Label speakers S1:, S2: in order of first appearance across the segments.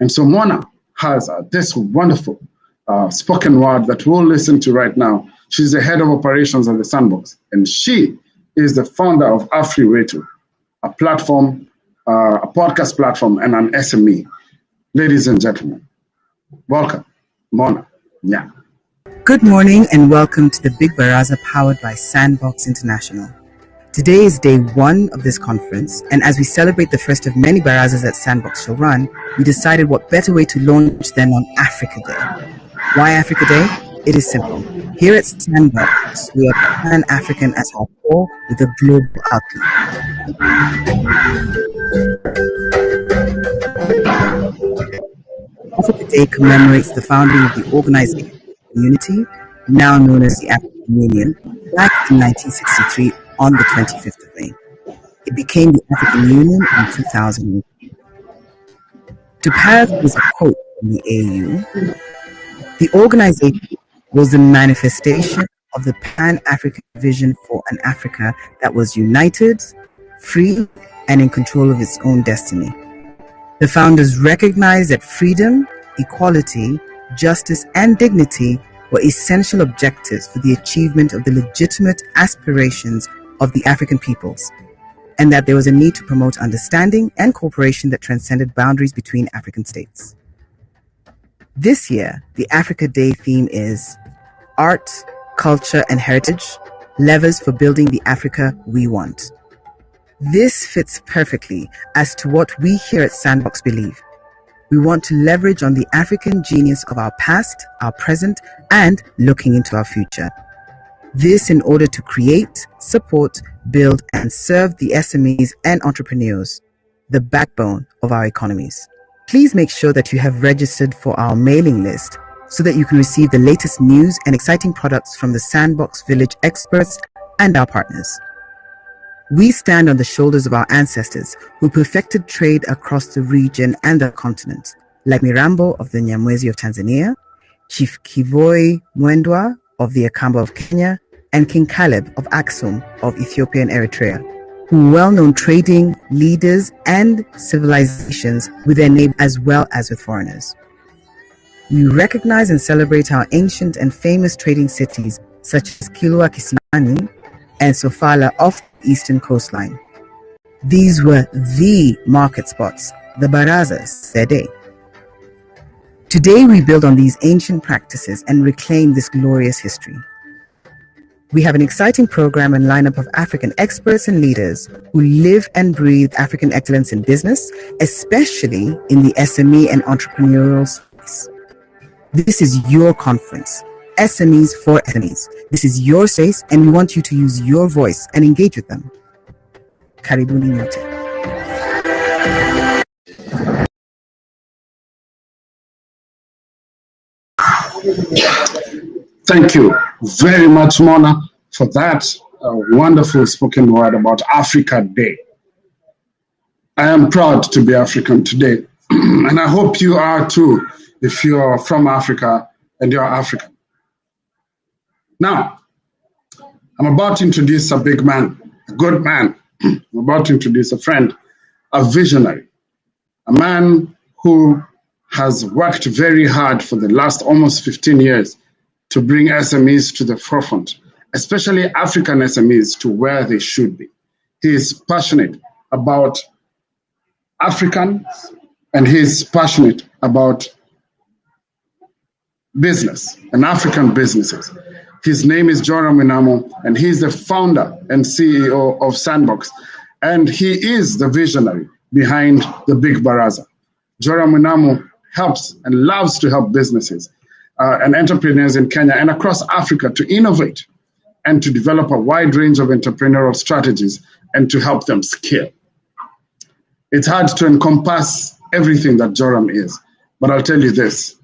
S1: And so Mona has this wonderful spoken word that we'll listen to right now. She's the head of operations at the Sandbox, and she is the founder of AfriRato, a platform, a podcast platform, and an SME. Ladies and gentlemen, welcome, Mona. Yeah.
S2: Good morning and welcome to the Big Baraza powered by Sandbox International. Today is day one of this conference, and as we celebrate the first of many Barazas that Sandbox shall run, we decided what better way to launch than on Africa Day. Why Africa Day? It is simple. Here at Sandbox, we are Pan-African at our core with a global outlook. Africa Day commemorates the founding of the organization Community, now known as the African Union, back in 1963 on the 25th of May. It became the African Union in 2000. To paraphrase a quote from the AU, the organization was the manifestation of the Pan-African vision for an Africa that was united, free, and in control of its own destiny. The founders recognized that freedom, equality, justice, and dignity were essential objectives for the achievement of the legitimate aspirations of the African peoples, and that there was a need to promote understanding and cooperation that transcended boundaries between African states. This year, the Africa Day theme is Art, Culture, and Heritage, Levers for Building the Africa We Want. This fits perfectly as to what we here at Sandbox believe. We want to leverage on the African genius of our past, our present, and looking into our future. This in order to create, support, build, and serve the SMEs and entrepreneurs, the backbone of our economies. Please make sure that you have registered for our mailing list so that you can receive the latest news and exciting products from the Sandbox Village experts and our partners. We stand on the shoulders of our ancestors who perfected trade across the region and the continent, like Mirambo of the Nyamwezi of Tanzania, Chief Kivoi Mwendwa of the Akamba of Kenya, and King Caleb of Aksum of Ethiopia and Eritrea, who were well-known trading leaders and civilizations with their neighbors as well as with foreigners. We recognize and celebrate our ancient and famous trading cities such as Kilwa Kisimani and Sofala off the eastern coastline. These were the market spots, the Barazas, their day. Today we build on these ancient practices and reclaim this glorious history. We have an exciting program and lineup of African experts and leaders who live and breathe African excellence in business, especially in the SME and entrepreneurial space. This is your conference, SMEs for SMEs. This is your space, and we want you to use your voice and engage with them. Karibuni nyote.
S1: Thank you very much, Mona, for that wonderful spoken word about Africa Day. I am proud to be African today, and I hope you are too, if you're from Africa and you're African. Now, I'm about to introduce a big man, a good man. I'm about to introduce a friend, a visionary, a man who has worked very hard for the last almost 15 years to bring SMEs to the forefront, especially African SMEs to where they should be. He is passionate about Africans, and he is passionate about business and African businesses. His name is Jonah Minamo, and he's the founder and CEO of Sandbox, and he is the visionary behind the Big Baraza. Jonah Minamo helps and loves to help businesses and entrepreneurs in Kenya and across Africa to innovate and to develop a wide range of entrepreneurial strategies and to help them scale. It's hard to encompass everything that Joram is, but I'll tell you this,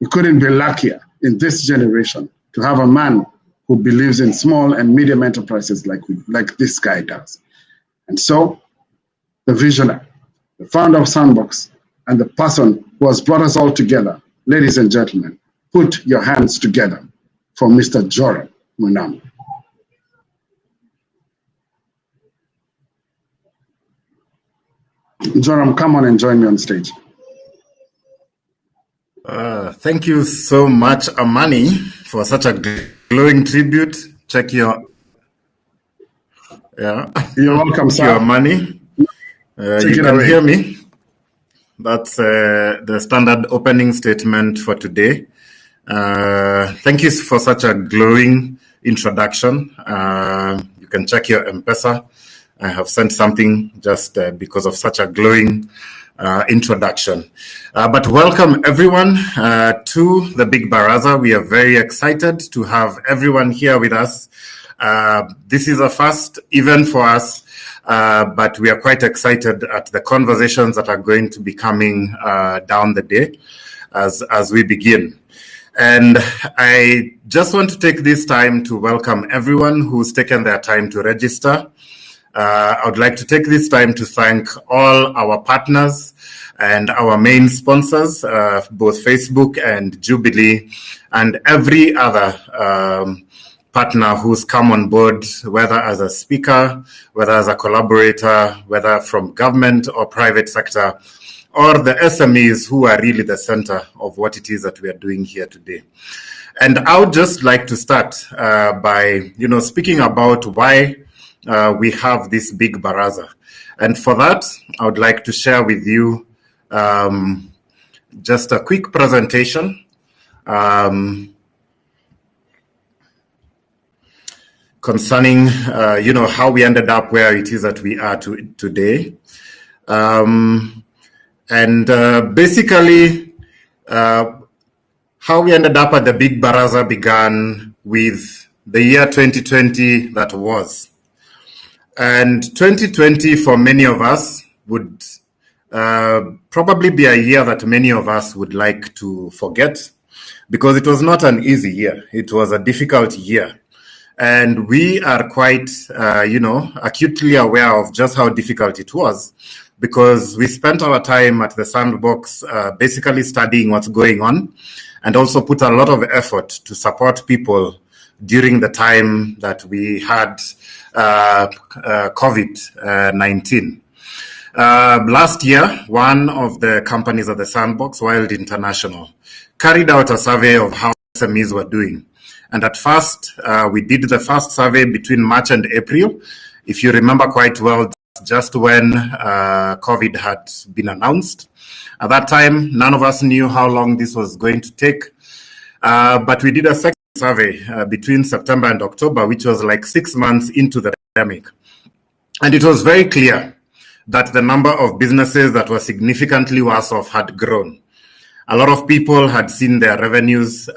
S1: we couldn't be luckier in this generation to have a man who believes in small and medium enterprises like this guy does. And so, the visionary, the founder of Sandbox, and the person who has brought us all together, ladies and gentlemen, put your hands together for Mr. Jonah Minamo. Joram, come on and join me on stage.
S3: Thank you so much, Amani, for such a glowing tribute. Check your... Yeah.
S1: You're welcome, sir.
S3: Your money. You can hear me. That's the standard opening statement for today. Thank you for such a glowing introduction. You can check your M-Pesa. I have sent something just because of such a glowing introduction. But welcome everyone to the Big Baraza. We are very excited to have everyone here with us. This is a first event for us, but we are quite excited at the conversations that are going to be coming down the day as we begin. And I just want to take this time to welcome everyone who's taken their time to register. I would like to take this time to thank all our partners and our main sponsors, both Facebook and Jubilee, and every other partner who's come on board, whether as a speaker, whether as a collaborator, whether from government or private sector, or the SMEs who are really the center of what it is that we are doing here today. And I would just like to start by, speaking about why we have this big Baraza. And for that, I would like to share with you just a quick presentation concerning, how we ended up where it is that we are today. Basically, how we ended up at the Big Baraza began with the year 2020 that was. And 2020 for many of us would probably be a year that many of us would like to forget, because it was not an easy year. It was a difficult year. And we are quite, acutely aware of just how difficult it was, because we spent our time at the sandbox basically studying what's going on, and also put a lot of effort to support people during the time that we had COVID-19. Last year, one of the companies at the sandbox, Wild International, carried out a survey of how SMEs were doing. And at first, we did the first survey between March and April. If you remember quite well, just when COVID had been announced. At that time, none of us knew how long this was going to take. But we did a second survey between September and October, which was like 6 months into the pandemic. And it was very clear that the number of businesses that were significantly worse off had grown. A lot of people had seen their revenues,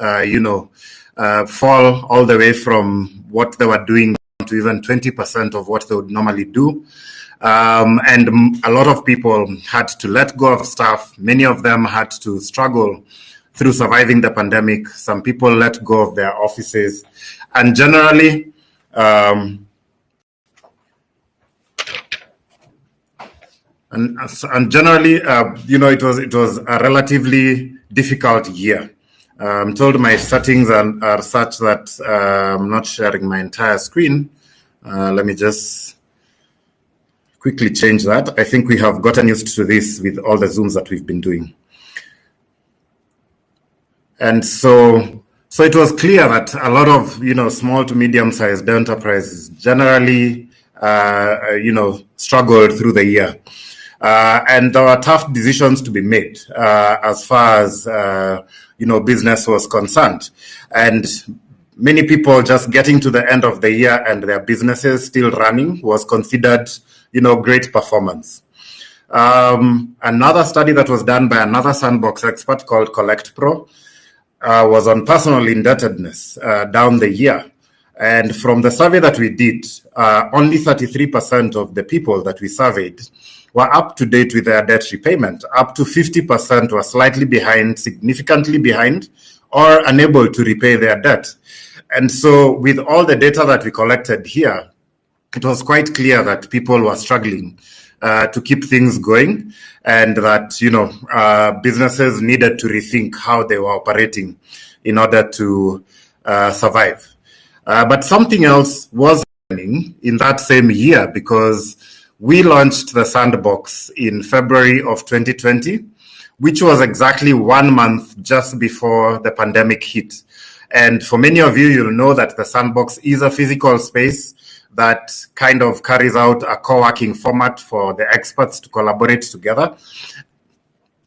S3: fall all the way from what they were doing to even 20% of what they would normally do. And a lot of people had to let go of staff. Many of them had to struggle through surviving the pandemic. Some people let go of their offices. And generally, it was a relatively difficult year. I'm told my settings are such that I'm not sharing my entire screen. Let me just quickly change that. I think we have gotten used to this with all the Zooms that we've been doing. And so it was clear that a lot of, small to medium-sized enterprises generally, struggled through the year. And there were tough decisions to be made as far as, business was concerned. And many people just getting to the end of the year and their businesses still running was considered, great performance. Another study that was done by another sandbox expert called Collect Pro was on personal indebtedness down the year. And from the survey that we did, only 33% of the people that we surveyed were up to date with their debt repayment. Up to 50% were slightly behind, significantly behind, or unable to repay their debt. And so with all the data that we collected here, it was quite clear that people were struggling to keep things going, and that, businesses needed to rethink how they were operating in order to survive. But something else was happening in that same year, because we launched the sandbox in February of 2020, which was exactly 1 month just before the pandemic hit. And for many of you, you'll know that the Sandbox is a physical space that kind of carries out a co-working format for the experts to collaborate together.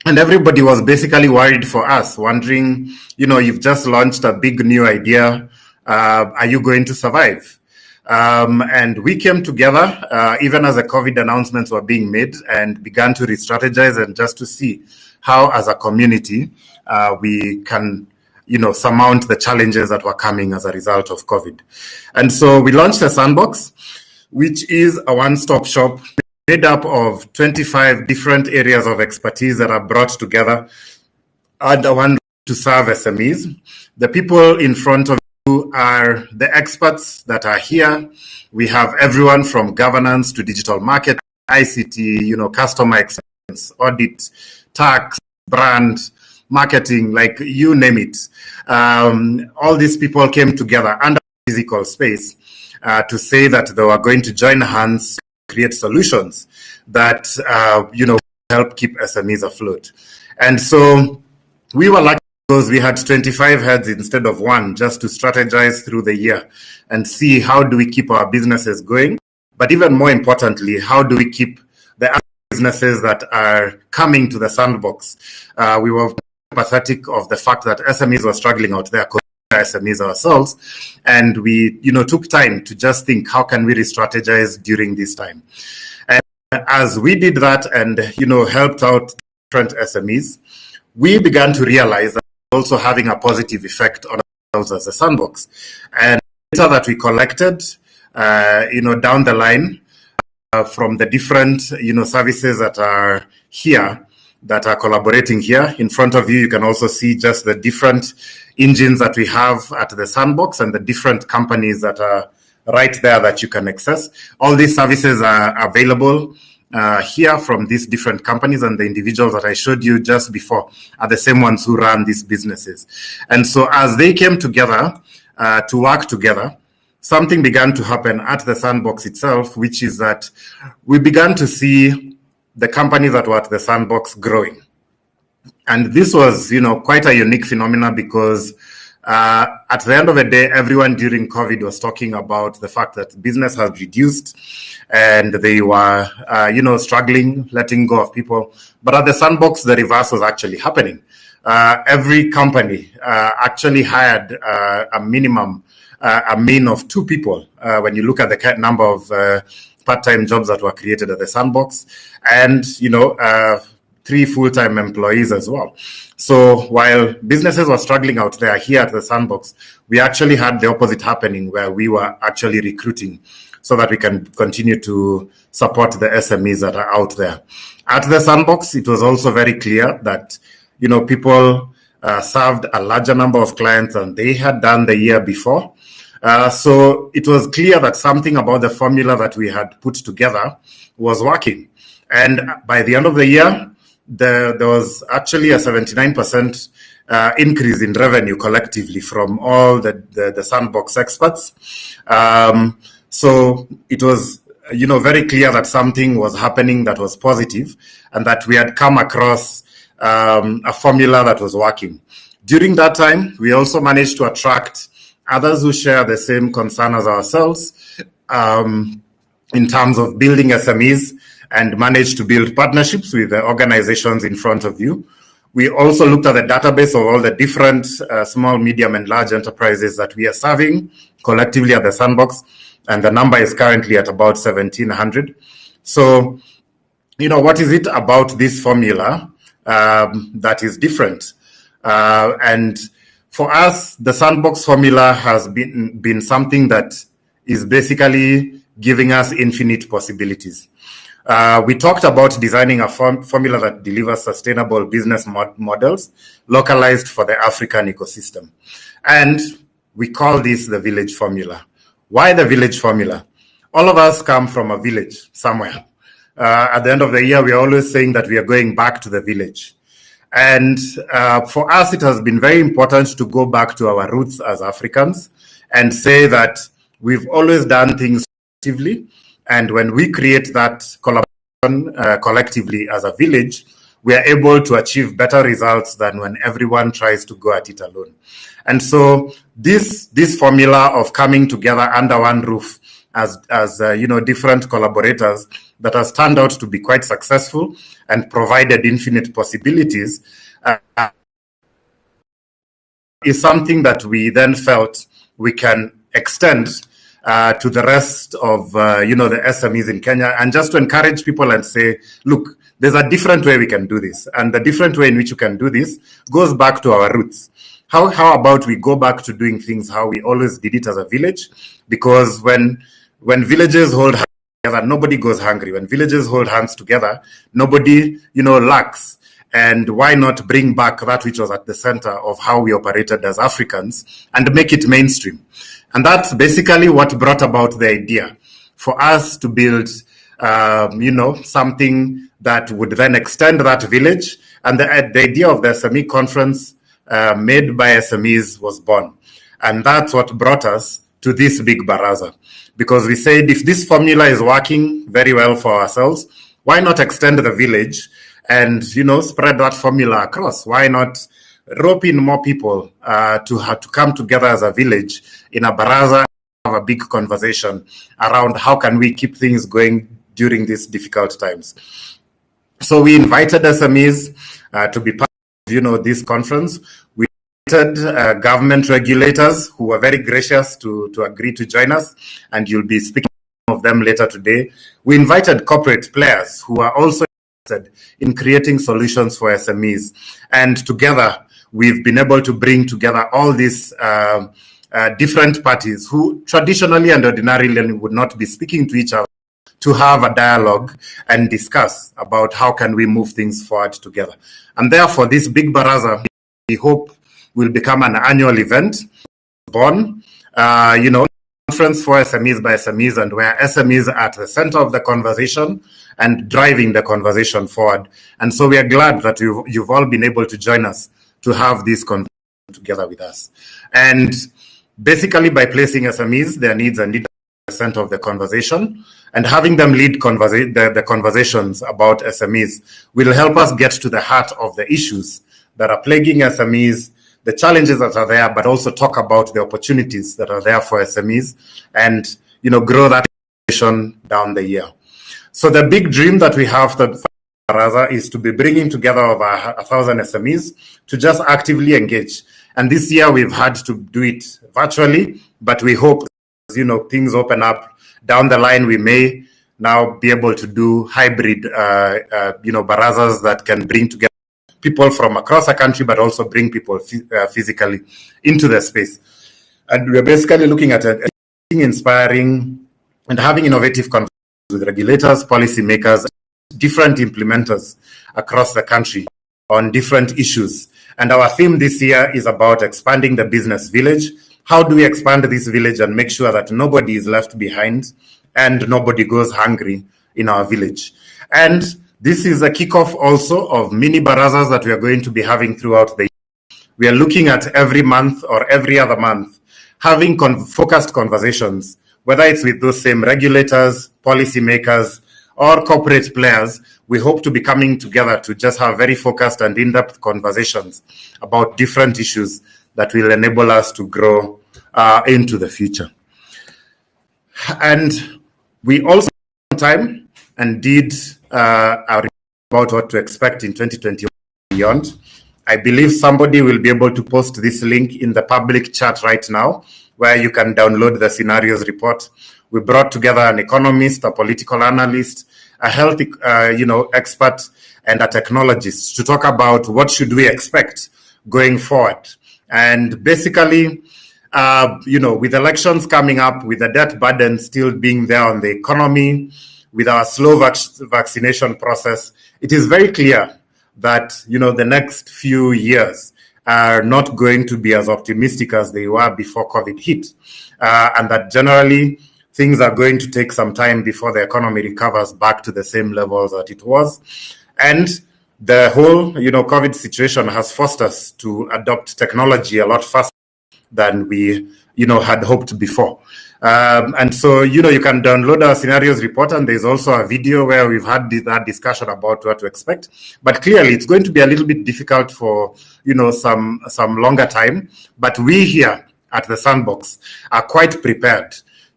S3: And everybody was basically worried for us, wondering, you've just launched a big new idea. Are you going to survive? And we came together, even as the COVID announcements were being made, and began to re-strategize and just to see how, as a community, we can surmount the challenges that were coming as a result of COVID. And so we launched a Sandbox, which is a one-stop shop made up of 25 different areas of expertise that are brought together under one to serve SMEs. The people in front of you are the experts that are here. We have everyone from governance to digital marketing, ICT, customer experience, audit, tax, brand, marketing, like you name it. All these people came together under physical space to say that they were going to join hands, create solutions that help keep SMEs afloat. And so we were lucky because we had 25 heads instead of one, just to strategize through the year and see how do we keep our businesses going. But even more importantly, how do we keep the other businesses that are coming to the Sandbox? We were pathetic of the fact that SMEs were struggling out there, SMEs ourselves, and we took time to just think, how can we re-strategize during this time? And as we did that and helped out different SMEs, we began to realize that also having a positive effect on ourselves as a Sandbox. And data that we collected down the line from the different services that are here, that are collaborating here. In front of you, you can also see just the different engines that we have at the Sandbox and the different companies that are right there that you can access. All these services are available here from these different companies, and the individuals that I showed you just before are the same ones who run these businesses. And so as they came together to work together, something began to happen at the Sandbox itself, which is that we began to see the companies that were at the Sandbox growing. And this was, quite a unique phenomenon because at the end of the day, everyone during COVID was talking about the fact that business has reduced and they were, struggling, letting go of people. But at the Sandbox, the reverse was actually happening. Every company actually hired a minimum, a mean of 2 people when you look at the number of part-time jobs that were created at the Sandbox, and 3 full-time employees as well. So while businesses were struggling out there, here at the Sandbox, we actually had the opposite happening, where we were actually recruiting so that we can continue to support the SMEs that are out there. At the Sandbox, it was also very clear that people served a larger number of clients than they had done the year before. So it was clear that something about the formula that we had put together was working. And by the end of the year, there was actually a 79% increase in revenue collectively from all the Sandbox experts. So it was, very clear that something was happening that was positive and that we had come across a formula that was working. During that time, we also managed to attract others who share the same concern as ourselves in terms of building SMEs, and managed to build partnerships with the organizations in front of you. We also looked at the database of all the different small, medium, and large enterprises that we are serving collectively at the Sandbox, and the number is currently at about 1,700. So, what is it about this formula that is different? And for us, the Sandbox formula has been something that is basically giving us infinite possibilities. We talked about designing a formula that delivers sustainable business models localized for the African ecosystem. And we call this the village formula. Why the village formula? All of us come from a village somewhere. At the end of the year, we are always saying that we are going back to the village. And for us, it has been very important to go back to our roots as Africans and say that we've always done things collectively. And when we create that collaboration collectively as a village, we are able to achieve better results than when everyone tries to go at it alone. And so this formula of coming together under one roof as different collaborators that has turned out to be quite successful and provided infinite possibilities is something that we then felt we can extend to the rest of the SMEs in Kenya, and just to encourage people and say, look, there's a different way we can do this, and the different way in which you can do this goes back to our roots. How about we go back to doing things how we always did it as a village? Because when villages hold hands together, nobody goes hungry. When villages hold hands together, nobody lacks. And why not bring back that which was at the center of how we operated as Africans and make it mainstream? And that's basically what brought about the idea for us to build, something that would then extend that village. And the idea of the SME conference made by SMEs was born. And that's what brought us to this big Baraza. Because we said, if this formula is working very well for ourselves, why not extend the village and, spread that formula across? Why not rope in more people to come together as a village in a Baraza, have a big conversation around how can we keep things going during these difficult times. So we invited SMEs to be part of, this conference. We invited government regulators who were very gracious to agree to join us, and you'll be speaking of them later today. We invited corporate players who are also interested in creating solutions for SMEs, and together we've been able to bring together all these different parties who traditionally and ordinarily would not be speaking to each other, to have a dialogue and discuss about how can we move things forward together. And therefore, this big Baraza, we hope, will become an annual event, born, conference for SMEs by SMEs, and where SMEs are at the center of the conversation and driving the conversation forward. And so we are glad that you've all been able to join us to have this conversation together with us. And basically, by placing SMEs, their needs and needs at the center of the conversation, and having them lead the conversations about SMEs will help us get to the heart of the issues that are plaguing SMEs, the challenges that are there, but also talk about the opportunities that are there for SMEs and, grow that conversation down the year. So the big dream that we have for Baraza is to be bringing together over 1,000 SMEs to just actively engage. And this year we've had to do it virtually, but we hope, things open up down the line, we may now be able to do hybrid, Barazas that can bring together people from across the country, but also bring people physically into the space. And we're basically looking at inspiring and having innovative conversations with regulators, policymakers, different implementers across the country on different issues. And our theme this year is about expanding the business village. How do we expand this village and make sure that nobody is left behind and nobody goes hungry in our village? And this is a kickoff also of mini Barazas that we are going to be having throughout the year. We are looking at every month or every other month having focused conversations, whether it's with those same regulators, policymakers, or corporate players. We hope to be coming together to just have very focused and in-depth conversations about different issues that will enable us to grow into the future. And we also took time and did our report about what to expect in 2021 and beyond. I believe somebody will be able to post this link in the public chat right now, where you can download the scenarios report. We brought together an economist, a political analyst, a health expert, and a technologist to talk about what should we expect going forward. And basically, with elections coming up, with the debt burden still being there on the economy, with our slow vaccination process, it is very clear that, the next few years are not going to be as optimistic as they were before COVID hit. And that generally things are going to take some time before the economy recovers back to the same levels that it was. And the whole, COVID situation has forced us to adopt technology a lot faster than we had hoped before. And so, you can download our scenarios report, and there's also a video where we've had that discussion about what to expect. But clearly, it's going to be a little bit difficult for, some longer time. But we here at the Sandbox are quite prepared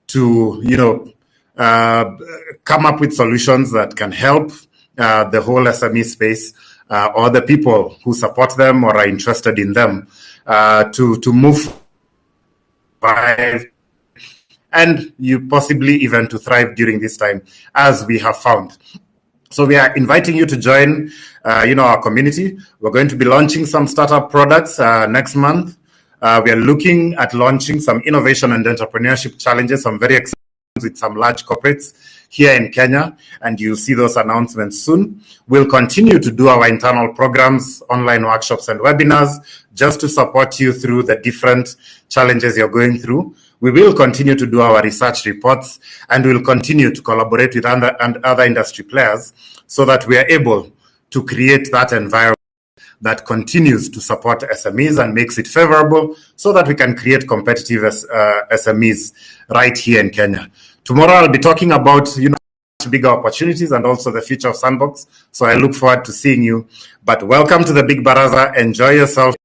S3: to, come up with solutions that can help the whole SME space or the people who support them or are interested in them to move by and you possibly even to thrive during this time, as we have found. So we are inviting you to join, our community. We're going to be launching some startup products next month. We are looking at launching some innovation and entrepreneurship challenges, some very exciting with some large corporates here in Kenya, and you'll see those announcements soon. We'll continue to do our internal programs, online workshops and webinars, just to support you through the different challenges you're going through. We will continue to do our research reports, and we'll continue to collaborate with other industry players so that we are able to create that environment that continues to support SMEs and makes it favorable so that we can create competitive SMEs right here in Kenya. Tomorrow I'll be talking about, bigger opportunities and also the future of Sandbox. So I look forward to seeing you. But welcome to the Big Baraza. Enjoy yourself.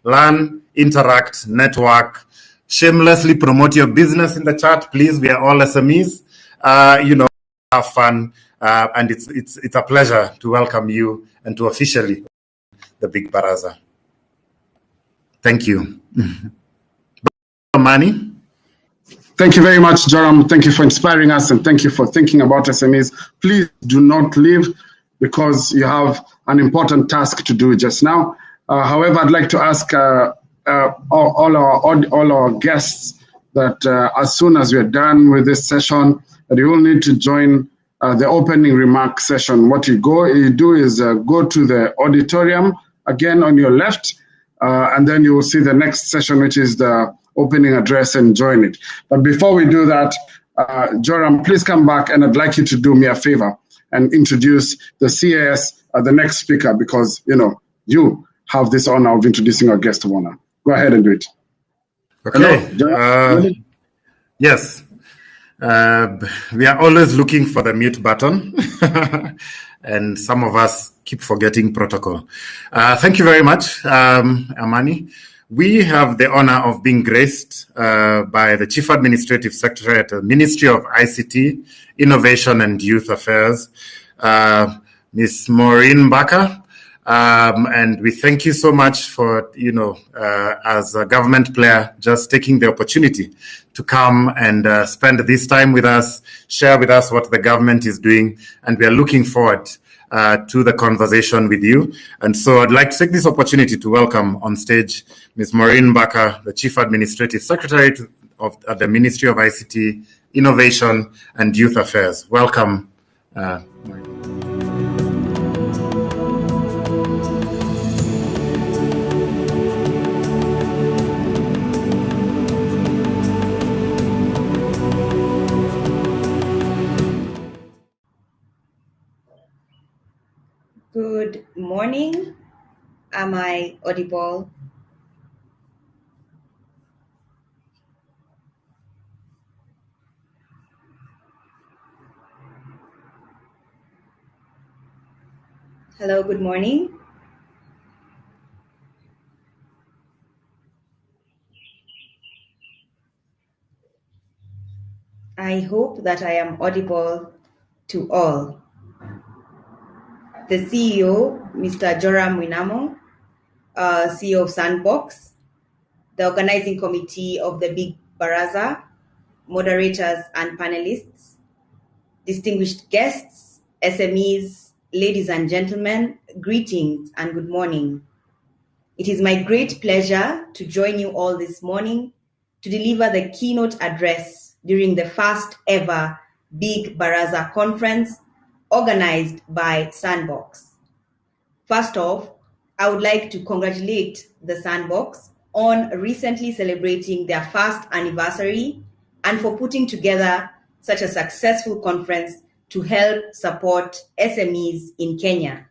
S3: Learn, interact, network, shamelessly promote your business in the chat. Please, we are all SMEs. Have fun. And it's a pleasure to welcome you and to officially the Big Baraza. Thank you. Mani?
S1: Thank you very much, Joram. Thank you for inspiring us, and thank you for thinking about SMEs. Please do not leave, because you have an important task to do just now. However, I'd like to ask all our guests that as soon as we're done with this session, that you will need to join the opening remark session. What you do is go to the auditorium again on your left, and then you will see the next session, which is the opening address, and join it. But before we do that, Joram, please come back, and I'd like you to do me a favor and introduce the CAS, the next speaker, because you have this honor of introducing our guest of honor. Go ahead and do it.
S3: Okay. Yes. We are always looking for the mute button, and some of us keep forgetting protocol. Thank you very much, Amani. We have the honor of being graced by the Chief Administrative Secretary at the Ministry of ICT, Innovation and Youth Affairs, Ms. Maureen Bakker. And we thank you so much for, as a government player, just taking the opportunity to come and spend this time with us, share with us what the government is doing, and we are looking forward to the conversation with you. And so I'd like to take this opportunity to welcome on stage Ms. Maureen Bakker, the Chief Administrative Secretary at the Ministry of ICT, Innovation and Youth Affairs. Welcome, Maureen.
S4: Good morning. Am I audible? Hello, good morning. I hope that I am audible to all. The CEO, Mr. Jonah Minamo, CEO of Sandbox, the organizing committee of the Big Baraza, moderators and panelists, distinguished guests, SMEs, ladies and gentlemen, greetings and good morning. It is my great pleasure to join you all this morning to deliver the keynote address during the first ever Big Baraza conference organized by Sandbox. First off, I would like to congratulate the Sandbox on recently celebrating their first anniversary and for putting together such a successful conference to help support SMEs in Kenya.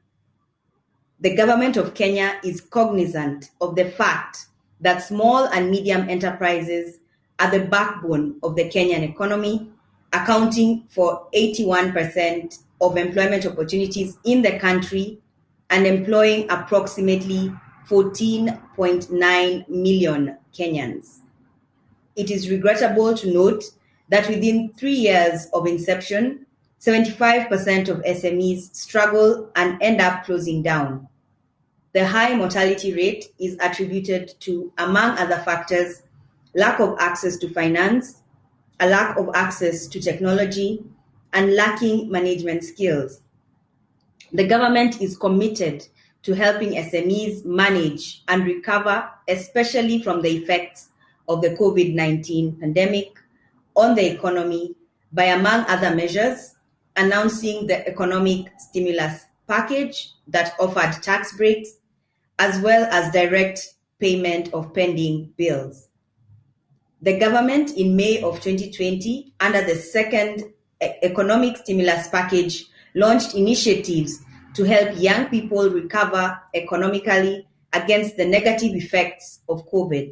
S4: The government of Kenya is cognizant of the fact that small and medium enterprises are the backbone of the Kenyan economy, accounting for 81% of employment opportunities in the country and employing approximately 14.9 million Kenyans. It is regrettable to note that within 3 years of inception, 75% of SMEs struggle and end up closing down. The high mortality rate is attributed to, among other factors, lack of access to finance, a lack of access to technology, and lacking management skills. The government is committed to helping SMEs manage and recover, especially from the effects of the COVID-19 pandemic on the economy by, among other measures, announcing the economic stimulus package that offered tax breaks, as well as direct payment of pending bills. The government in May of 2020, under the second economic stimulus package, launched initiatives to help young people recover economically against the negative effects of COVID.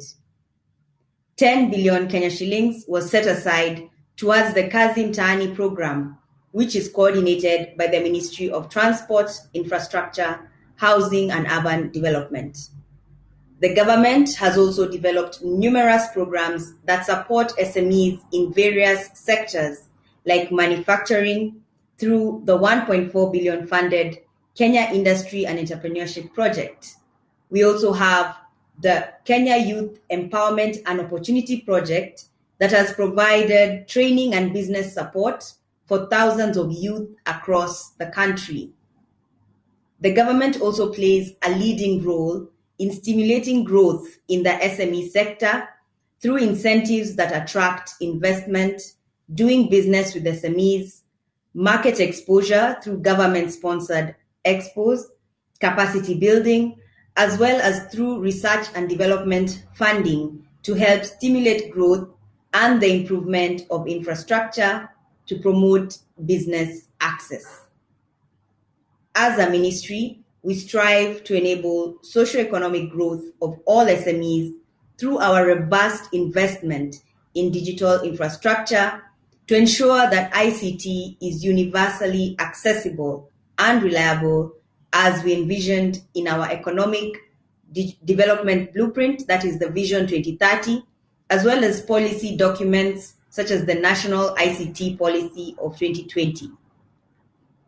S4: 10 billion Kenya shillings was set aside towards the Kazi Mtaani program, which is coordinated by the Ministry of Transport, Infrastructure, Housing and Urban Development. The government has also developed numerous programs that support SMEs in various sectors, like manufacturing, through the 1.4 billion funded Kenya Industry and Entrepreneurship Project. We also have the Kenya Youth Empowerment and Opportunity Project that has provided training and business support for thousands of youth across the country. The government also plays a leading role in stimulating growth in the SME sector through incentives that attract investment, doing business with SMEs, market exposure through government-sponsored expos, capacity building, as well as through research and development funding to help stimulate growth and the improvement of infrastructure to promote business access. As a ministry, we strive to enable socio-economic growth of all SMEs through our robust investment in digital infrastructure to ensure that ICT is universally accessible and reliable as we envisioned in our economic development blueprint, that is the Vision 2030, as well as policy documents such as the National ICT Policy of 2020.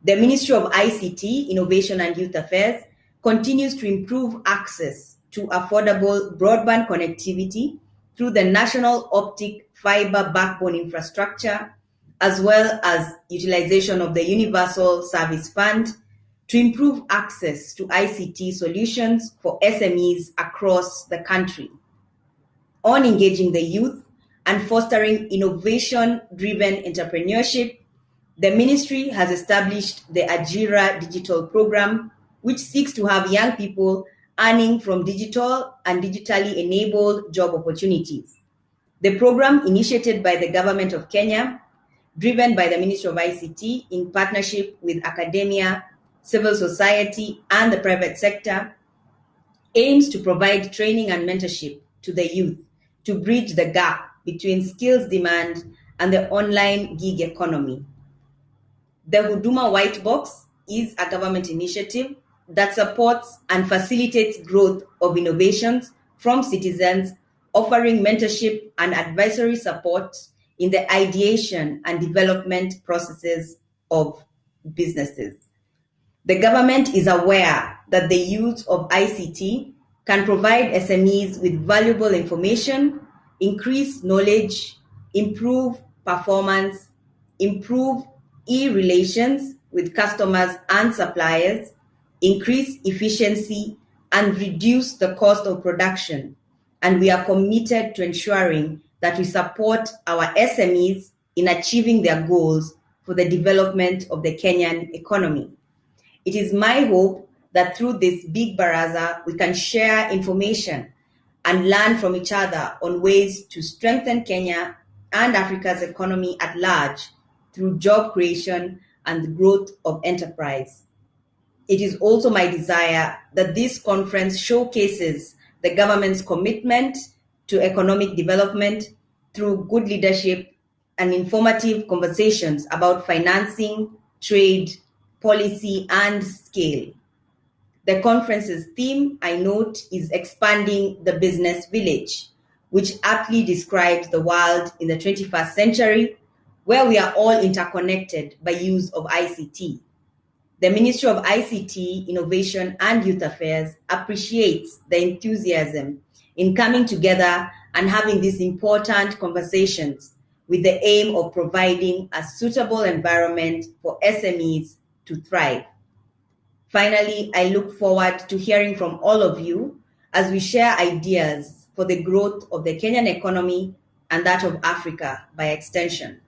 S4: The Ministry of ICT, Innovation and Youth Affairs continues to improve access to affordable broadband connectivity through the National Optic Fiber Backbone Infrastructure, as well as utilization of the Universal Service Fund to improve access to ICT solutions for SMEs across the country. On engaging the youth and fostering innovation-driven entrepreneurship, the ministry has established the Ajira Digital Program, which seeks to have young people earning from digital and digitally enabled job opportunities. The program, initiated by the Government of Kenya, driven by the Ministry of ICT in partnership with academia, civil society, and the private sector, aims to provide training and mentorship to the youth to bridge the gap between skills demand and the online gig economy. The Huduma White Box is a government initiative that supports and facilitates growth of innovations from citizens, offering mentorship and advisory support in the ideation and development processes of businesses. The government is aware that the use of ICT can provide SMEs with valuable information, increase knowledge, improve performance, improve e-relations with customers and suppliers, increase efficiency, and reduce the cost of production. And we are committed to ensuring that we support our SMEs in achieving their goals for the development of the Kenyan economy. It is my hope that through this big Baraza, we can share information and learn from each other on ways to strengthen Kenya and Africa's economy at large through job creation and the growth of enterprise. It is also my desire that this conference showcases the government's commitment to economic development through good leadership and informative conversations about financing, trade, policy, and scale. The conference's theme, I note, is expanding the business village, which aptly describes the world in the 21st century, where we are all interconnected by use of ICT. The Ministry of ICT, Innovation and Youth Affairs appreciates the enthusiasm in coming together and having these important conversations with the aim of providing a suitable environment for SMEs to thrive. Finally, I look forward to hearing from all of you as we share ideas for the growth of the Kenyan economy and that of Africa by extension.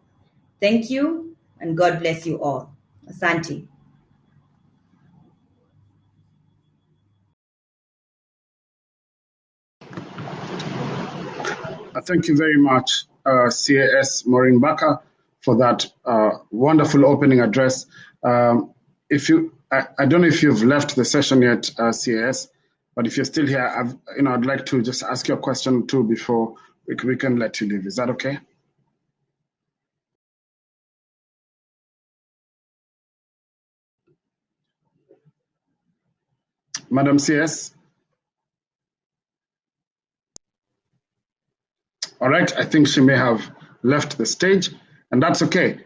S4: Thank you, and God bless you all. Asante.
S1: Thank you very much, CAS Maureen Bakker, for that wonderful opening address. I don't know if you've left the session yet, CAS, but if you're still here, I'd like to just ask you a question too before we can let you leave. Is that okay? Madam CS? All right, I think she may have left the stage, and that's okay.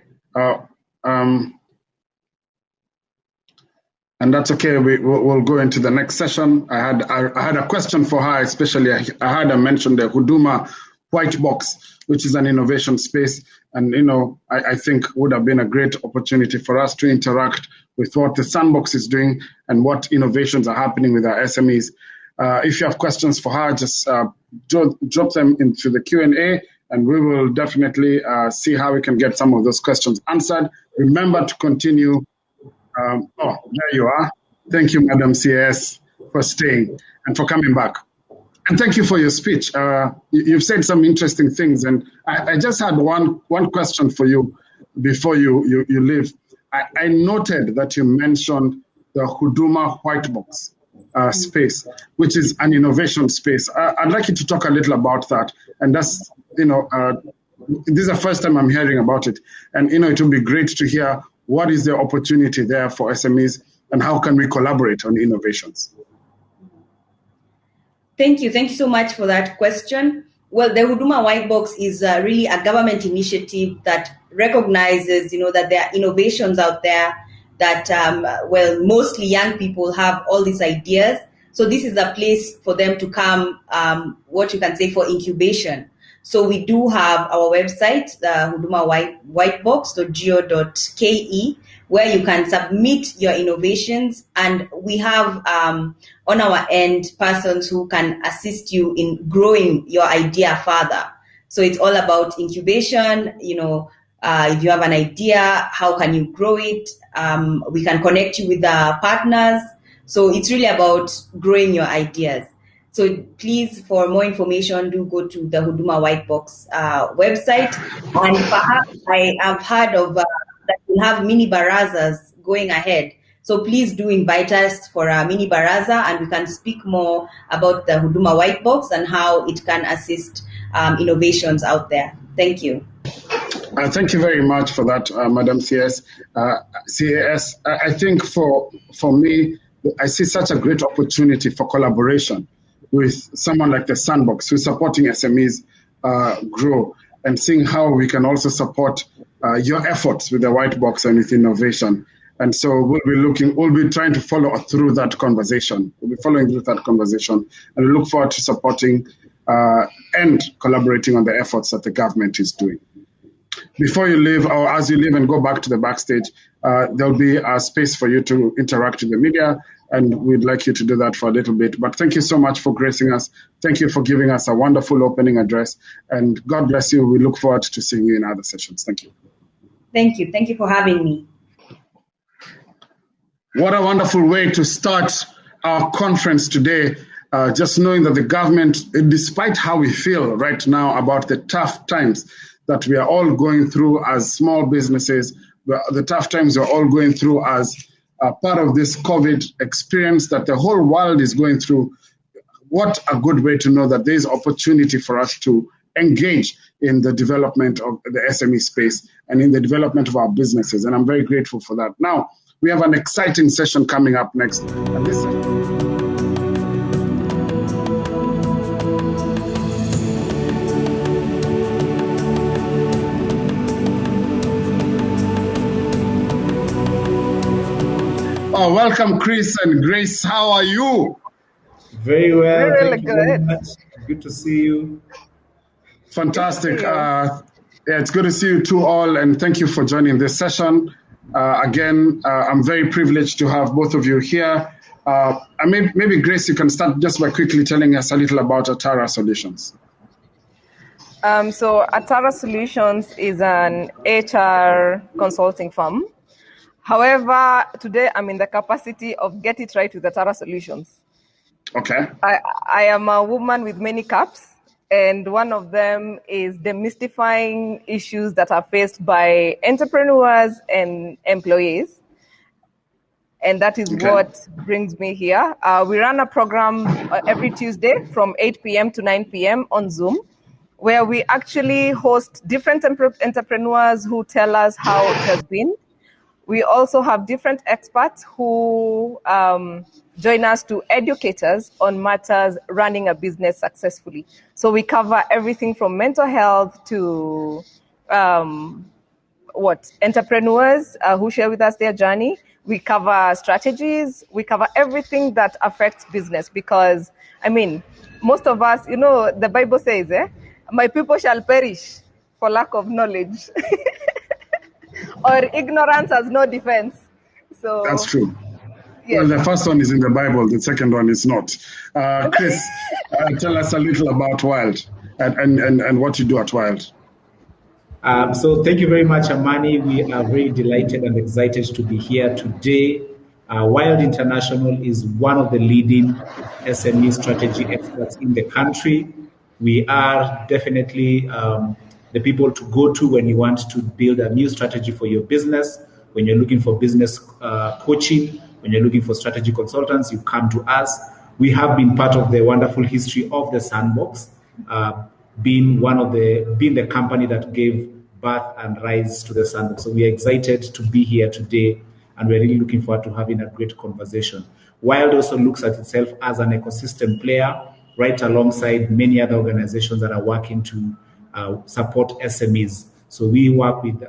S1: And that's okay. We'll go into the next session. I had a question for her, especially I heard her mention the Huduma White Box, which is an innovation space, and I think would have been a great opportunity for us to interact with what the Sandbox is doing and what innovations are happening with our SMEs. If you have questions for her, just drop them into the Q&A, and we will definitely see how we can get some of those questions answered. Remember to continue. There you are. Thank you, Madam CS, for staying and for coming back. And thank you for your speech. You've said some interesting things, and I just had one question for you before you leave. I noted that you mentioned the Huduma White Box space, which is an innovation space. I'd like you to talk a little about that. And that's, this is the first time I'm hearing about it. And, it would be great to hear what is the opportunity there for SMEs and how can we collaborate on innovations?
S4: Thank you. Thank you so much for that question. Well, the Huduma White Box is really a government initiative that recognizes, that there are innovations out there that, mostly young people have all these ideas. So this is a place for them to come, what you can say, for incubation. So we do have our website, the Huduma Whitebox.go.ke, where you can submit your innovations, and we have on our end persons who can assist you in growing your idea further. So it's all about incubation. If you have an idea, how can you grow it? We can connect you with the partners. So it's really about growing your ideas. So please, for more information, do go to the Huduma White Box website. And perhaps I have heard of that we have mini barazas going ahead. So please do invite us for a mini baraza, and we can speak more about the Huduma White Box and how it can assist innovations out there. Thank you.
S1: Thank you very much for that, Madam CS. CAS, I think for me, I see such a great opportunity for collaboration with someone like the Sandbox, who's supporting SMEs grow, and seeing how we can also support your efforts with the White Box and with innovation. And so we'll be trying to follow through that conversation. We'll be following through that conversation, and we look forward to supporting and collaborating on the efforts that the government is doing. Before you leave, or as you leave and go back to the backstage, there'll be a space for you to interact with the media, and we'd like you to do that for a little bit. But thank you so much for gracing us. Thank you for giving us a wonderful opening address, and God bless you. We look forward to seeing you in other sessions. Thank you.
S4: Thank you. Thank you for having me.
S1: What a wonderful way to start our conference today. Just knowing that the government, despite how we feel right now about the tough times that we are all going through as small businesses, the tough times we're all going through as part of this COVID experience that the whole world is going through, what a good way to know that there is opportunity for us to engage in the development of the SME space and in the development of our businesses. And I'm very grateful for that. Now, we have an exciting session coming up next. And this Oh, welcome, Chris and Grace. How are you?
S5: Very well.
S6: Really good.
S5: Good to see you.
S1: Fantastic. Yeah, it's good to see you too all, and thank you for joining this session. Again, I'm very privileged to have both of you here. Maybe Grace, you can start just by quickly telling us a little about Atara Solutions.
S6: So Atara Solutions is an HR consulting firm. However, today I'm in the capacity of Get It Right with Atara Solutions.
S1: Okay.
S6: I am a woman with many caps, and one of them is demystifying issues that are faced by entrepreneurs and employees. And that is what brings me here. We run a program every Tuesday from 8 p.m. to 9 p.m. on Zoom, where we actually host different entrepreneurs who tell us how it has been. We also have different experts who join us to educate us on matters running a business successfully. So we cover everything from mental health to entrepreneurs who share with us their journey. We cover strategies. We cover everything that affects business because, most of us, the Bible says, my people shall perish for lack of knowledge. Or ignorance has no defense. So
S1: that's true.
S6: Yes.
S1: Well, the first one is in the Bible. The second one is not. Chris, tell us a little about Wild and what you do at Wild.
S5: So thank you very much, Amani. We are very delighted and excited to be here today. Wild International is one of the leading SME strategy experts in the country. We are definitely the people to go to when you want to build a new strategy for your business. When you're looking for business coaching, when you're looking for strategy consultants, you come to us. We have been part of the wonderful history of the Sandbox, being the company that gave birth and rise to the Sandbox. So we are excited to be here today, and we're really looking forward to having a great conversation. Wild also looks at itself as an ecosystem player, right alongside many other organizations that are working to support SMEs. So we work with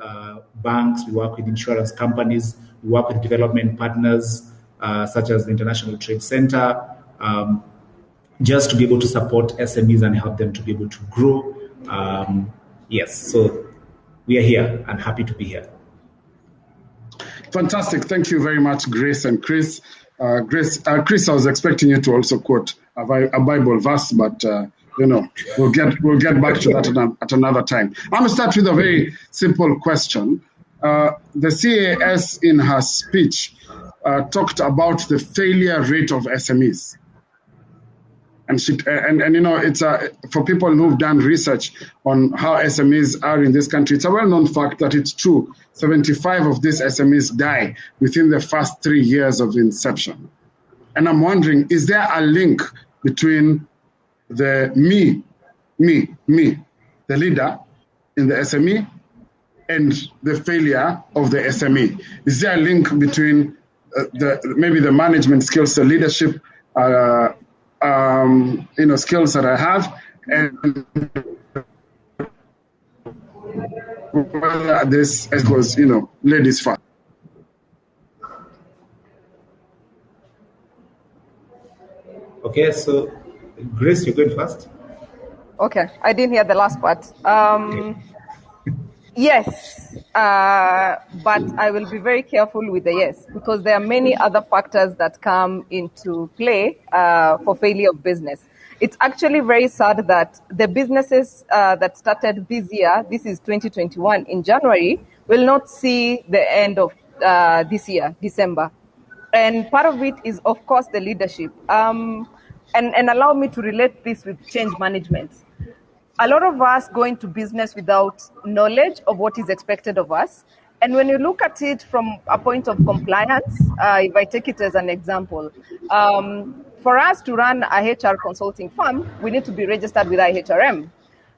S5: banks, we work with insurance companies, we work with development partners such as the International Trade Center, just to be able to support SMEs and help them to be able to grow. So we are here and happy to be here.
S1: Fantastic. Thank you very much, Grace and Chris. Chris, I was expecting you to also quote a Bible verse, but we'll get back to that at another time. I'm going to start with a very simple question. The CAS in her speech talked about the failure rate of SMEs. And it's for people who've done research on how SMEs are in this country, it's a well-known fact that it's true. 75 of these SMEs die within the first 3 years of inception. And I'm wondering, is there a link between the the leader in the SME and the failure of the SME? Is there a link between maybe the management skills, the leadership skills that I have, and whether this was, ladies first?
S5: Okay, so Grace, you're going first.
S6: Okay, I didn't hear the last part. Yes, but I will be very careful with the yes, because there are many other factors that come into play for failure of business. It's actually very sad that the businesses that started this year, this is 2021, in January, will not see the end of this year, December. And part of it is, of course, the leadership. And allow me to relate this with change management. A lot of us go into business without knowledge of what is expected of us. And when you look at it from a point of compliance, if I take it as an example, for us to run a HR consulting firm, we need to be registered with IHRM.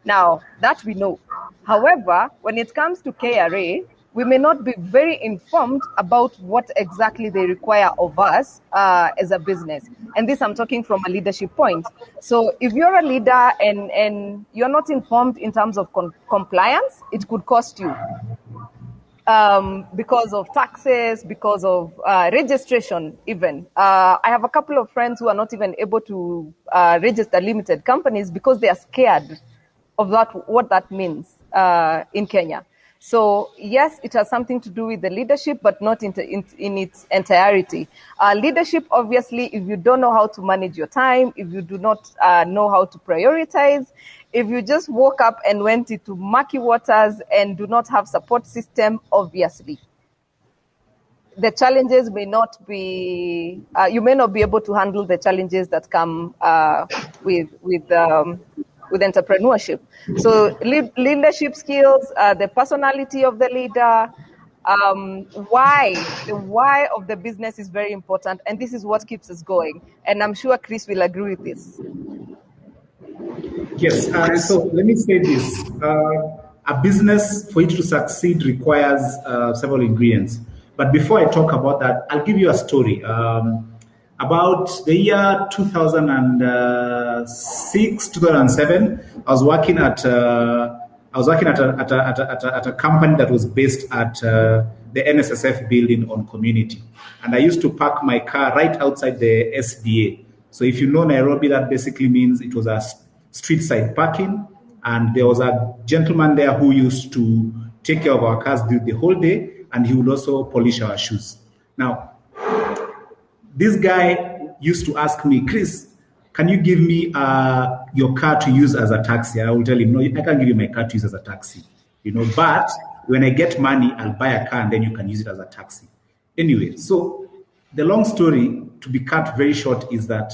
S6: Now, that we know. However, when it comes to KRA, we may not be very informed about what exactly they require of us as a business. And this I'm talking from a leadership point. So if you're a leader and you're not informed in terms of compliance, it could cost you. Because of taxes, because of registration even. I have a couple of friends who are not even able to register limited companies because they are scared of what that means in Kenya. So yes, it has something to do with the leadership, but not in its entirety. Leadership, obviously, if you don't know how to manage your time, if you do not know how to prioritize, if you just woke up and went into murky waters and do not have support system, obviously, the challenges may not be, you may not be able to handle the challenges that come with entrepreneurship. So leadership skills, the personality of the leader, the why of the business is very important, and this is what keeps us going. And I'm sure Chris will agree with this.
S5: Yes, so let me say this. A business, for it to succeed, requires several ingredients. But before I talk about that, I'll give you a story. About the year 2006, 2007, I was working at a company that was based at the NSSF building on Community. And I used to park my car right outside the SDA. So if you know Nairobi, that basically means it was a street side parking. And there was a gentleman there who used to take care of our cars the whole day, and he would also polish our shoes. Now, this guy used to ask me, Chris, can you give me your car to use as a taxi? I will tell him, no, I can't give you my car to use as a taxi. But when I get money, I'll buy a car and then you can use it as a taxi. Anyway, so the long story, to be cut very short, is that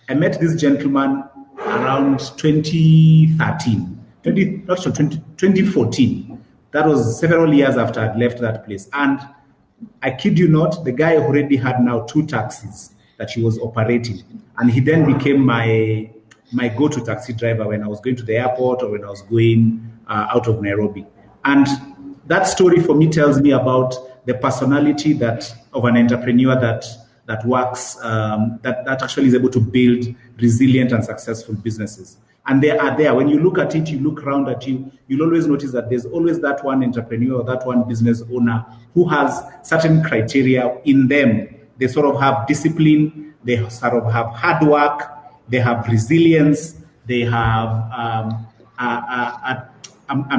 S5: I met this gentleman around 2014. That was several years after I'd left that place. And I kid you not, the guy already had now 2 taxis that he was operating. And he then became my go-to taxi driver when I was going to the airport or when I was going out of Nairobi. And that story for me tells me about the personality of an entrepreneur that works, that actually is able to build resilient and successful businesses. And they are there. When you look at it, you look around at you, you'll always notice that there's always that one entrepreneur or that one business owner who has certain criteria in them. They sort of have discipline, they sort of have hard work, they have resilience, they have a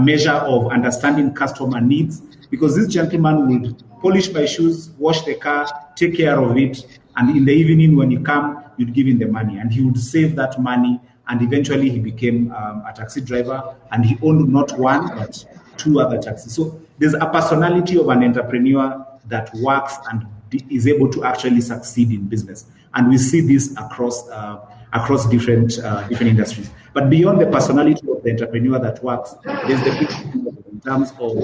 S5: measure of understanding customer needs. Because this gentleman would polish my shoes, wash the car, take care of it, and in the evening when you come, you'd give him the money. And he would save that money, and eventually he became a taxi driver, and he owned not one, but 2 other taxis. So there's a personality of an entrepreneur that works and is able to actually succeed in business. And we see this across different industries. But beyond the personality of the entrepreneur that works, there's the big in terms of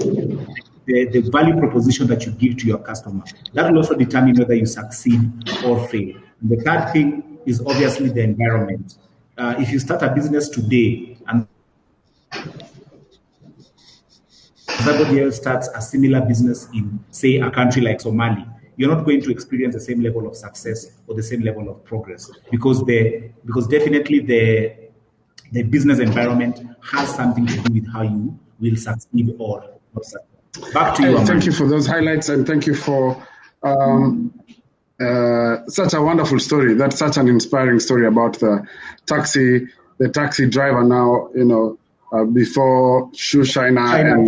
S5: the value proposition that you give to your customer. That will also determine whether you succeed or fail. And the third thing is obviously the environment. If you start a business today and somebody else starts a similar business in, say, a country like Somalia, you're not going to experience the same level of success or the same level of progress because definitely the business environment has something to do with how you will succeed or not succeed. Back to you.
S1: Thank you for those highlights, and thank you for such a wonderful story. That's such an inspiring story about the taxi driver now, before shoe shiner.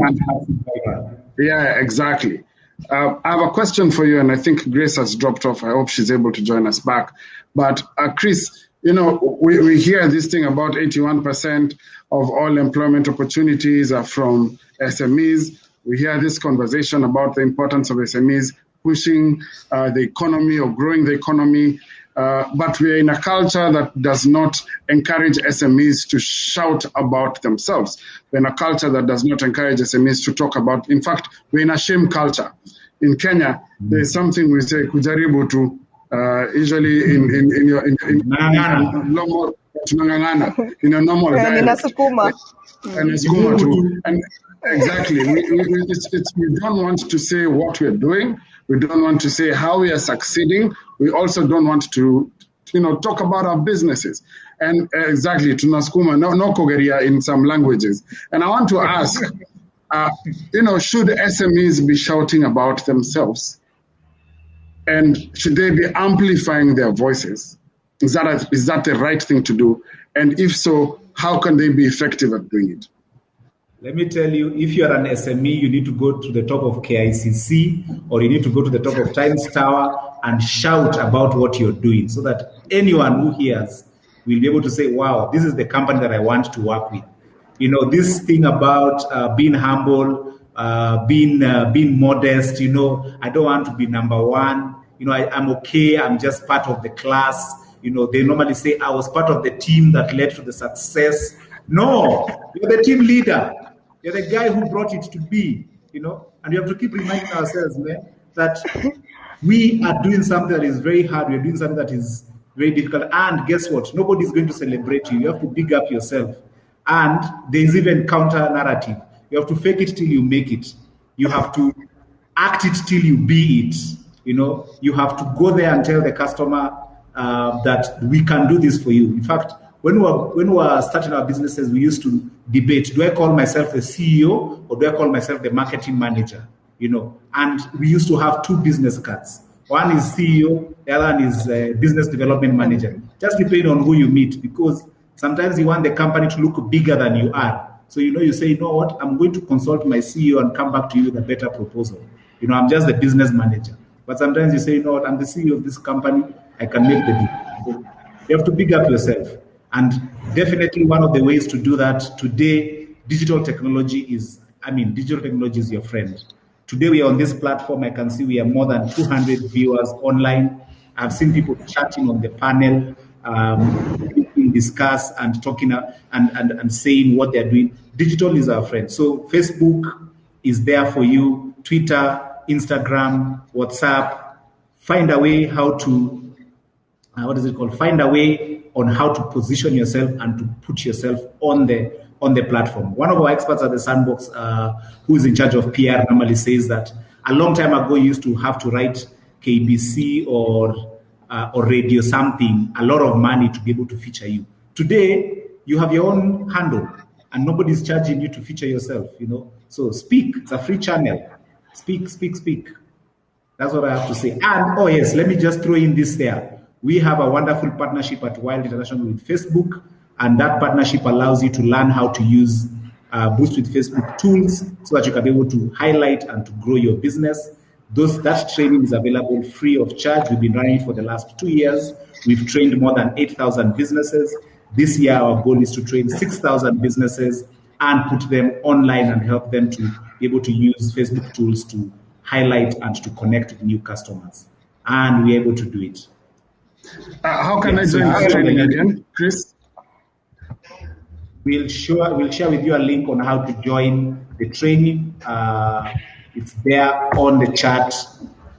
S1: Yeah, exactly. I have a question for you, and I think Grace has dropped off. I hope she's able to join us back. But Chris, we hear this thing about 81% of all employment opportunities are from SMEs. We hear this conversation about the importance of SMEs pushing the economy or growing the economy. But we are in a culture that does not encourage SMEs to shout about themselves. We're in a culture that does not encourage SMEs to talk about. In fact, we're in a shame culture. In Kenya, there's something we say, kujaribu tu, usually in tunangangana in a normal dialect. And exactly, we don't want to say what we're doing. We don't want to say how we are succeeding. We also don't want to, talk about our businesses. And exactly, tunaskuma, no kogeria in some languages. And I want to ask, should SMEs be shouting about themselves? And should they be amplifying their voices? Is that the right thing to do? And if so, how can they be effective at doing it?
S5: Let me tell you, if you are an SME, you need to go to the top of KICC or you need to go to the top of Times Tower and shout about what you're doing so that anyone who hears will be able to say, wow, this is the company that I want to work with. This thing about being humble, being modest, I don't want to be number one. I'm okay. I'm just part of the class. They normally say I was part of the team that led to the success. No, you're the team leader. You're the guy who brought it to be, and we have to keep reminding ourselves, man, that we are doing something that is very hard. We're doing something that is very difficult. And guess what? Nobody's going to celebrate you. You have to big up yourself. And there's even counter narrative. You have to fake it till you make it. You have to act it till you be it. You have to go there and tell the customer that we can do this for you. In fact, when we were starting our businesses, we used to debate, do I call myself the CEO or do I call myself the marketing manager? And we used to have two business cards. One is CEO, the other one is business development manager. Just depending on who you meet, because sometimes you want the company to look bigger than you are. So, you say, you know what, I'm going to consult my CEO and come back to you with a better proposal. I'm just the business manager. But sometimes you say, you know what, I'm the CEO of this company, I can make the deal. So you have to big up yourself. And definitely one of the ways to do that today, digital technology is your friend. Today we are on this platform. I can see we have more than 200 viewers online. I've seen people chatting on the panel, discuss and talking and saying what they're doing. Digital is our friend. So Facebook is there for you, Twitter, Instagram, WhatsApp. Find a way how to, Find a way on how to position yourself and to put yourself on the platform. One of our experts at the Sandbox, who is in charge of PR, normally says that a long time ago you used to have to write KBC or radio something, a lot of money to be able to feature you. Today, you have your own handle and nobody's charging you to feature yourself, So speak, it's a free channel. Speak. That's what I have to say. And, oh yes, let me just throw in this there. We have a wonderful partnership at Wild International with Facebook, and that partnership allows you to learn how to use Boost with Facebook tools so that you can be able to highlight and to grow your business. That training is available free of charge. We've been running it for the last 2 years. We've trained more than 8,000 businesses. This year, our goal is to train 6,000 businesses and put them online and help them to be able to use Facebook tools to highlight and to connect with new customers. And we're able to do it.
S1: How can I join the training again, Chris?
S5: We'll share with you a link on how to join the training. It's there on the chat.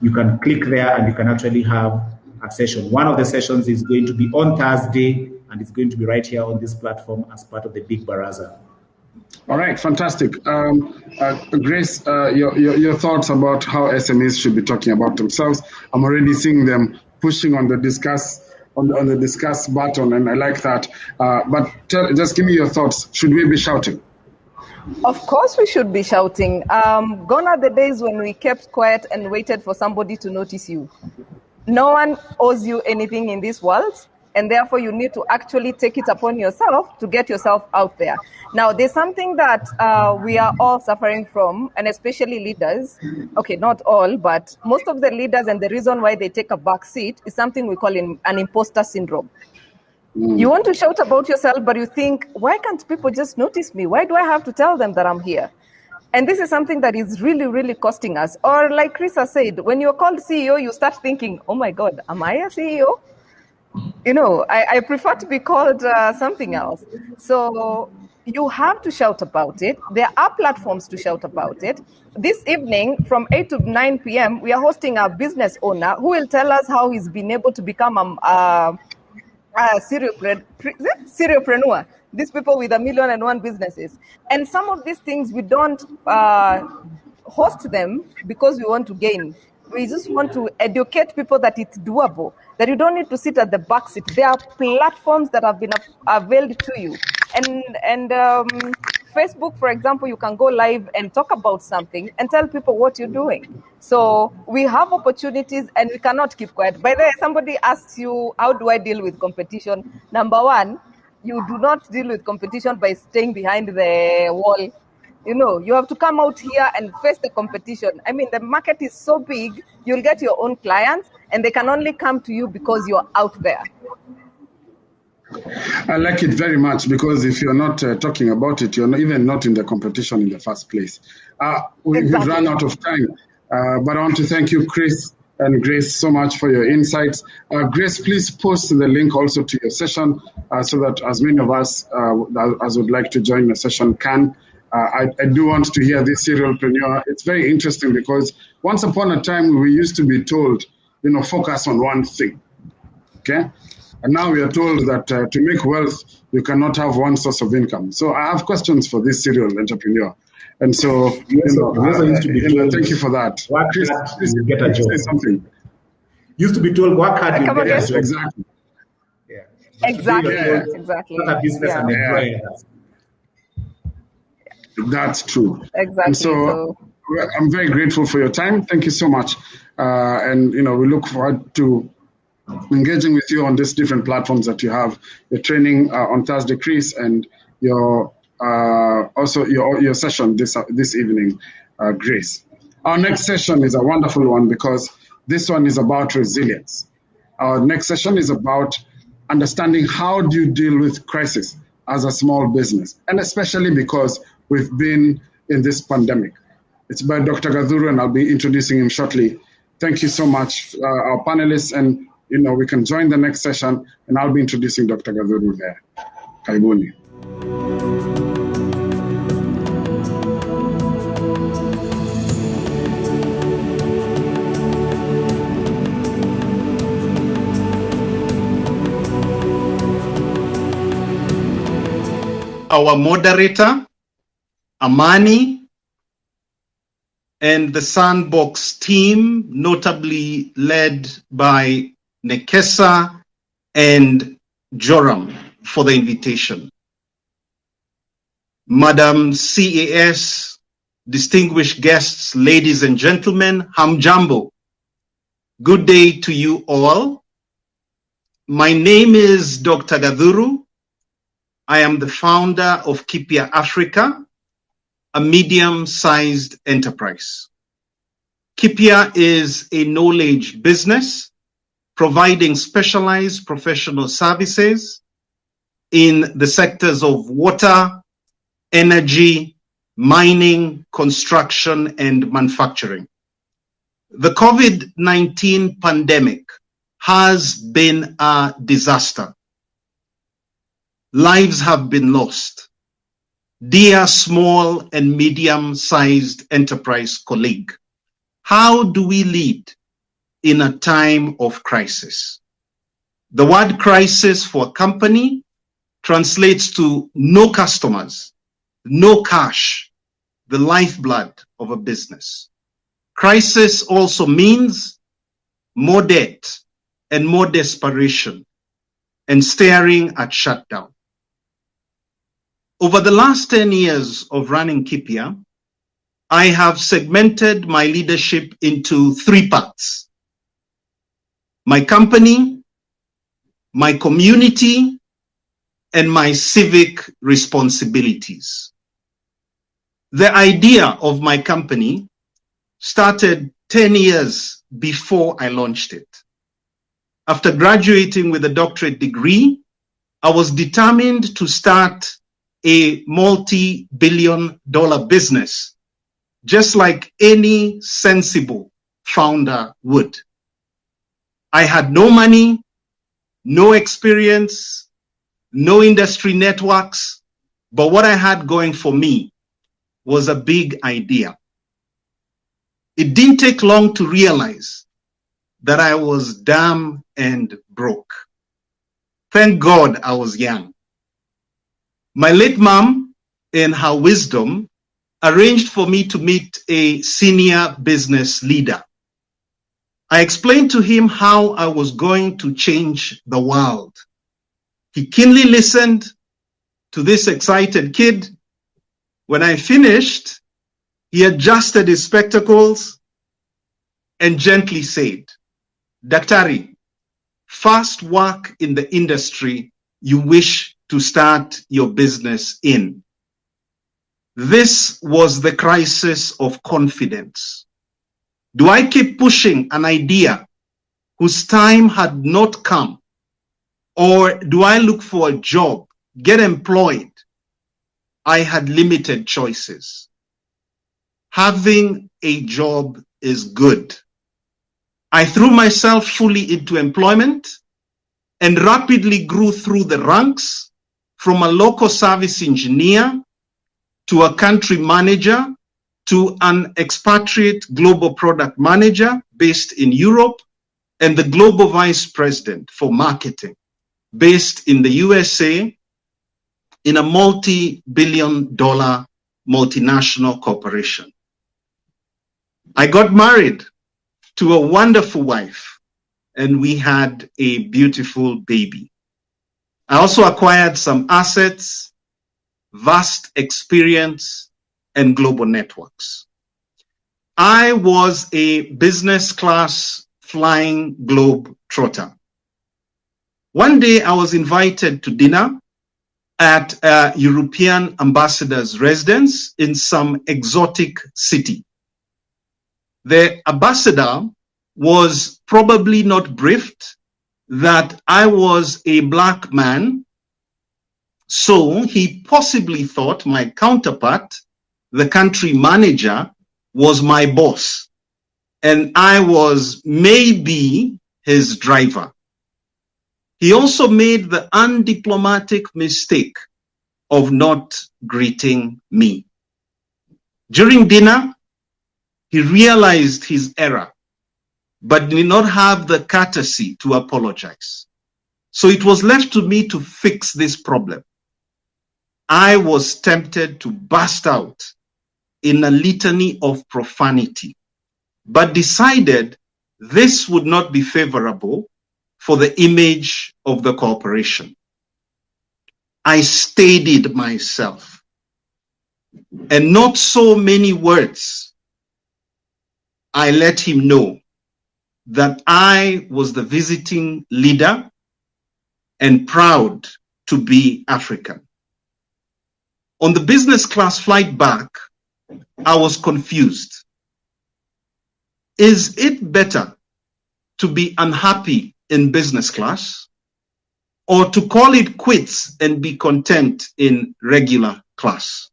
S5: You can click there and you can actually have a session. One of the sessions is going to be on Thursday, and it's going to be right here on this platform as part of the Big Baraza.
S1: All right, fantastic. Grace, your thoughts about how SMEs should be talking about themselves. I'm already seeing them pushing on the discuss button, and I like that. But just give me your thoughts. Should we be shouting?
S6: Of course we should be shouting. Gone are the days when we kept quiet and waited for somebody to notice you. No one owes you anything in this world, and therefore you need to actually take it upon yourself to get yourself out there. Now, there's something that we are all suffering from, and especially leaders. Okay, not all, but most of the leaders, and the reason why they take a back seat is something we call an imposter syndrome. You want to shout about yourself, but you think, why can't people just notice me? Why do I have to tell them that I'm here? And this is something that is really, really costing us. Or like Chris has said, when you're called CEO, you start thinking, oh my God, am I a CEO? I prefer to be called something else. So you have to shout about it. There are platforms to shout about it. This evening, from 8 to 9 p.m., we are hosting a business owner who will tell us how he's been able to become serialpreneur, these people with 1,000,001 businesses. And some of these things we don't host them because we want to gain. We just want to educate people that it's doable, that you don't need to sit at the back seat. There are platforms that have been availed to you. And Facebook, for example, you can go live and talk about something and tell people what you're doing. So we have opportunities and we cannot keep quiet. By the way, somebody asks you, how do I deal with competition? Number one, you do not deal with competition by staying behind the wall. You have to come out here and face the competition. I mean, the market is so big, you'll get your own clients and they can only come to you because you're out there.
S1: I like it very much because if you're not talking about it, you're even not in the competition in the first place. We've run out of time, but I want to thank you, Chris and Grace, so much for your insights. Grace, please post the link also to your session so that as many of us as would like to join the session can. I do want to hear this serialpreneur. It's very interesting because once upon a time we used to be told, focus on one thing, okay? And now we are told that to make wealth, you cannot have one source of income. So I have questions for this serial entrepreneur. And so, thank you for that.
S5: Chris, you get a job.
S1: Say something.
S5: Used to be told, work hard, you get a job.
S1: Exactly.
S5: Yeah.
S6: Exactly.
S5: Not a business and employer.
S1: That's true.
S6: Exactly.
S1: And so I'm very grateful for your time. Thank you so much. And, we look forward to engaging with you on these different platforms that you have. Your training on Thursday, Chris, and your also your session this evening, Grace. Our next session is a wonderful one because this one is about resilience. Our next session is about understanding how do you deal with crisis as a small business, and especially because we've been in this pandemic. It's by Dr. Gadhuru, and I'll be introducing him shortly. Thank you so much, our panelists, and we can join the next session, and I'll be introducing Dr. Gadhuru there. Karibuni.
S7: Our moderator, Amani, and the Sandbox team, notably led by Nekesa and Joram, for the invitation. Madam CAS, distinguished guests, ladies and gentlemen, Hamjambo. Good day to you all. My name is Dr. Gadhuru. I am the founder of Kipia Africa, a medium-sized enterprise. Kipia is a knowledge business providing specialized professional services in the sectors of water, energy, mining, construction, and manufacturing. The COVID-19 pandemic has been a disaster. Lives have been lost. Dear small and medium-sized enterprise colleague, how do we lead in a time of crisis? The word crisis for a company translates to no customers, no cash, the lifeblood of a business. Crisis also means more debt and more desperation and staring at shutdown. Over the last 10 years of running Kipia, I have segmented my leadership into 3 parts: my company, my community, and my civic responsibilities. The idea of my company started 10 years before I launched it. After graduating with a doctorate degree, I was determined to start a multi-billion-dollar business, just like any sensible founder would. I had no money, no experience, no industry networks, but what I had going for me was a big idea. It didn't take long to realize that I was dumb and broke. Thank God I was young. My late mom, in her wisdom, arranged for me to meet a senior business leader. I explained to him how I was going to change the world. He keenly listened to this excited kid. When I finished, he adjusted his spectacles and gently said, Daktari, first work in the industry you wish to start your business in. This was the crisis of confidence. Do I keep pushing an idea whose time had not come? Or do I look for a job, get employed? I had limited choices. Having a job is good. I threw myself fully into employment and rapidly grew through the ranks from a local service engineer to a country manager to an expatriate global product manager based in Europe and the global vice president for marketing based in the USA in a multi-billion-dollar multinational corporation. I got married to a wonderful wife, and we had a beautiful baby. I also acquired some assets, vast experience, and global networks. I was a business class flying globe trotter. One day I was invited to dinner at a European ambassador's residence in some exotic city. The ambassador was probably not briefed that I was a black man, so he possibly thought my counterpart, the country manager, was my boss, and I was maybe his driver. He also made the undiplomatic mistake of not greeting me. During dinner, he realized his error, but did not have the courtesy to apologize. So it was left to me to fix this problem. I was tempted to burst out in a litany of profanity, but decided this would not be favorable for the image of the corporation. I steadied myself, and not so many words. I let him know that I was the visiting leader and proud to be African. On the business class flight back, I was confused. Is it better to be unhappy in business class or to call it quits and be content in regular class?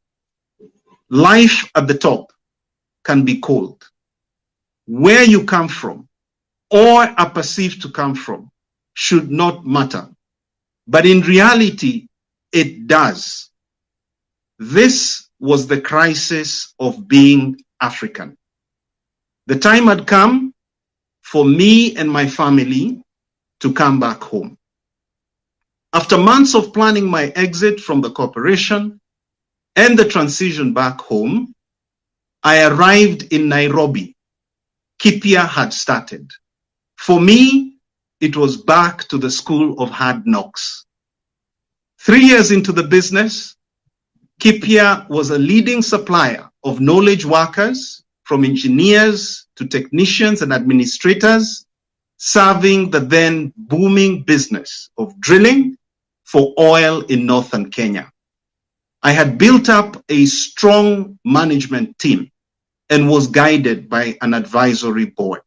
S7: Life at the top can be cold. Where you come from or are perceived to come from should not matter. But in reality, it does. This was the crisis of being African. The time had come for me and my family to come back home. After months of planning my exit from the corporation and the transition back home, I arrived in Nairobi. Kipia had started. For me, it was back to the school of hard knocks. 3 years into the business, Kipia was a leading supplier of knowledge workers, from engineers to technicians and administrators, serving the then booming business of drilling for oil in northern Kenya. I had built up a strong management team and was guided by an advisory board.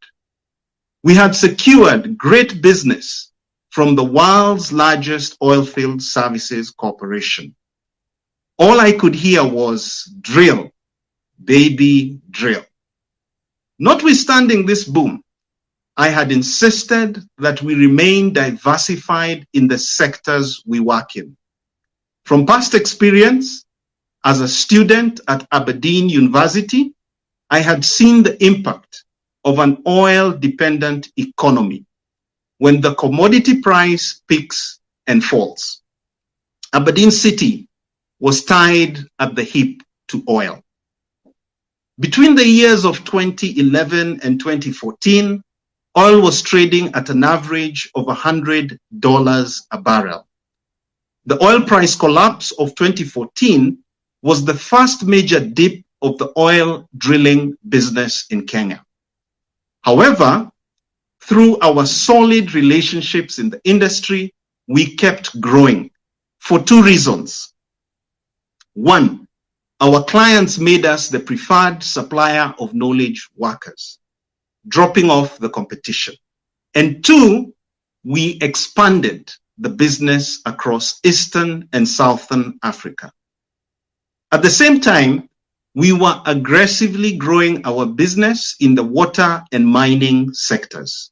S7: We had secured great business from the world's largest oilfield services corporation. All I could hear was drill, baby, drill. Notwithstanding this boom, I had insisted that we remain diversified in the sectors we work in. From past experience, as a student at Aberdeen University, I had seen the impact of an oil-dependent economy. When the commodity price peaks, and falls. Aberdeen City was tied at the hip to oil. Between the years of 2011 and 2014, oil was trading at an average of $100 a barrel. The oil price collapse of 2014 was the first major dip of the oil drilling business in Kenya. However, through our solid relationships in the industry, we kept growing for two reasons. One, our clients made us the preferred supplier of knowledge workers, dropping off the competition. And two, we expanded the business across Eastern and Southern Africa. At the same time, we were aggressively growing our business in the water and mining sectors.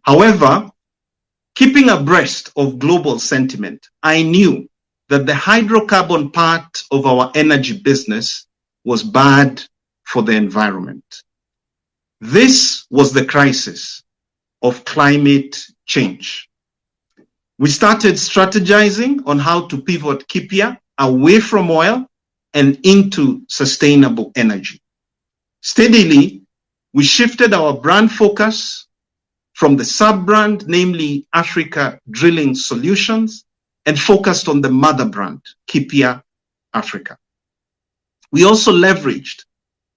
S7: However, keeping abreast of global sentiment, I knew that the hydrocarbon part of our energy business was bad for the environment. This was the crisis of climate change. We started strategizing on how to pivot Kipia away from oil and into sustainable energy. Steadily, we shifted our brand focus from the sub-brand, namely Africa Drilling Solutions, and focused on the mother brand, Kipia Africa. We also leveraged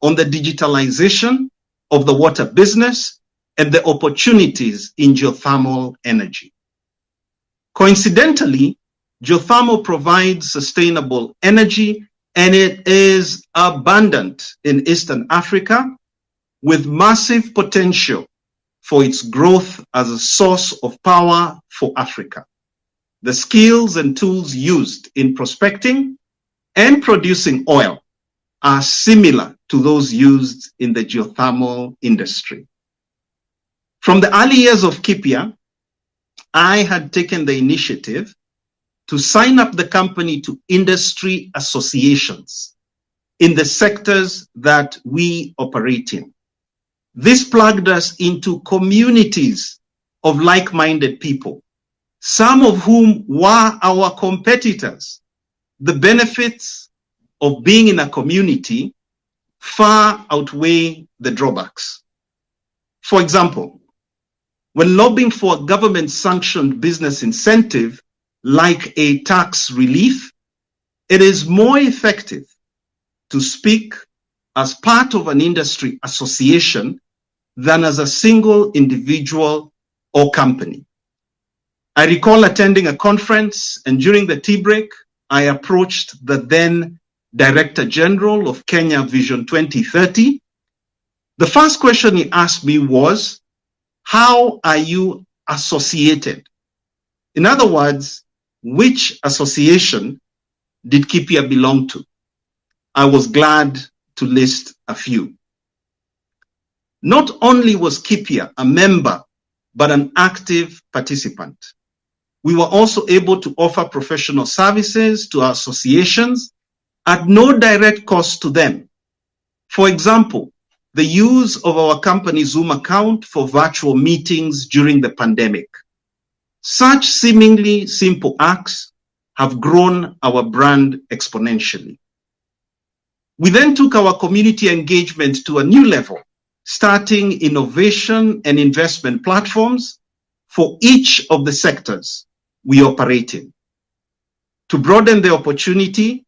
S7: on the digitalization of the water business and the opportunities in geothermal energy. Coincidentally, geothermal provides sustainable energy, and it is abundant in Eastern Africa with massive potential for its growth as a source of power for Africa. The skills and tools used in prospecting and producing oil are similar to those used in the geothermal industry. From the early years of Kipia, I had taken the initiative to sign up the company to industry associations in the sectors that we operate in. This plugged us into communities of like-minded people, some of whom were our competitors. The benefits of being in a community far outweigh the drawbacks. For example, when lobbying for a government-sanctioned business incentive like a tax relief, it is more effective to speak as part of an industry association than as a single individual or company. I recall attending a conference, and during the tea break, I approached the then Director General of Kenya Vision 2030. The first question he asked me was, how are you associated? In other words, which association did Kipia belong to? I was glad to list a few. Not only was Kipia a member, but an active participant. We were also able to offer professional services to our associations at no direct cost to them. For example, the use of our company Zoom account for virtual meetings during the pandemic. Such seemingly simple acts have grown our brand exponentially. We then took our community engagement to a new level, starting innovation and investment platforms for each of the sectors we operate in. To broaden the opportunity,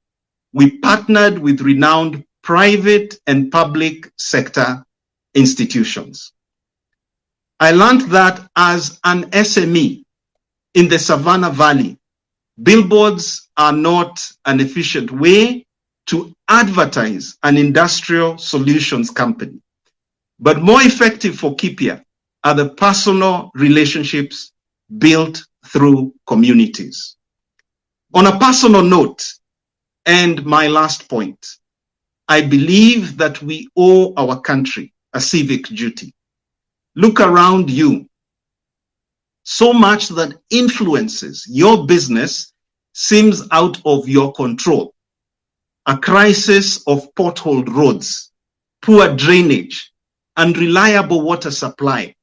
S7: we partnered with renowned private and public sector institutions. I learned that as an SME in the Savannah Valley, billboards are not an efficient way to advertise an industrial solutions company, but more effective for Kipia are the personal relationships built through communities. On a personal note, and my last point, I believe that we owe our country a civic duty. Look around you. So much that influences your business seems out of your control. A crisis of potholed roads, poor drainage, unreliable water supply,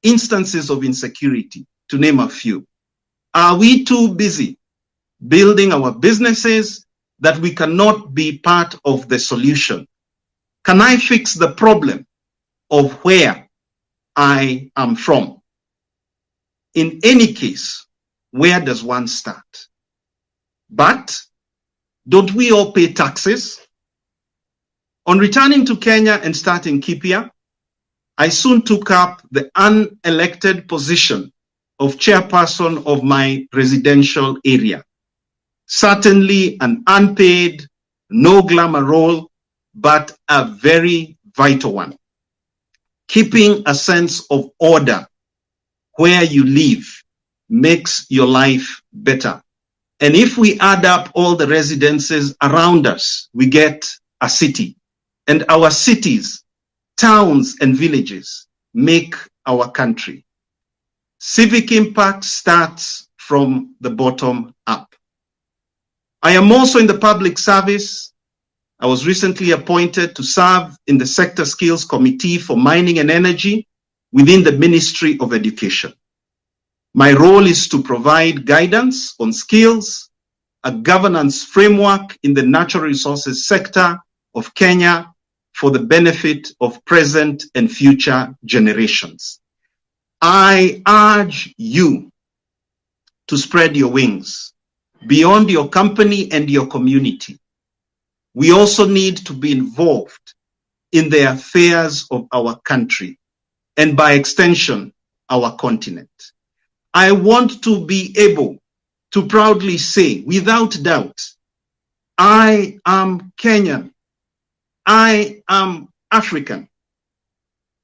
S7: instances of insecurity, to name a few. Are we too busy building our businesses that we cannot be part of the solution? Can I fix the problem of where I am from? In any case, where does one start? But don't we all pay taxes? On returning to Kenya and starting Kipia, I soon took up the unelected position of chairperson of my residential area. Certainly an unpaid, no glamour role, but a very vital one. Keeping a sense of order where you live makes your life better. And if we add up all the residences around us, we get a city. And our cities, towns, and villages make our country. Civic impact starts from the bottom up. I am also in the public service. I was recently appointed to serve in the Sector Skills Committee for Mining and Energy within the Ministry of Education. My role is to provide guidance on skills, a governance framework in the natural resources sector of Kenya for the benefit of present and future generations. I urge you to spread your wings beyond your company and your community. We also need to be involved in the affairs of our country and by extension, our continent. I want to be able to proudly say, without doubt, I am Kenyan. I am African.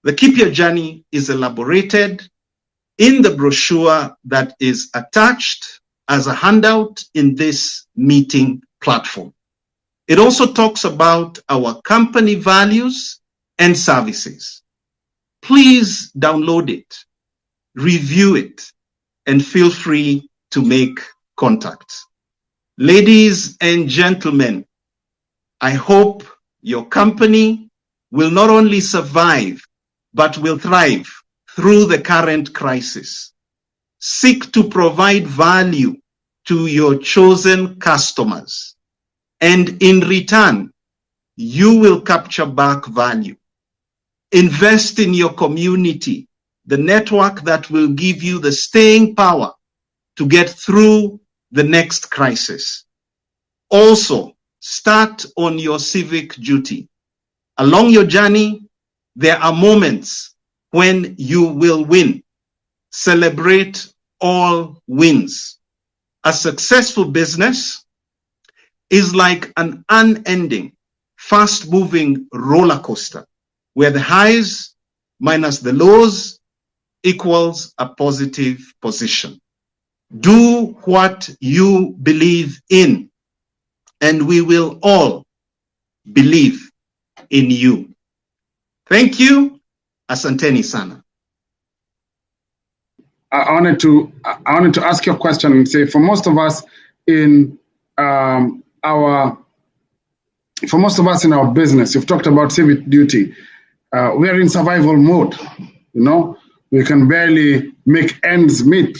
S7: The Kipia journey is elaborated in the brochure that is attached as a handout in this meeting platform. It also talks about our company values and services. Please download it, review it, and feel free to make contact. Ladies and gentlemen, I hope your company will not only survive, but will thrive through the current crisis. Seek to provide value to your chosen customers, and in return, you will capture back value. Invest in your community, the network that will give you the staying power to get through the next crisis. Also, start on your civic duty. Along your journey, there are moments when you will win. Celebrate all wins. A successful business is like an unending, fast-moving roller coaster where the highs minus the lows equals a positive position. Do what you believe in, and we will all believe in you. Thank you. Asanteni sana.
S1: I wanted to ask you a question and say, for most of us in our business, you've talked about civic duty. We are in survival mode. You know, we can barely make ends meet.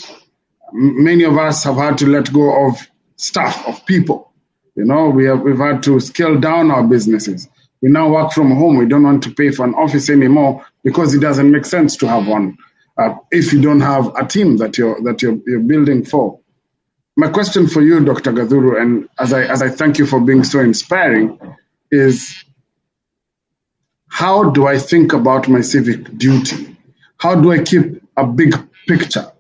S1: Many of us have had to let go of staff, of people. You know, we've had to scale down our businesses. We now work from home. We don't want to pay for an office anymore because it doesn't make sense to have one if you don't have a team that you're building for. My question for you, Dr. Gathuru, and as I thank you for being so inspiring, is how do I think about my civic duty? How do I keep a big picture?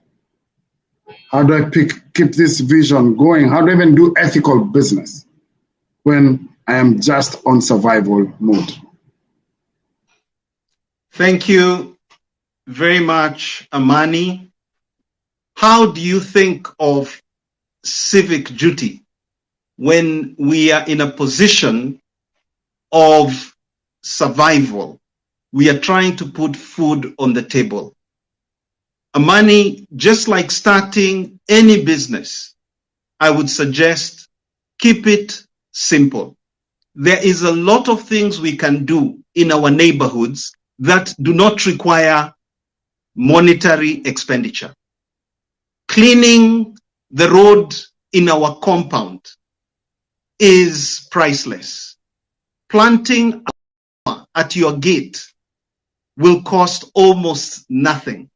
S1: How do I keep this vision going? How do I even do ethical business when I am just on survival mode?
S7: Thank you very much, Amani. How do you think of civic duty when we are in a position of survival? We are trying to put food on the table. Amani, just like starting any business, I would suggest keep it simple. There is a lot of things we can do in our neighborhoods that do not require monetary expenditure. Cleaning the road in our compound is priceless. Planting at your gate will cost almost nothing.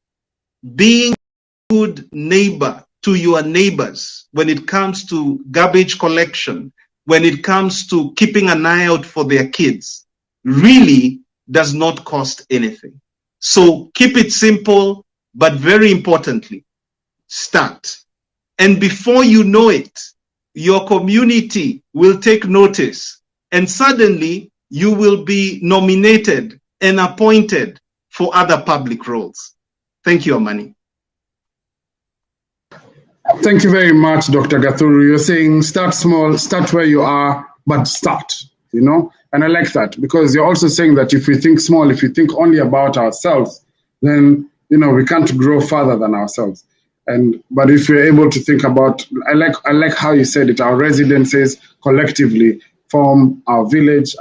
S7: Being a good neighbor to your neighbors when it comes to garbage collection, when it comes to keeping an eye out for their kids, really does not cost anything. So keep it simple, but very importantly, start. And before you know it, your community will take notice, and suddenly you will be nominated and appointed for other public roles. Thank you, Amani.
S1: Thank you very much, Dr. Gathuru. You're saying start small, start where you are, but start, you know? And I like that, because you're also saying that if we think small, if we think only about ourselves, then, you know, we can't grow further than ourselves. But if we're able to think about, I like how you said it, our residences collectively form our village,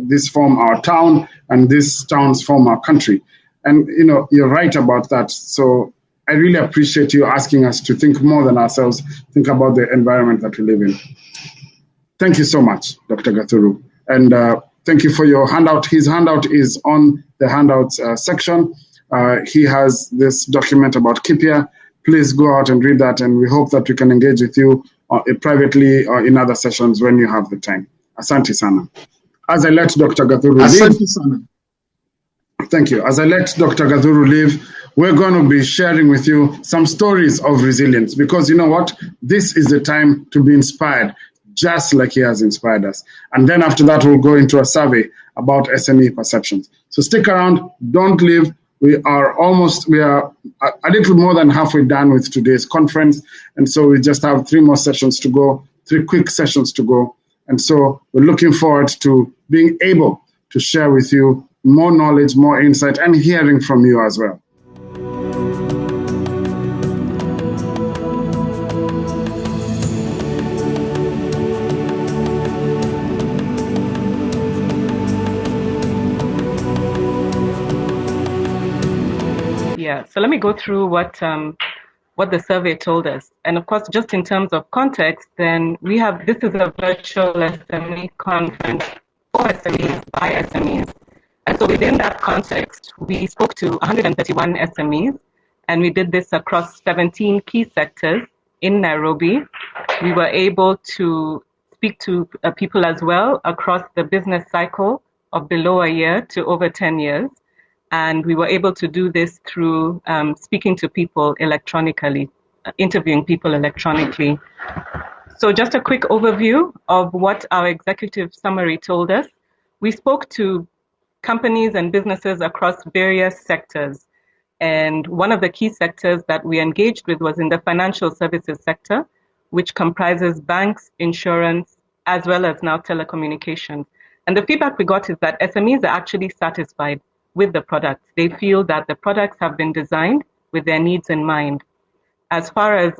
S1: this form our town, and these towns form our country. And, you know, you're right about that. So I really appreciate you asking us to think more than ourselves, think about the environment that we live in. Thank you so much, Dr. Gathuru. And thank you for your handout. His handout is on the handouts section. He has this document about Kipia. Please go out and read that, and we hope that we can engage with you privately or in other sessions when you have the time. Asante sana. As I let Dr. Gathuru leave, thank you. As I let Dr. Gathuru leave, we're going to be sharing with you some stories of resilience, because you know what? This is the time to be inspired, just like he has inspired us. And then after that, we'll go into a survey about SME perceptions. So stick around, don't leave. We are a little more than halfway done with today's conference. And so we just have 3 more sessions to go, 3 quick sessions to go. And so we're looking forward to being able to share with you more knowledge, more insight, and hearing from you as well.
S8: Yeah, so let me go through what the survey told us. And of course, just in terms of context, then this is a virtual SME conference for SMEs, by SMEs. And so within that context, we spoke to 131 SMEs, and we did this across 17 key sectors in Nairobi. We were able to speak to people as well across the business cycle of below a year to over 10 years. And we were able to do this through speaking to people electronically, interviewing people electronically. So just a quick overview of what our executive summary told us. We spoke to companies and businesses across various sectors. And one of the key sectors that we engaged with was in the financial services sector, which comprises banks, insurance, as well as now telecommunications. And the feedback we got is that SMEs are actually satisfied with the products. They feel that the products have been designed with their needs in mind. As far as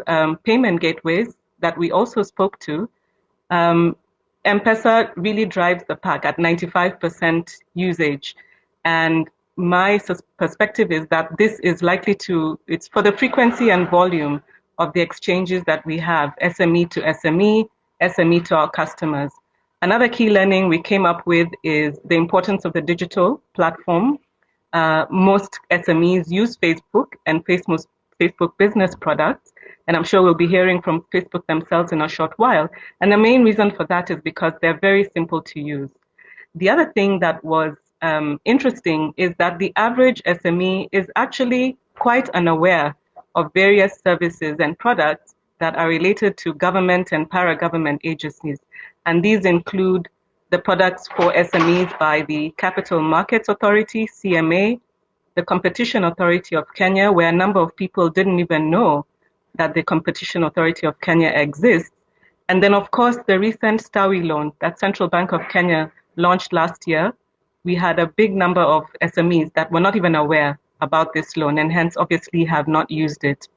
S8: payment gateways that we also spoke to, M-Pesa really drives the pack at 95% usage. And my perspective is that this is likely it's for the frequency and volume of the exchanges that we have, SME to SME, SME to our customers. Another key learning we came up with is the importance of the digital platform. Most SMEs use Facebook and Facebook business products, and I'm sure we'll be hearing from Facebook themselves in a short while. And the main reason for that is because they're very simple to use. The other thing that was interesting is that the average SME is actually quite unaware of various services and products that are related to government and para-government agencies. And these include the products for SMEs by the Capital Markets Authority, CMA, the Competition Authority of Kenya, where a number of people didn't even know that the Competition Authority of Kenya exists. And then, of course, the recent Stawi loan that Central Bank of Kenya launched last year. We had a big number of SMEs that were not even aware about this loan and hence obviously have not used it.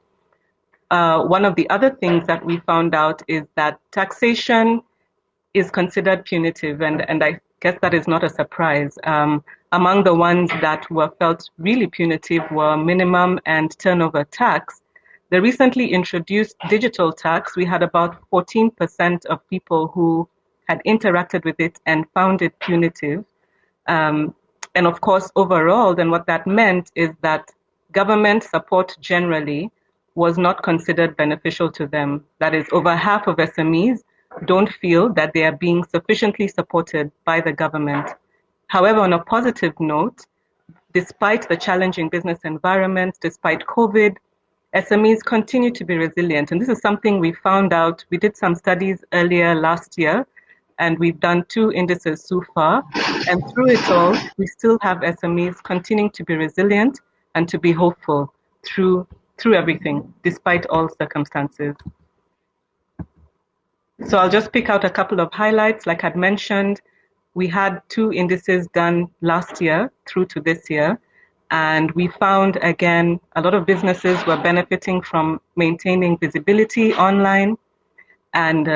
S8: One of the other things that we found out is that taxation is considered punitive, and I guess that is not a surprise. Among the ones that were felt really punitive were minimum and turnover tax. The the recently introduced digital tax, we had about 14% of people who had interacted with it and found it punitive. And of course, overall, then what that meant is that government support generally was not considered beneficial to them. That is, over half of SMEs don't feel that they are being sufficiently supported by the government. However, on a positive note, despite the challenging business environment, despite COVID, SMEs continue to be resilient. And this is something we found out. We did some studies earlier last year, and we've done 2 indices so far. And through it all, we still have SMEs continuing to be resilient and to be hopeful through everything, despite all circumstances. So I'll just pick out a couple of highlights. Like I'd mentioned, we had 2 indices done last year through to this year. And we found, again, a lot of businesses were benefiting from maintaining visibility online. And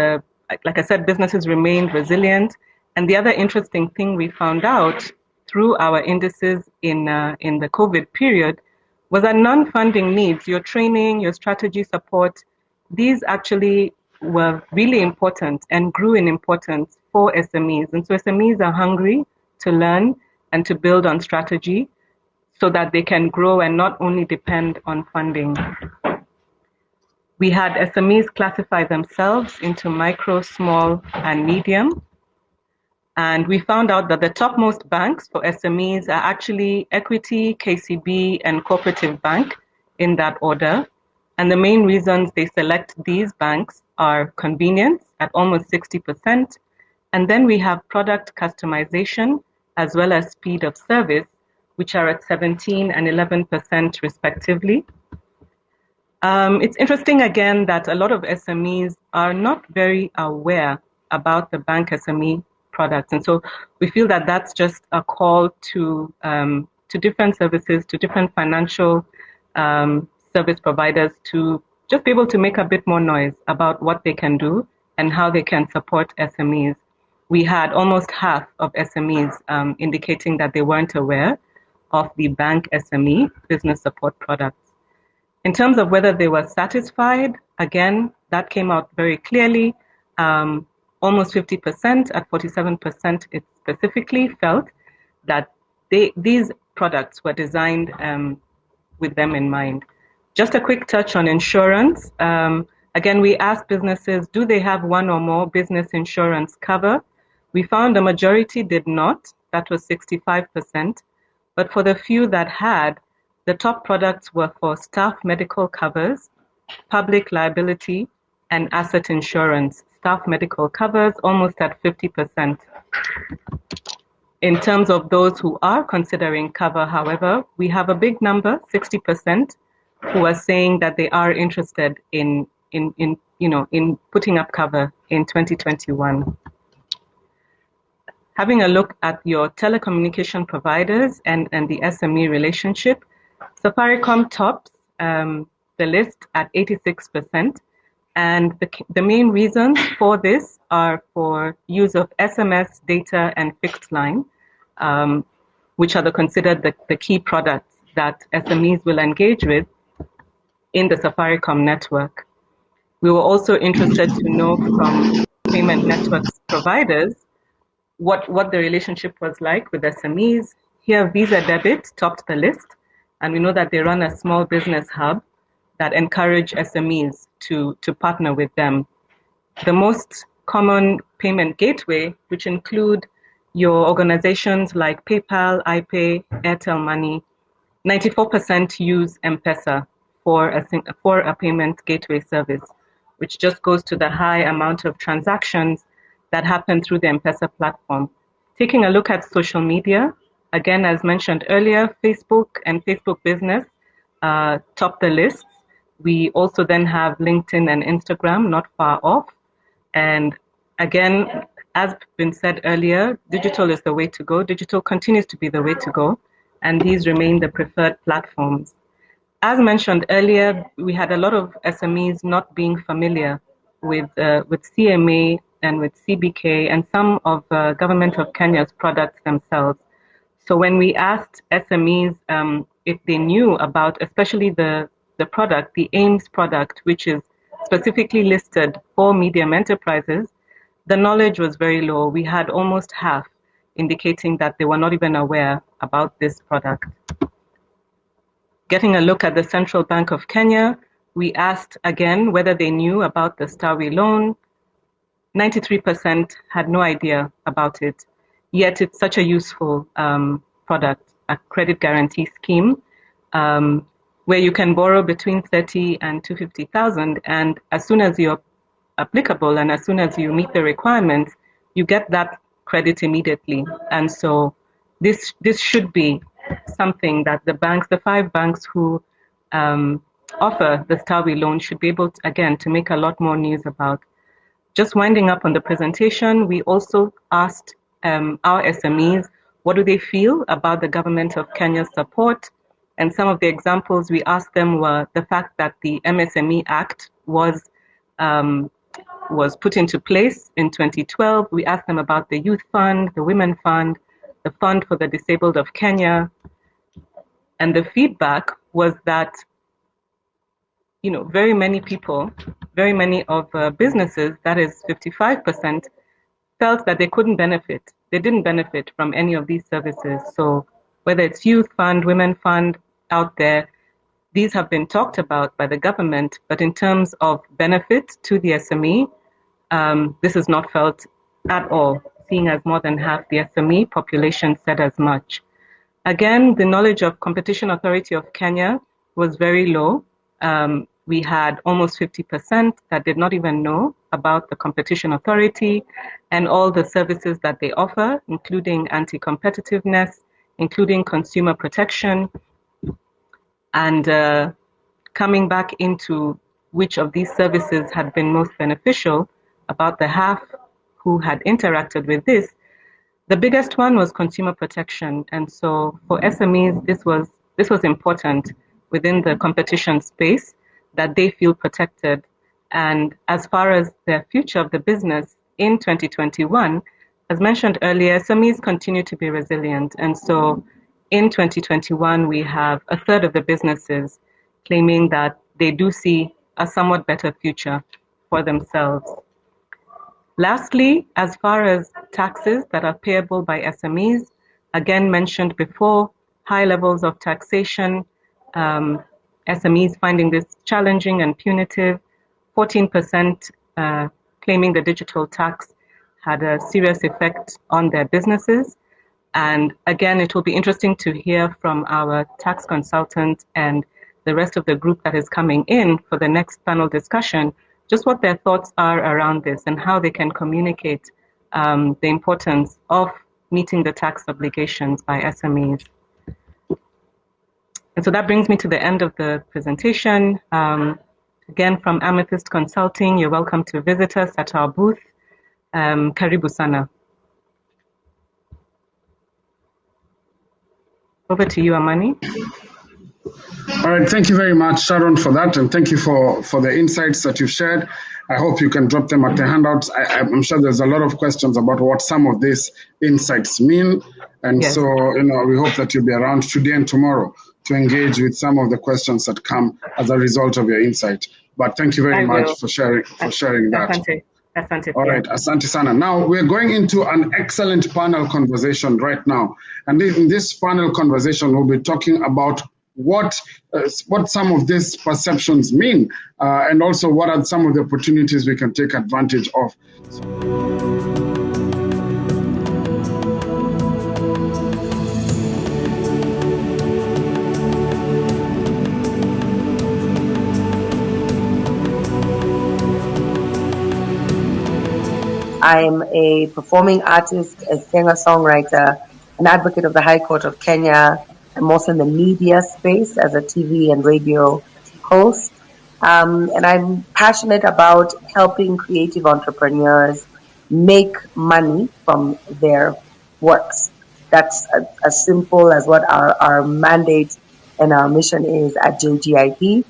S8: like I said, businesses remained resilient. And the other interesting thing we found out through our indices in the COVID period was that non-funding needs, your training, your strategy support, these actually were really important and grew in importance for SMEs. And so SMEs are hungry to learn and to build on strategy so that they can grow and not only depend on funding. We had SMEs classify themselves into micro, small, and medium. And we found out that the topmost banks for SMEs are actually Equity, KCB, and Cooperative Bank in that order. And the main reasons they select these banks are convenience at almost 60%. And then we have product customization as well as speed of service, which are at 17 and 11% respectively. It's interesting again that a lot of SMEs are not very aware about the bank SME products. And so we feel that that's just a call to different services, to different financial service providers to just be able to make a bit more noise about what they can do and how they can support SMEs. We had almost half of SMEs indicating that they weren't aware of the bank SME business support products. In terms of whether they were satisfied, again, that came out very clearly. Almost 50%, at 47%, it specifically felt that these products were designed with them in mind. Just a quick touch on insurance. Again, we asked businesses, do they have one or more business insurance cover? We found a majority did not. That was 65%. But for the few that had, the top products were for staff medical covers, public liability, and asset insurance. Staff medical covers almost at 50%. In terms of those who are considering cover, however, we have a big number, 60%, who are saying that they are interested in putting up cover in 2021. Having a look at your telecommunication providers and the SME relationship, Safaricom tops the list at 86%. And the main reasons for this are for use of SMS, data, and fixed line, which are considered the key products that SMEs will engage with in the Safaricom network. We were also interested to know from payment networks providers what the relationship was like with SMEs. Here, Visa Debit topped the list, and we know that they run a small business hub that encourage SMEs to partner with them. The most common payment gateway, which include your organizations like PayPal, iPay, Airtel Money, 94% use M-Pesa for a payment gateway service, which just goes to the high amount of transactions that happen through the M-Pesa platform. Taking a look at social media, again, as mentioned earlier, Facebook and Facebook Business top the list. We also then have LinkedIn and Instagram not far off. And again, as been said earlier, digital is the way to go. Digital continues to be the way to go, and these remain the preferred platforms. As mentioned earlier, we had a lot of SMEs not being familiar with CMA and with CBK and some of Government of Kenya's products themselves. So when we asked SMEs if they knew about, especially the the product, the AIMS product, which is specifically listed for medium enterprises, the knowledge was very low. We had almost half indicating that they were not even aware about this product. Getting a look at the Central Bank of Kenya, we asked again whether they knew about the Stawi loan. 93% had no idea about it, yet it's such a useful product, a credit guarantee scheme, where you can borrow between 30 and 250,000, and as soon as you're applicable and as soon as you meet the requirements, you get that credit immediately. And so this should be something that the banks, the 5 banks who offer the Stawi loan, should be able to, again, to make a lot more news about. Just winding up on the presentation, we also asked our SMEs, what do they feel about the government of Kenya's support? And some of the examples we asked them were the fact that the MSME Act was put into place in 2012. We asked them about the Youth Fund, the Women Fund, the Fund for the Disabled of Kenya. And the feedback was that, you know, very many people, very many of businesses, that is 55%, felt that they couldn't benefit. They didn't benefit from any of these services. So whether it's Youth Fund, Women Fund out there, these have been talked about by the government, but in terms of benefit to the SME, this is not felt at all, seeing as more than half the SME population said as much. Again, the knowledge of Competition Authority of Kenya was very low. We had almost 50% that did not even know about the Competition Authority and all the services that they offer, including anti-competitiveness, including consumer protection, and coming back into which of these services had been most beneficial. About the half who had interacted with this, the biggest one was consumer protection. And so for SMEs, this was important within the competition space, that they feel protected. And as far as the future of the business in 2021, as mentioned earlier, SMEs continue to be resilient. And so in 2021, we have a third of the businesses claiming that they do see a somewhat better future for themselves. Lastly, as far as taxes that are payable by SMEs, again mentioned before, high levels of taxation, SMEs finding this challenging and punitive, 14% claiming the digital tax had a serious effect on their businesses. And again, it will be interesting to hear from our tax consultant and the rest of the group that is coming in for the next panel discussion, just what their thoughts are around this and how they can communicate the importance of meeting the tax obligations by SMEs. And so that brings me to the end of the presentation. Again, from Amethyst Consulting, you're welcome to visit us at our booth. Karibu sana. Over to you, Amani.
S1: All right, thank you very much, Sharon, for that, and thank you for the insights that you've shared. I hope you can drop them at the handouts. I'm sure there's a lot of questions about what some of these insights mean, and yes. So we hope that you'll be around today and tomorrow to engage with some of the questions that come as a result of your insight. But thank you very much for sharing that.
S8: Asante.
S1: All right, asante sana. Now we're going into an excellent panel conversation right now, and in this panel conversation, we'll be talking about what some of these perceptions mean, and also what are some of the opportunities we can take advantage of.
S9: I'm a performing artist, a singer-songwriter, an advocate of the High Court of Kenya. I'm also in the media space as a TV and radio host. And I'm passionate about helping creative entrepreneurs make money from their works. That's as simple as what our mandate and our mission is at JGIP.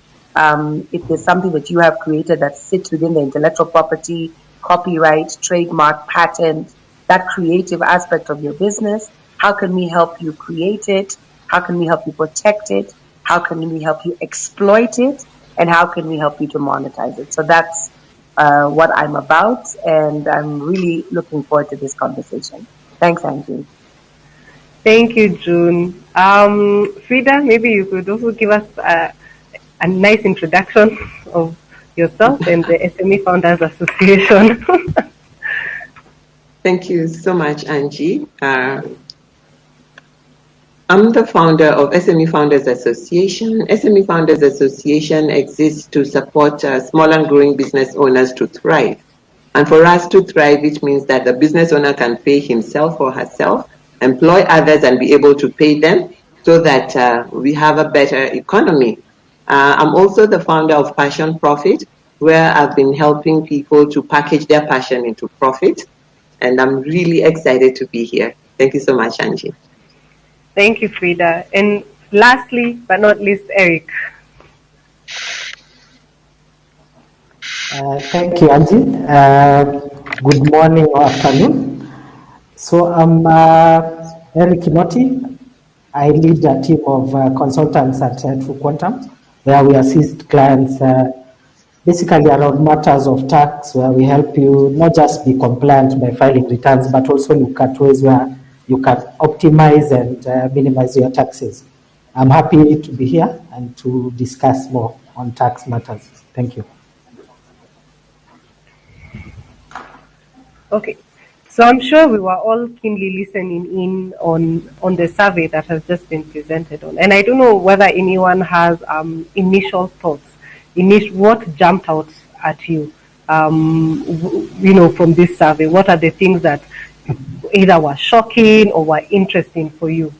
S9: If there's something that you have created that sits within the intellectual property, copyright, trademark, patent, that creative aspect of your business, how can we help you create it? How can we help you protect it? how can we help you exploit it, and how can we help you to monetize it. So that's what I'm about, and I'm really looking forward to this conversation. Thanks, Angie.
S10: Thank you, June. Frida, maybe you could also give us a nice introduction of yourself and the SME Founders Association.
S11: Thank you so much, Angie. I'm the founder of SME Founders Association. SME Founders Association exists to support small and growing business owners to thrive. And for us to thrive, it means that the business owner can pay himself or herself, employ others and be able to pay them so that we have a better economy. I'm also the founder of Passion Profit, where I've been helping people to package their passion into profit. And I'm really excited to be here. Thank you so much, Angie.
S10: Thank you, Frida. And lastly, but not least, Eric.
S12: Thank you, Angie. Good morning or afternoon. So I'm Eric Kinoti. I lead a team of consultants at True Quantum, where we assist clients basically around matters of tax, where we help you not just be compliant by filing returns, but also look at ways where you can optimize and minimize your taxes. I'm happy to be here and to discuss more on tax matters. Thank you.
S10: Okay, so I'm sure we were all keenly listening in on the survey that has just been presented on, and I don't know whether anyone has initial thoughts. What jumped out at you, from this survey? What are the things that either were shocking or were interesting for you?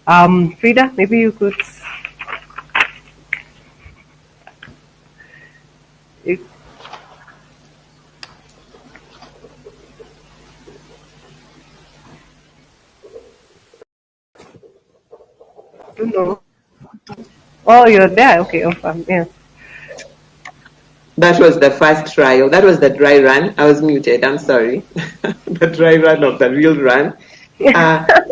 S10: Frida, maybe you could. No. Oh, you're there. Okay, awesome. Yeah.
S11: That was the first trial. That was the dry run. I was muted. I'm sorry. The dry run of the real run.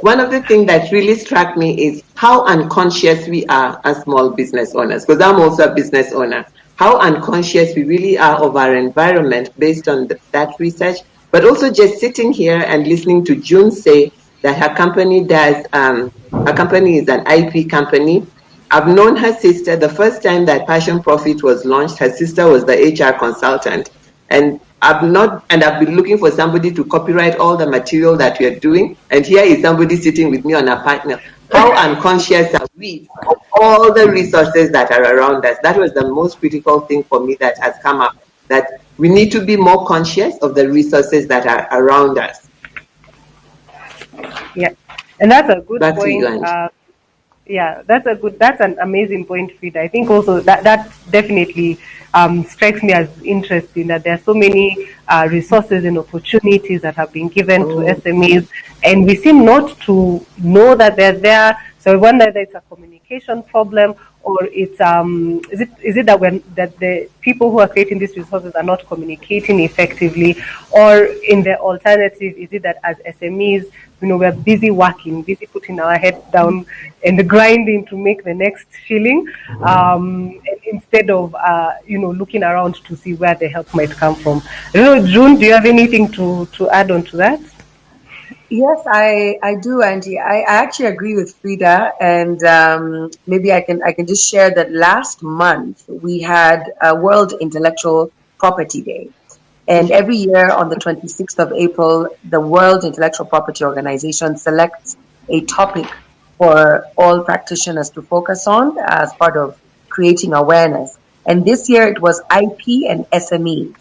S11: One of the things that really struck me is how unconscious we are as small business owners, because I'm also a business owner. How unconscious we really are of our environment based on that research, but also just sitting here and listening to June say that her company does, her company is an IP company. I've known her sister. The first time that Passion Profit was launched, her sister was the HR consultant. And I've been looking for somebody to copyright all the material that we are doing. And here is somebody sitting with me on a partner. How unconscious are we of all the resources that are around us? That was the most critical thing for me that has come up, that we need to be more conscious of the resources that are around us.
S10: Yeah, and that's a good point. Yeah, that's an amazing point, Frida. I think also that definitely strikes me as interesting, that there are so many resources and opportunities that have been given to SMEs, and we seem not to know that they're there. So I wonder whether it's a communication problem, or it's is it that the people who are creating these resources are not communicating effectively, or in the alternative, is it that as SMEs, we're busy working, busy putting our heads down and grinding to make the next shilling, instead of looking around to see where the help might come from. I don't know, June, do you have anything to add on to that?
S9: Yes, I do, Angie. I actually agree with Frida, and maybe I can just share that last month we had a World Intellectual Property Day. And every year on the 26th of April, the World Intellectual Property Organization selects a topic for all practitioners to focus on as part of creating awareness. And this year it was IP and SMEs.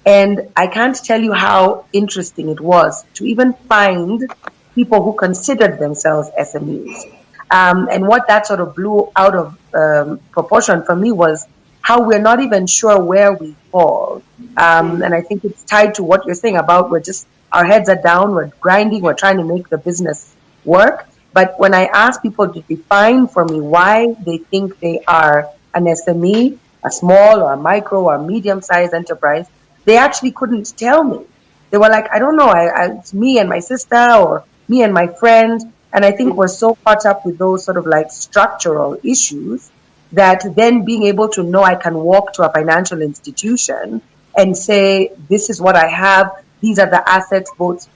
S9: And I can't tell you how interesting it was to even find people who considered themselves SMEs. And what that sort of blew out of proportion for me was how we're not even sure where we fall. And I think it's tied to what you're saying about our heads are down, we're grinding, we're trying to make the business work. But when I ask people to define for me why they think they are an SME, a small or a micro or medium-sized enterprise, they actually couldn't tell me. They were like, I don't know, it's me and my sister or me and my friend. And I think we're so caught up with those sort of like structural issues that then being able to know I can walk to a financial institution and say, this is what I have, these are the assets, both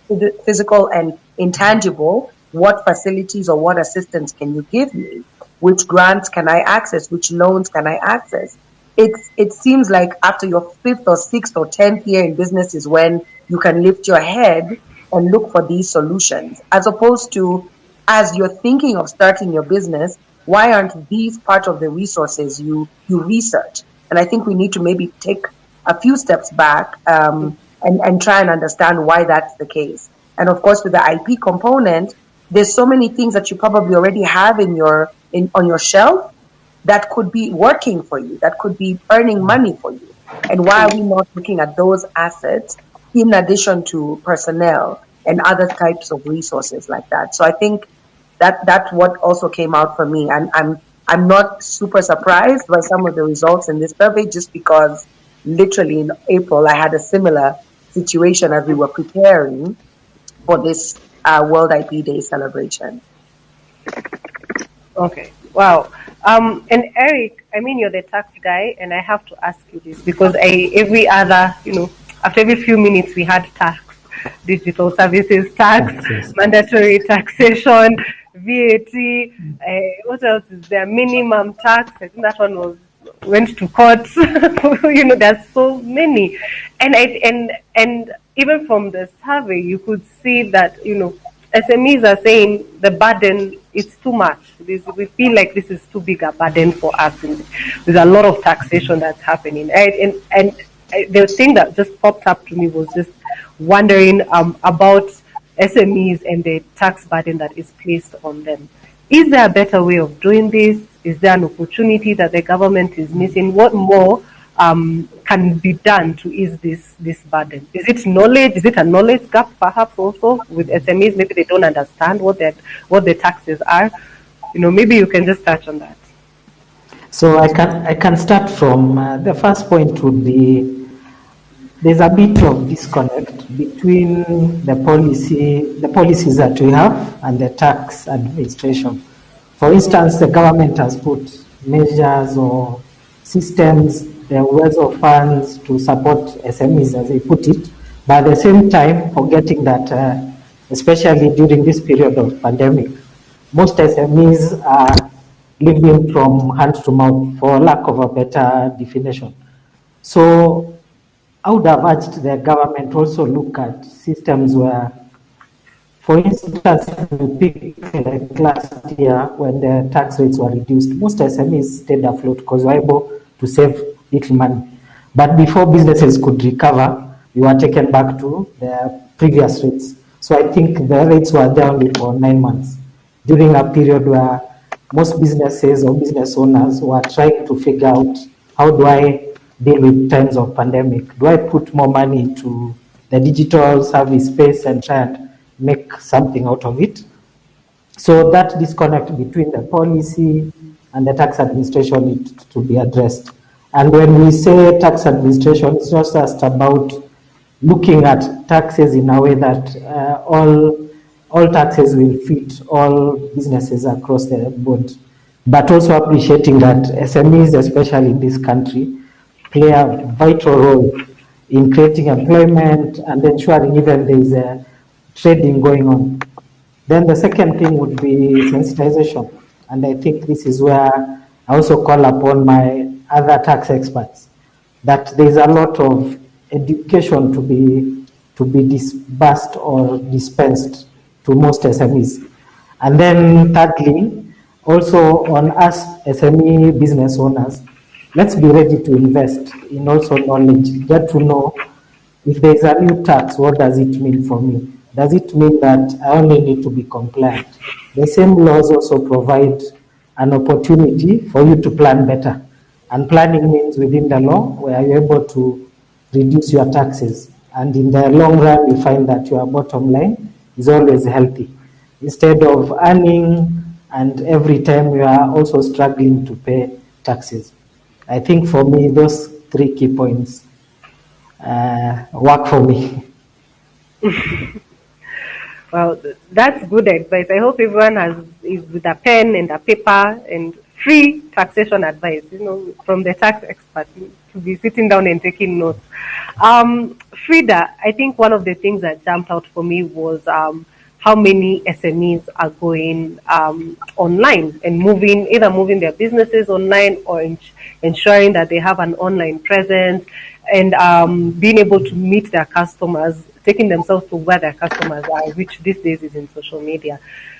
S9: physical and intangible, what facilities or what assistance can you give me? Which grants can I access? Which loans can I access? It seems like after your 5th or 6th or 10th year in business is when you can lift your head and look for these solutions, as opposed to, as you're thinking of starting your business, why aren't these part of the resources you research? And I think we need to maybe take a few steps back and try and understand why that's the case. And of course, with the IP component, there's so many things that you probably already have on your shelf that could be working for you, that could be earning money for you. And why are we not looking at those assets in addition to personnel and other types of resources like that? So I think that's what also came out for me. And I'm not super surprised by some of the results in this survey, just because literally in April I had a similar situation as we were preparing for this World IP Day celebration.
S10: Okay. Wow. And Eric, I mean, you're the tax guy, and I have to ask you this because after every few minutes we had tax, digital services tax, mandatory taxation, VAT. What else is there? Minimum tax. I think that one went to court. There's so many, and even from the survey, you could see that SMEs are saying the burden is too much. We feel like this is too big a burden for us. There's a lot of taxation that's happening. And the thing that just popped up to me was just wondering about SMEs and the tax burden that is placed on them. Is there a better way of doing this? Is there an opportunity that the government is missing? What more can be done to ease this burden? Is it knowledge? Is it a knowledge gap perhaps also with SMEs? Maybe they don't understand what the taxes are. Maybe you can just touch on that.
S12: So I can start from the first point would be there's a bit of disconnect between the policies that we have and the tax administration. For instance, the government has put measures or systems, the ways of funds to support SMEs, as they put it, but at the same time forgetting that, especially during this period of pandemic, most SMEs are living from hand to mouth, for lack of a better definition. So I would have urged the government also look at systems where, for instance, we pick last year when the tax rates were reduced, most SMEs stayed afloat because we were able to save little money. But before businesses could recover, we were taken back to the previous rates. So I think the rates were there only for 9 months, during a period where most businesses or business owners were trying to figure out, how do I deal with times of pandemic? Do I put more money into the digital service space and try and make something out of it? So that disconnect between the policy and the tax administration needs to be addressed. And when we say tax administration, it's not just about looking at taxes in a way that all taxes will fit all businesses across the board, but also appreciating that SMEs, especially in this country, play a vital role in creating employment and ensuring even there is a trading going on. Then the second thing would be sensitization. And I think this is where I also call upon my other tax experts, that there is a lot of education to be disbursed or dispensed to most SMEs. And then thirdly, also on us SME business owners, let's be ready to invest in also knowledge, get to know if there is a new tax, what does it mean for me? Does it mean that I only need to be compliant? The same laws also provide an opportunity for you to plan better. And planning means within the law where you're able to reduce your taxes. And in the long run, you find that your bottom line is always healthy. Instead of earning and every time you are also struggling to pay taxes. I think for me, those 3 key points work for me.
S10: Well, that's good advice. I hope everyone is with a pen and a paper and free taxation advice, from the tax expert, to be sitting down and taking notes. Frida, I think one of the things that jumped out for me was how many SMEs are going online and either moving their businesses online or ensuring that they have an online presence and being able to meet their customers, taking themselves to where their customers are, which these days is in social media.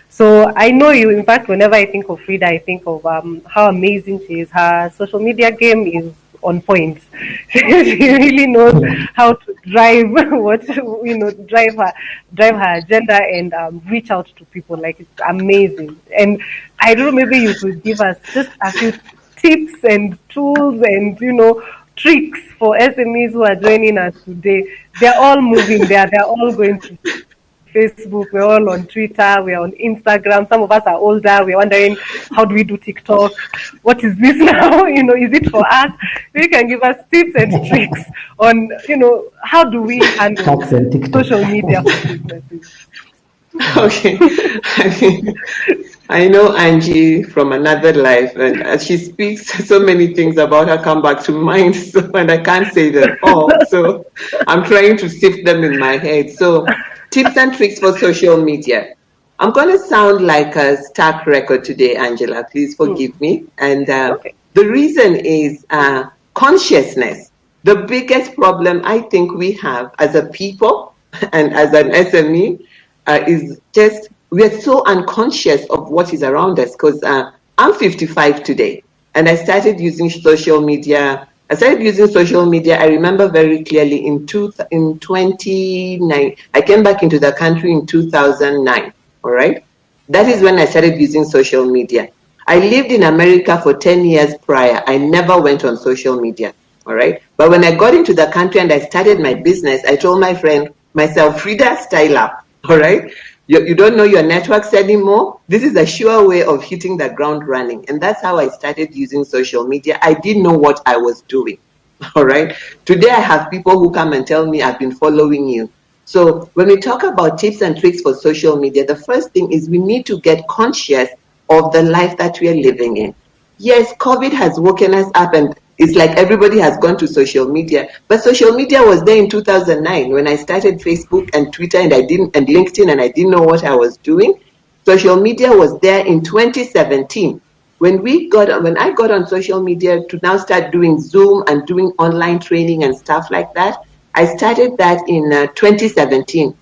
S10: So I know you, in fact, whenever I think of Frida, I think of how amazing she is. Her social media game is on point. She really knows how to drive drive her agenda and reach out to people. Like, it's amazing. And I don't know, maybe you could give us just a few tips and tools and tricks for SMEs who are joining us today. They're all moving there. They're all going to Facebook, we're all on Twitter, we're on Instagram. Some of us are older, we're wondering, how do we do TikTok? What is this now? Is it for us? You can give us tips and tricks on, how do we handle social media for businesses?
S11: Okay. I know Angie from another life, and as she speaks, so many things about her come back to mind, and I can't say them all. So I'm trying to sift them in my head. So tips and tricks for social media. I'm going to sound like a stark record today, Angela. Please forgive me. And the reason is consciousness. The biggest problem I think we have as a people and as an SME is just we are so unconscious of what is around us, because I'm 55 today and I started using social media. I remember very clearly in 29. I came back into the country in 2009. All right. That is when I started using social media. I lived in America for 10 years prior. I never went on social media. All right. But when I got into the country and I started my business, I told myself, Frida, style up. All right. You don't know your networks anymore. This is a sure way of hitting the ground running. And that's how I started using social media. I didn't know what I was doing. All right. Today, I have people who come and tell me, I've been following you. So when we talk about tips and tricks for social media, the first thing is we need to get conscious of the life that we are living in. Yes, COVID has woken us up and it's like everybody has gone to social media, but social media was there in 2009 when I started Facebook and Twitter and LinkedIn, and I didn't know what I was doing. Social media was there in 2017 when I got on social media to now start doing Zoom and doing online training and stuff like that. I started that in 2017.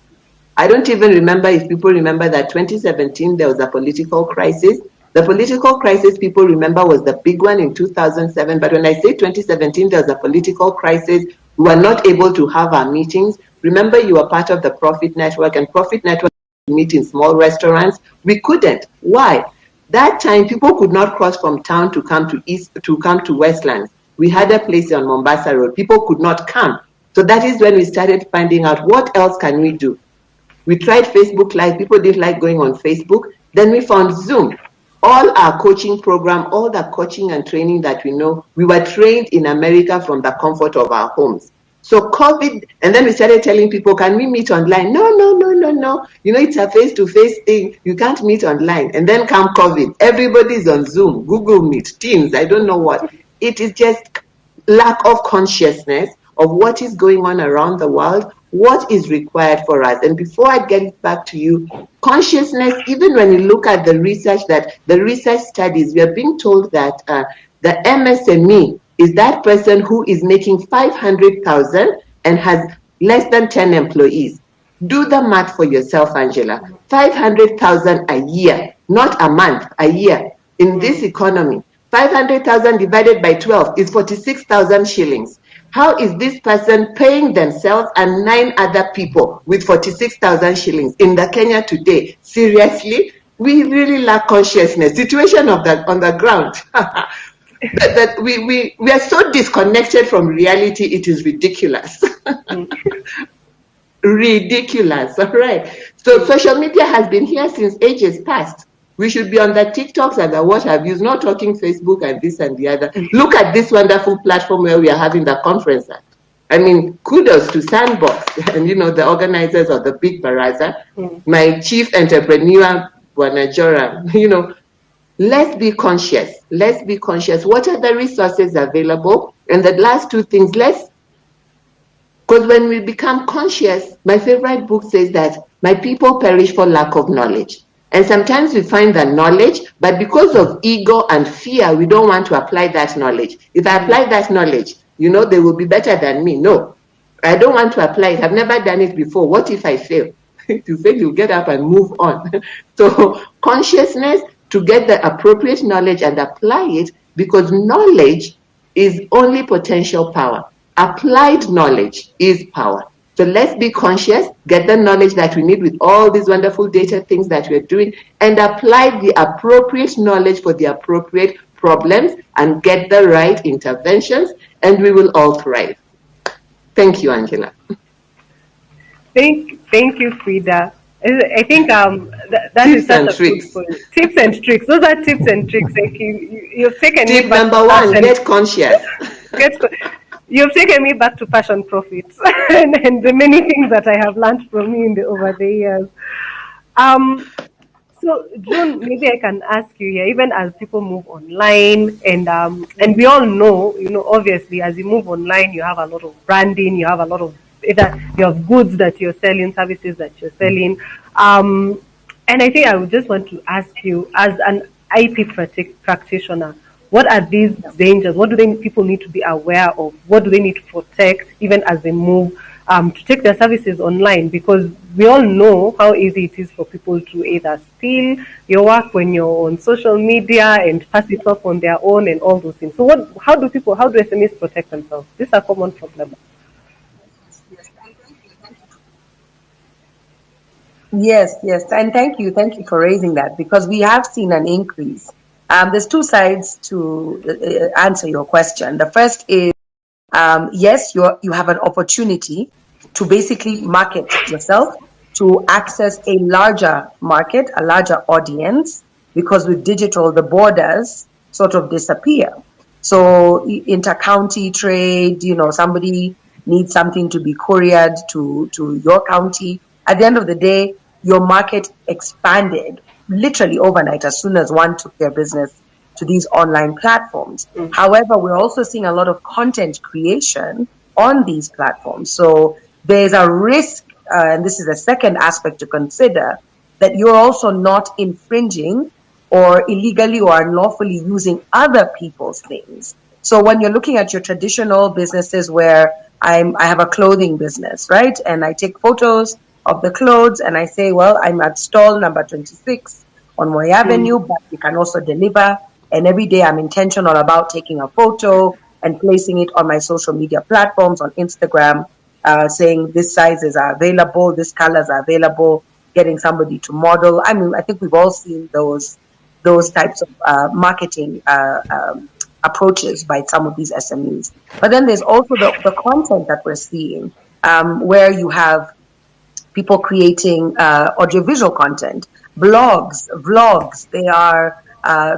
S11: I don't even remember if people remember that 2017 there was a political crisis. The political crisis people remember was the big one in 2007. But when I say 2017, there was a political crisis. We were not able to have our meetings. Remember, you were part of the Profit Network, and Profit Network meet in small restaurants. We couldn't. Why? That time, people could not cross from town to come to Westlands. We had a place on Mombasa Road. People could not come. So that is when we started finding out what else can we do. We tried Facebook Live. People didn't like going on Facebook. Then we found Zoom. All our coaching program, all the coaching and training that we know, we were trained in America from the comfort of our homes. So COVID, and then we started telling people, can we meet online? No. It's a face-to-face thing. You can't meet online. And then come COVID. Everybody's on Zoom, Google Meet, Teams, I don't know what. It is just lack of consciousness of what is going on around the world, what is required for us. And before I get it back to you, consciousness, even when you look at the research studies, we are being told that the MSME is that person who is making 500,000 and has less than 10 employees. Do the math for yourself, Angela. 500,000 a year, not a month, a year. In this economy, 500,000 divided by 12 is 46,000 shillings. How is this person paying themselves and 9 other people with 46,000 shillings in the Kenya today? Seriously? We really lack consciousness. Situation on the ground. that we are so disconnected from reality, it is ridiculous. Ridiculous, all right. So social media has been here since ages past. We should be on the TikToks and the what have you, not talking Facebook and this and the other. Look at this wonderful platform where we are having the conference at. I mean, kudos to Sandbox and, the organizers of the big Baraza, my chief entrepreneur, Bwana Joram, let's be conscious. Let's be conscious. What are the resources available? And the last two things, because when we become conscious, my favorite book says that my people perish for lack of knowledge. And sometimes we find the knowledge, but because of ego and fear, we don't want to apply that knowledge. If I apply that knowledge, they will be better than me. No, I don't want to apply it. I've never done it before. What if I fail? If you fail, you get up and move on. So consciousness to get the appropriate knowledge and apply it, because knowledge is only potential power. Applied knowledge is power. So let's be conscious, get the knowledge that we need with all these wonderful data things that we're doing, and apply the appropriate knowledge for the appropriate problems and get the right interventions, and we will all thrive. Thank you, Angela.
S10: Thank you, Frida. I think that is such a good point. Tips and tricks. Those are tips and tricks. Like you've taken
S11: tip number one: get conscious.
S10: You've taken me back to passion profits and the many things that I have learned from you over the years. So, June, maybe I can ask you here, even as people move online, and we all know, obviously, as you move online, you have a lot of branding, you have a lot of either you have goods that you're selling, services that you're selling, and I think I would just want to ask you, as an IP practitioner, what are these dangers? What do people need to be aware of? What do they need to protect, even as they move to take their services online? Because we all know how easy it is for people to either steal your work when you're on social media and pass it off on their own and all those things. So how do SMEs protect themselves? This is a common problem.
S9: Yes, and thank you for raising that, because we have seen an increase. There's two sides to answer your question. The first is, yes, you have an opportunity to basically market yourself, to access a larger market, a larger audience, because with digital, the borders sort of disappear. So inter-county trade, somebody needs something to be couriered to your county. At the end of the day, your market expanded literally overnight as soon as one took their business to these online platforms. Mm-hmm. However, we're also seeing a lot of content creation on these platforms. So there's a risk, and this is the second aspect to consider, that you're also not infringing or illegally or unlawfully using other people's things. So when you're looking at your traditional businesses where I have a clothing business, right? And I take photos of the clothes and I say, well, I'm at stall number 26 on Moy Avenue, but you can also deliver. And every day I'm intentional about taking a photo and placing it on my social media platforms, on Instagram, saying this sizes are available, this colors are available, getting somebody to model. I mean, I think we've all seen those types of marketing approaches by some of these SMEs. But then there's also the content that we're seeing, where you have people creating audiovisual content, blogs, vlogs. They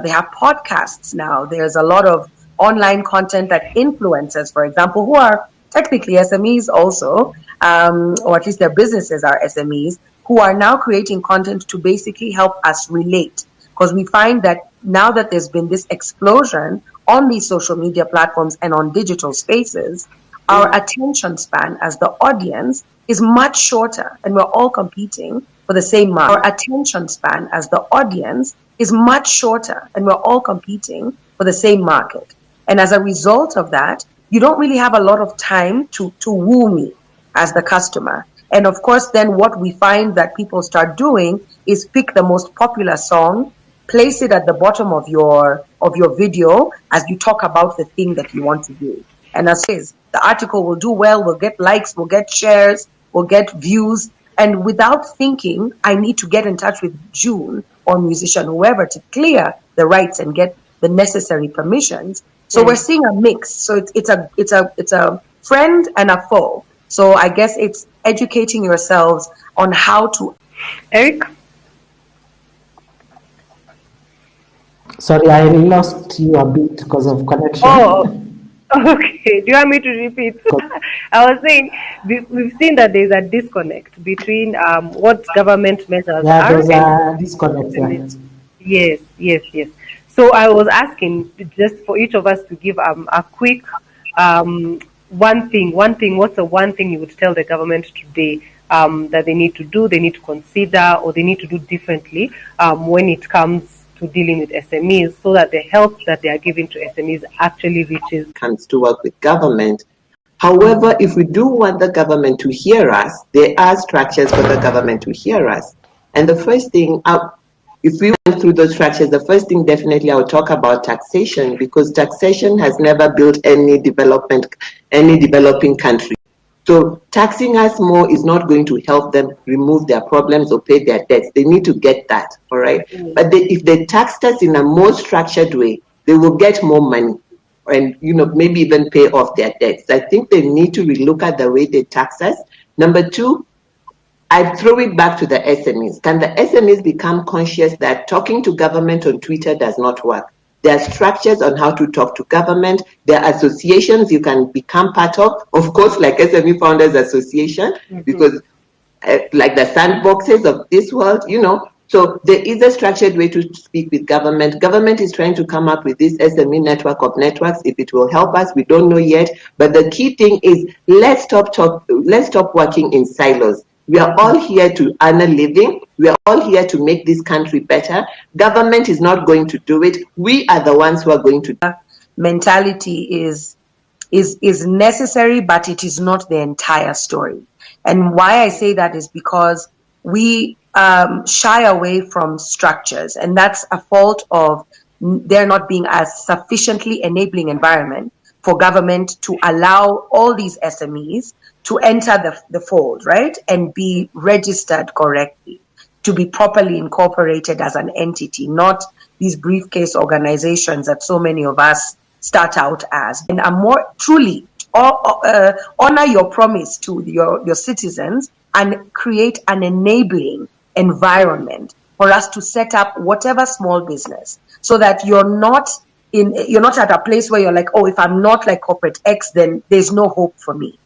S9: have podcasts now. There's a lot of online content that influencers, for example, who are technically SMEs also, or at least their businesses are SMEs, who are now creating content to basically help us relate. Because we find that now that there's been this explosion on these social media platforms and on digital spaces, our attention span as the audience is much shorter, and we're all competing for the same market. Our attention span as the audience is much shorter, and we're all competing for the same market. And as a result of that, you don't really have a lot of time to woo me as the customer. And of course, then what we find that people start doing is pick the most popular song, place it at the bottom of your video as you talk about the thing that you want to do. And as is, the article will do well, will get likes, will get shares, will get views. And without thinking, I need to get in touch with June or musician, whoever, to clear the rights and get the necessary permissions. So we're seeing a mix. So it's a friend and a foe. So I guess it's educating yourselves on how to.
S10: Eric?
S12: Sorry, I lost you a bit because of connection.
S10: Oh, okay. Do you want me to repeat? I was saying we've seen that there's a disconnect between what government measures are.
S12: There's a disconnect.
S10: Yes. So I was asking just for each of us to give a quick one thing. What's the one thing you would tell the government today that they need to do, they need to consider, or they need to do differently when it comes to dealing with SMEs, so that the help that they are giving to SMEs actually reaches.
S11: Comes to work with government. However, if we do want the government to hear us, there are structures for the government to hear us. And the first thing, if we went through those structures, the first thing definitely I would talk about taxation, because taxation has never built any developing country. So taxing us more is not going to help them remove their problems or pay their debts. They need to get that, all right? But if they taxed us in a more structured way, they will get more money and maybe even pay off their debts. I think they need to relook at the way they tax us. Number two, I throw it back to the SMEs. Can the SMEs become conscious that talking to government on Twitter does not work? There are structures on how to talk to government. There are associations you can become part of course, like SME Founders Association, because like the sandboxes of this world, So there is a structured way to speak with government. Government is trying to come up with this SME network of networks. If it will help us, we don't know yet. But the key thing is let's stop working in silos. We are all here to earn a living. We are all here to make this country better. Government is not going to do it. We are the ones who are going to.
S9: Mentality is necessary, but it is not the entire story. And why I say that is because we shy away from structures, and that's a fault of there not being a sufficiently enabling environment for government to allow all these SMEs to enter the fold, right, and be registered correctly, to be properly incorporated as an entity, not these briefcase organizations that so many of us start out as. And a more truly honor your promise to your citizens and create an enabling environment for us to set up whatever small business, so that you're not at a place where you're like, oh, if I'm not like corporate X, then there's no hope for me.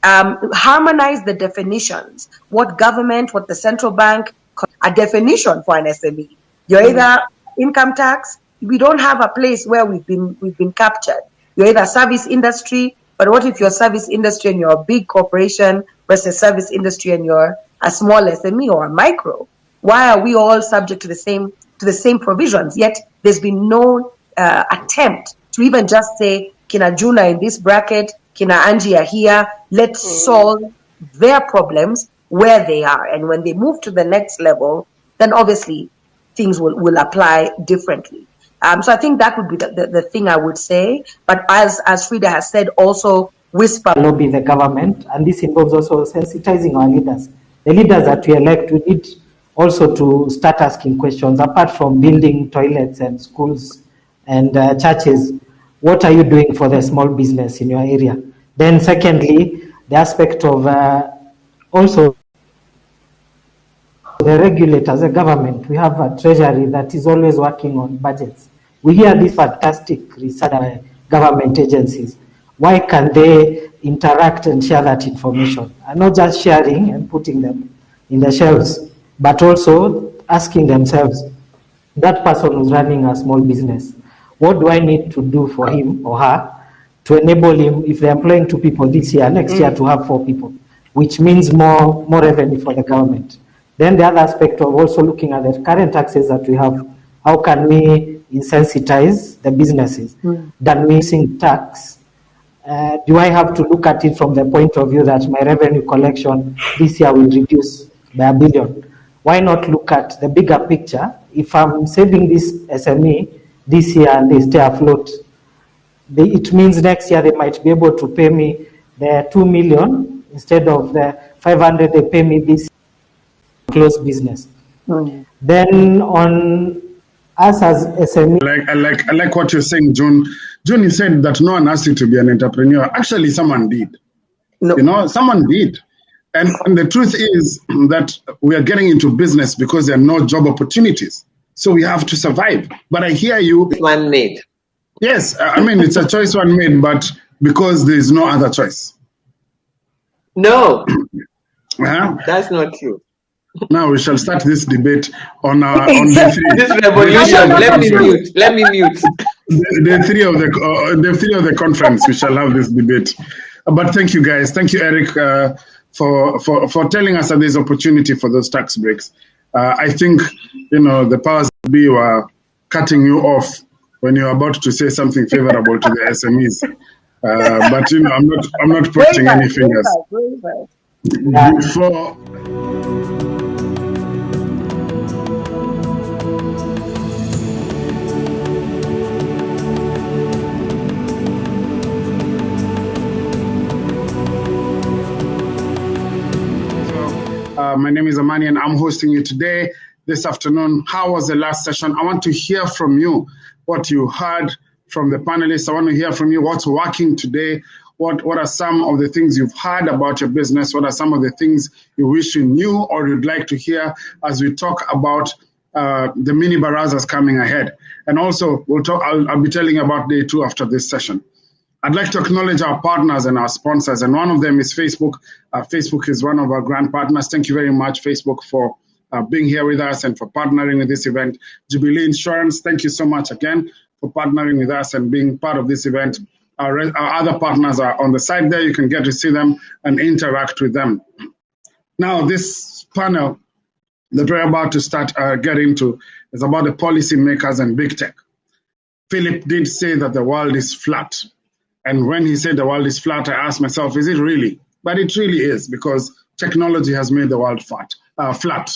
S9: Harmonize the definitions. What the central bank, a definition for an SME. You're either income tax. We don't have a place where we've been captured. You're either service industry, but what if you're service industry and you're a big corporation versus service industry and you're a small SME or a micro? Why are we all subject to the same provisions? Yet there's been no attempt to even just say, Kina Juna in this bracket, Kina Angie are here, let's solve their problems where they are. And when they move to the next level, then obviously things will apply differently. So I think that would be the thing I would say. But as Frida has said, also
S12: lobby the government, and this involves also sensitizing our leaders. The leaders that we elect, we need also to start asking questions, apart from building toilets and schools and churches. What are you doing for the small business in your area? Then secondly, the aspect of also the regulators, the government. We have a treasury that is always working on budgets. We hear these fantastic research government agencies. Why can they interact and share that information? And not just sharing and putting them in the shelves, but also asking themselves, that person who's running a small business, what do I need to do for him or her to enable him, if they're employing 2 people this year, next year to have 4 people, which means more revenue for the government. Then the other aspect of also looking at the current taxes that we have, how can we insensitize the businesses that missing tax? Do I have to look at it from the point of view that my revenue collection this year will reduce by $1 billion? Why not look at the bigger picture? If I'm saving this SME this year and they stay afloat, it means next year they might be able to pay me the $2 million instead of the 500 they pay me this close business. Then on us as SME,
S1: I like what you're saying, June. June, you said that no one asked you to be an entrepreneur. Actually, someone did. No. Someone did. And the truth is that we are getting into business because there are no job opportunities. So we have to survive. But I hear you.
S11: One made.
S1: Yes, I mean, it's a choice one made, but because there is no other choice.
S11: No, that's not true.
S1: Now we shall start this debate on day 3.
S11: This revolution. Let me mute.
S1: Day 3 of the conference. We shall have this debate. But thank you, guys. Thank you, Eric, for telling us that there's opportunity for those tax breaks. I think the powers that be were cutting you off when you're about to say something favorable to the SMEs. But I'm not pointing any fingers. Before. My name is Amani and I'm hosting you today, this afternoon. How was the last session? I want to hear from you what you heard from the panelists. I want to hear from you what's working today. What are some of the things you've heard about your business? What are some of the things you wish you knew or you'd like to hear as we talk about the mini Barazas coming ahead? And also, I'll be telling you about day 2 after this session. I'd like to acknowledge our partners and our sponsors, and one of them is Facebook. Facebook is one of our grand partners. Thank you very much, Facebook, for being here with us and for partnering with this event. Jubilee Insurance, thank you so much again for partnering with us and being part of this event. Our other partners are on the side there. You can get to see them and interact with them. Now, this panel that we're about to start get into is about the policymakers and big tech. Philip did say that the world is flat. And when he said the world is flat, I asked myself, is it really? But it really is, because technology has made the world flat.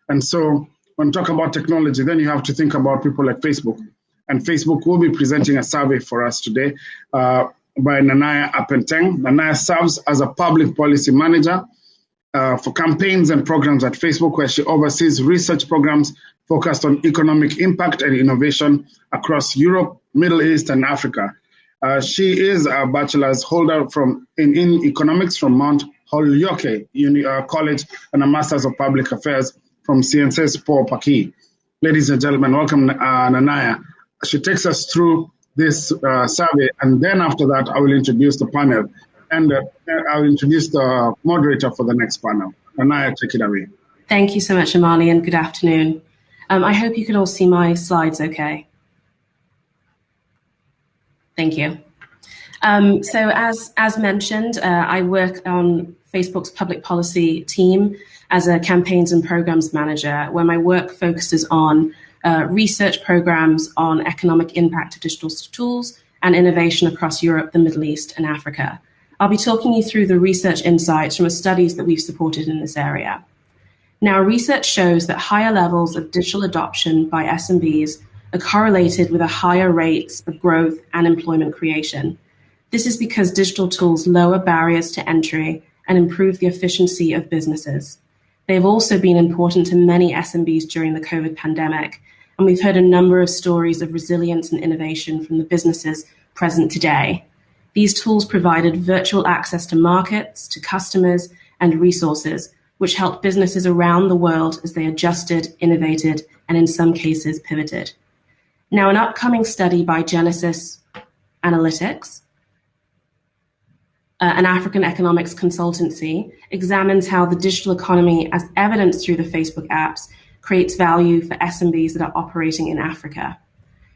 S1: And so when we talk about technology, then you have to think about people like Facebook. And Facebook will be presenting a survey for us today by Nanaya Apenteng. Nanaya serves as a public policy manager for campaigns and programs at Facebook, where she oversees research programs focused on economic impact and innovation across Europe, Middle East, and Africa. She is a bachelor's holder in economics from Mount Holyoke College and a master's of public affairs from Sciences Po Paki. Ladies and gentlemen, welcome Nanaya. She takes us through this survey, and then after that, I will introduce the panel, and I'll introduce the moderator for the next panel. Nanaya, take it away.
S13: Thank you so much, Amani, and good afternoon. I hope you can all see my slides okay. Thank you. So as mentioned, I work on Facebook's public policy team as a campaigns and programs manager, where my work focuses on research programs on economic impact of digital tools and innovation across Europe, the Middle East, and Africa. I'll be talking you through the research insights from the studies that we've supported in this area. Now, research shows that higher levels of digital adoption by SMBs are correlated with a higher rates of growth and employment creation. This is because digital tools lower barriers to entry and improve the efficiency of businesses. They've also been important to many SMBs during the COVID pandemic, and we've heard a number of stories of resilience and innovation from the businesses present today. These tools provided virtual access to markets, to customers, and resources, which helped businesses around the world as they adjusted, innovated, and in some cases pivoted. Now, an upcoming study by Genesis Analytics, an African economics consultancy, examines how the digital economy, as evidenced through the Facebook apps, creates value for SMBs that are operating in Africa.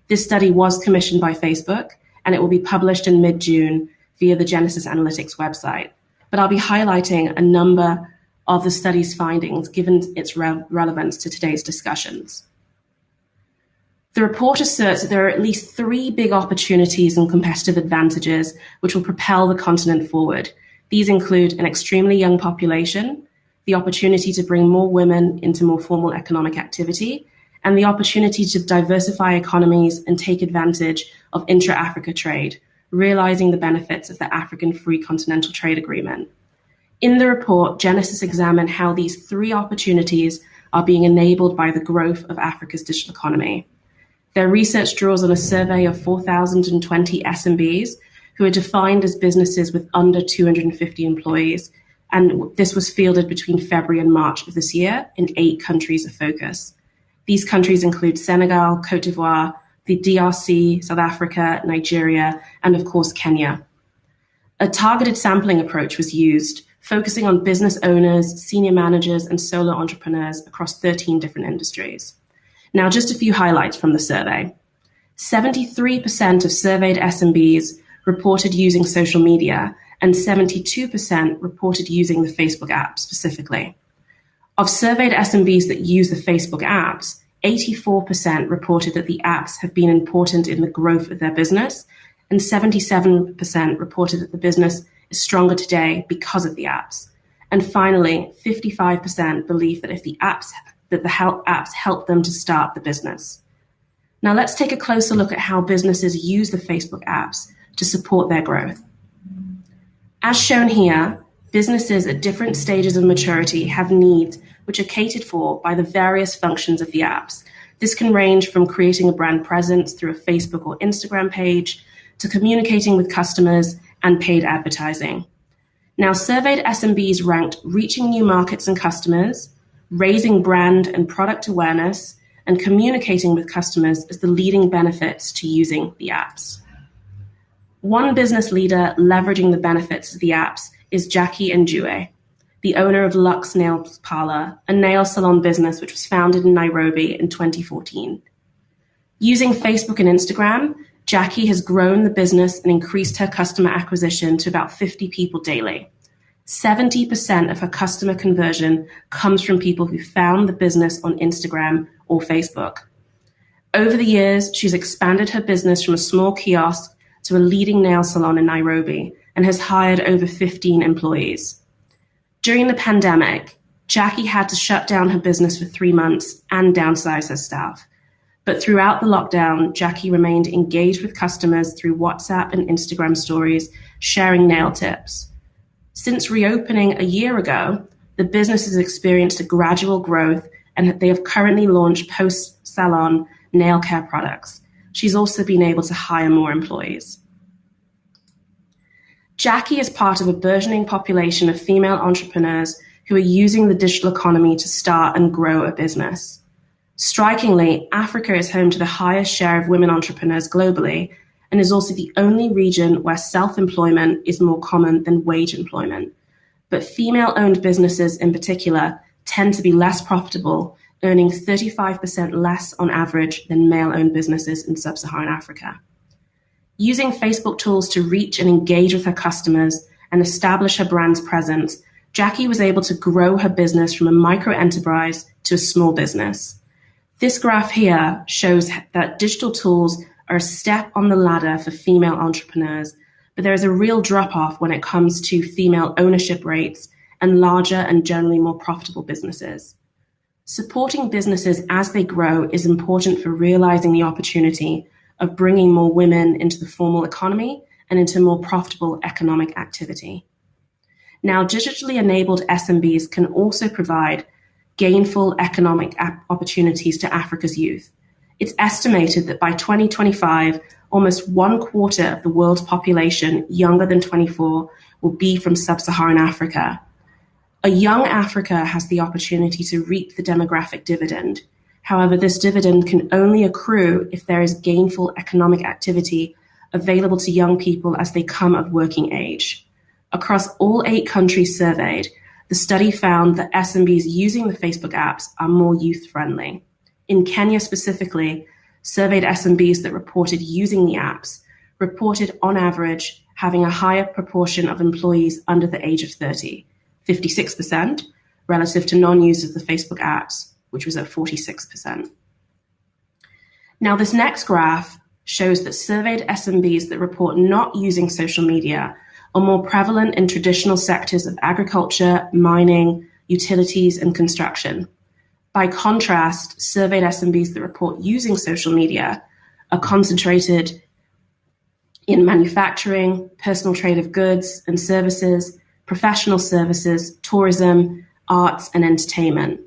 S13: This study was commissioned by Facebook, and it will be published in mid-June via the Genesis Analytics website. But I'll be highlighting a number of the study's findings, given its relevance to today's discussions. The report asserts that there are at least 3 big opportunities and competitive advantages which will propel the continent forward. These include an extremely young population, the opportunity to bring more women into more formal economic activity, and the opportunity to diversify economies and take advantage of intra-Africa trade, realizing the benefits of the African Free Continental Trade Agreement. In the report, Genesis examined how these 3 opportunities are being enabled by the growth of Africa's digital economy. Their research draws on a survey of 4,020 SMBs who are defined as businesses with under 250 employees, and this was fielded between February and March of this year in 8 countries of focus. These countries include Senegal, Cote d'Ivoire, the DRC, South Africa, Nigeria, and of course Kenya. A targeted sampling approach was used focusing on business owners, senior managers, and solo entrepreneurs across 13 different industries. Now, just a few highlights from the survey. 73% of surveyed SMBs reported using social media, and 72% reported using the Facebook app specifically. Of surveyed SMBs that use the Facebook apps, 84% reported that the apps have been important in the growth of their business, and 77% reported that the business is stronger today because of the apps. And finally, 55% believe that the apps help them to start the business. Now let's take a closer look at how businesses use the Facebook apps to support their growth. As shown here, businesses at different stages of maturity have needs which are catered for by the various functions of the apps. This can range from creating a brand presence through a Facebook or Instagram page to communicating with customers and paid advertising. Now, surveyed SMBs ranked reaching new markets and customers, raising brand and product awareness, and communicating with customers as the leading benefits to using the apps. One business leader leveraging the benefits of the apps is Jackie Njue, the owner of Lux Nail Parlor, a nail salon business which was founded in Nairobi in 2014. Using Facebook and Instagram, Jackie has grown the business and increased her customer acquisition to about 50 people daily. 70% of her customer conversion comes from people who found the business on Instagram or Facebook. Over the years, she's expanded her business from a small kiosk to a leading nail salon in Nairobi and has hired over 15 employees. During the pandemic, Jackie had to shut down her business for 3 months and downsize her staff. But throughout the lockdown, Jackie remained engaged with customers through WhatsApp and Instagram stories, sharing nail tips. Since reopening a year ago, the business has experienced a gradual growth and they have currently launched post-salon nail care products. She's also been able to hire more employees. Jackie is part of a burgeoning population of female entrepreneurs who are using the digital economy to start and grow a business. Strikingly, Africa is home to the highest share of women entrepreneurs globally and is also the only region where self-employment is more common than wage employment. But female-owned businesses in particular tend to be less profitable, earning 35% less on average than male-owned businesses in sub-Saharan Africa. Using Facebook tools to reach and engage with her customers and establish her brand's presence, Jackie was able to grow her business from a micro-enterprise to a small business. This graph here shows that digital tools are a step on the ladder for female entrepreneurs, but there is a real drop-off when it comes to female ownership rates and larger and generally more profitable businesses. Supporting businesses as they grow is important for realizing the opportunity of bringing more women into the formal economy and into more profitable economic activity. Now, digitally enabled SMBs can also provide gainful economic opportunities to Africa's youth. It's estimated that by 2025, almost 1/4 of the world's population younger than 24 will be from sub-Saharan Africa. A young Africa has the opportunity to reap the demographic dividend. However, this dividend can only accrue if there is gainful economic activity available to young people as they come of working age. Across all 8 countries surveyed, the study found that SMBs using the Facebook apps are more youth-friendly. In Kenya specifically, surveyed SMBs that reported using the apps reported on average having a higher proportion of employees under the age of 30, 56%, relative to non-users of the Facebook apps, which was at 46%. Now, this next graph shows that surveyed SMBs that report not using social media are more prevalent in traditional sectors of agriculture, mining, utilities, and construction. By contrast, surveyed SMBs that report using social media are concentrated in manufacturing, personal trade of goods and services, professional services, tourism, arts, and entertainment.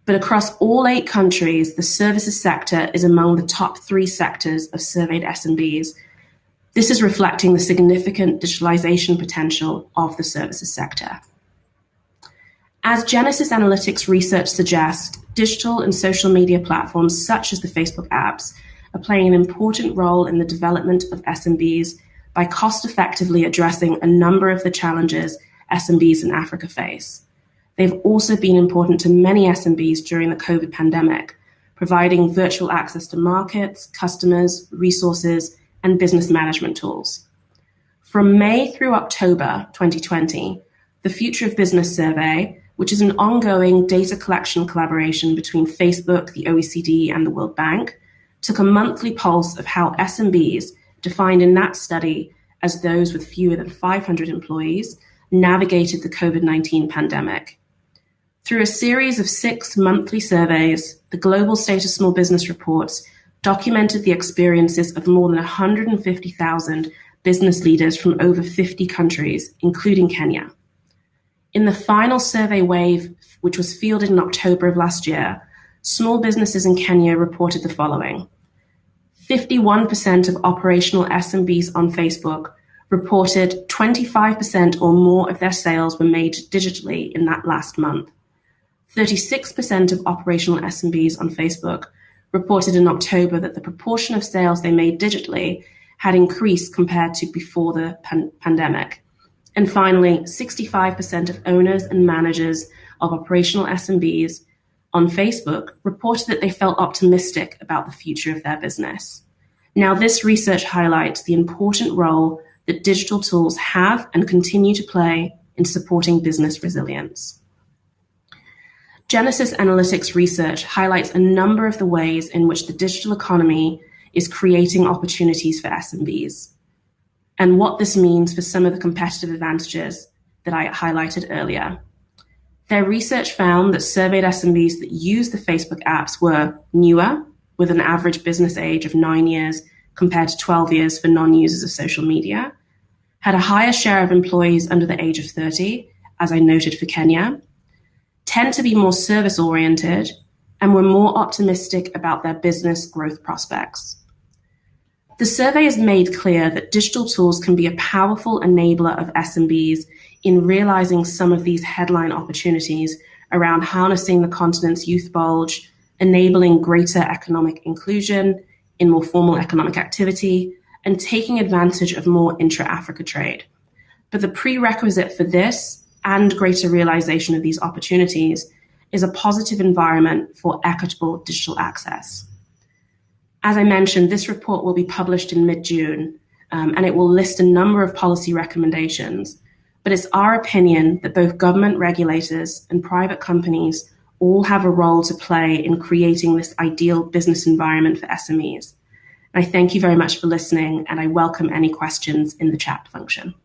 S13: But across all 8 countries, the services sector is among the top 3 sectors of surveyed SMBs. This is reflecting the significant digitalization potential of the services sector. As Genesis Analytics research suggests, digital and social media platforms such as the Facebook apps are playing an important role in the development of SMBs by cost-effectively addressing a number of the challenges SMBs in Africa face. They've also been important to many SMBs during the COVID pandemic, providing virtual access to markets, customers, resources, and business management tools. From May through October 2020, the Future of Business Survey, which is an ongoing data collection collaboration between Facebook, the OECD, and the World Bank, took a monthly pulse of how SMBs, defined in that study as those with fewer than 500 employees, navigated the COVID-19 pandemic. Through a series of 6 monthly surveys, the Global State of Small Business reports documented the experiences of more than 150,000 business leaders from over 50 countries, including Kenya. In the final survey wave, which was fielded in October of last year, small businesses in Kenya reported the following. 51% of operational SMBs on Facebook reported 25% or more of their sales were made digitally in that last month. 36% of operational SMBs on Facebook reported in October that the proportion of sales they made digitally had increased compared to before the pandemic. And finally, 65% of owners and managers of operational SMBs on Facebook reported that they felt optimistic about the future of their business. Now, this research highlights the important role that digital tools have and continue to play in supporting business resilience. Genesis Analytics research highlights a number of the ways in which the digital economy is creating opportunities for SMBs, and what this means for some of the competitive advantages that I highlighted earlier. Their research found that surveyed SMBs that use the Facebook apps were newer, with an average business age of 9 years compared to 12 years for non-users of social media, had a higher share of employees under the age of 30, as I noted for Kenya, tend to be more service-oriented, and were more optimistic about their business growth prospects. The survey has made clear that digital tools can be a powerful enabler of SMBs in realizing some of these headline opportunities around harnessing the continent's youth bulge, enabling greater economic inclusion in more formal economic activity, and taking advantage of more intra-Africa trade. But the prerequisite for this and greater realization of these opportunities is a positive environment for equitable digital access. As I mentioned, this report will be published in mid-June, and it will list a number of policy recommendations. But it's our opinion that both government regulators and private companies all have a role to play in creating this ideal business environment for SMEs. And I thank you very much for listening, and I welcome any questions in the chat function.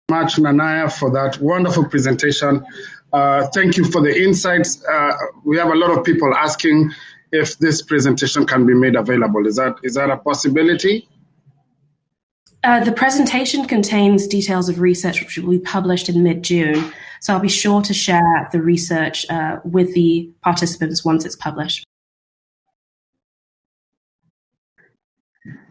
S1: Much, Nanaya, for that wonderful presentation. Thank you for the insights. We have a lot of people asking if this presentation can be made available. Is that a possibility?
S13: The presentation contains details of research which will be published in mid-June, so I'll be sure to share the research with the participants once it's published.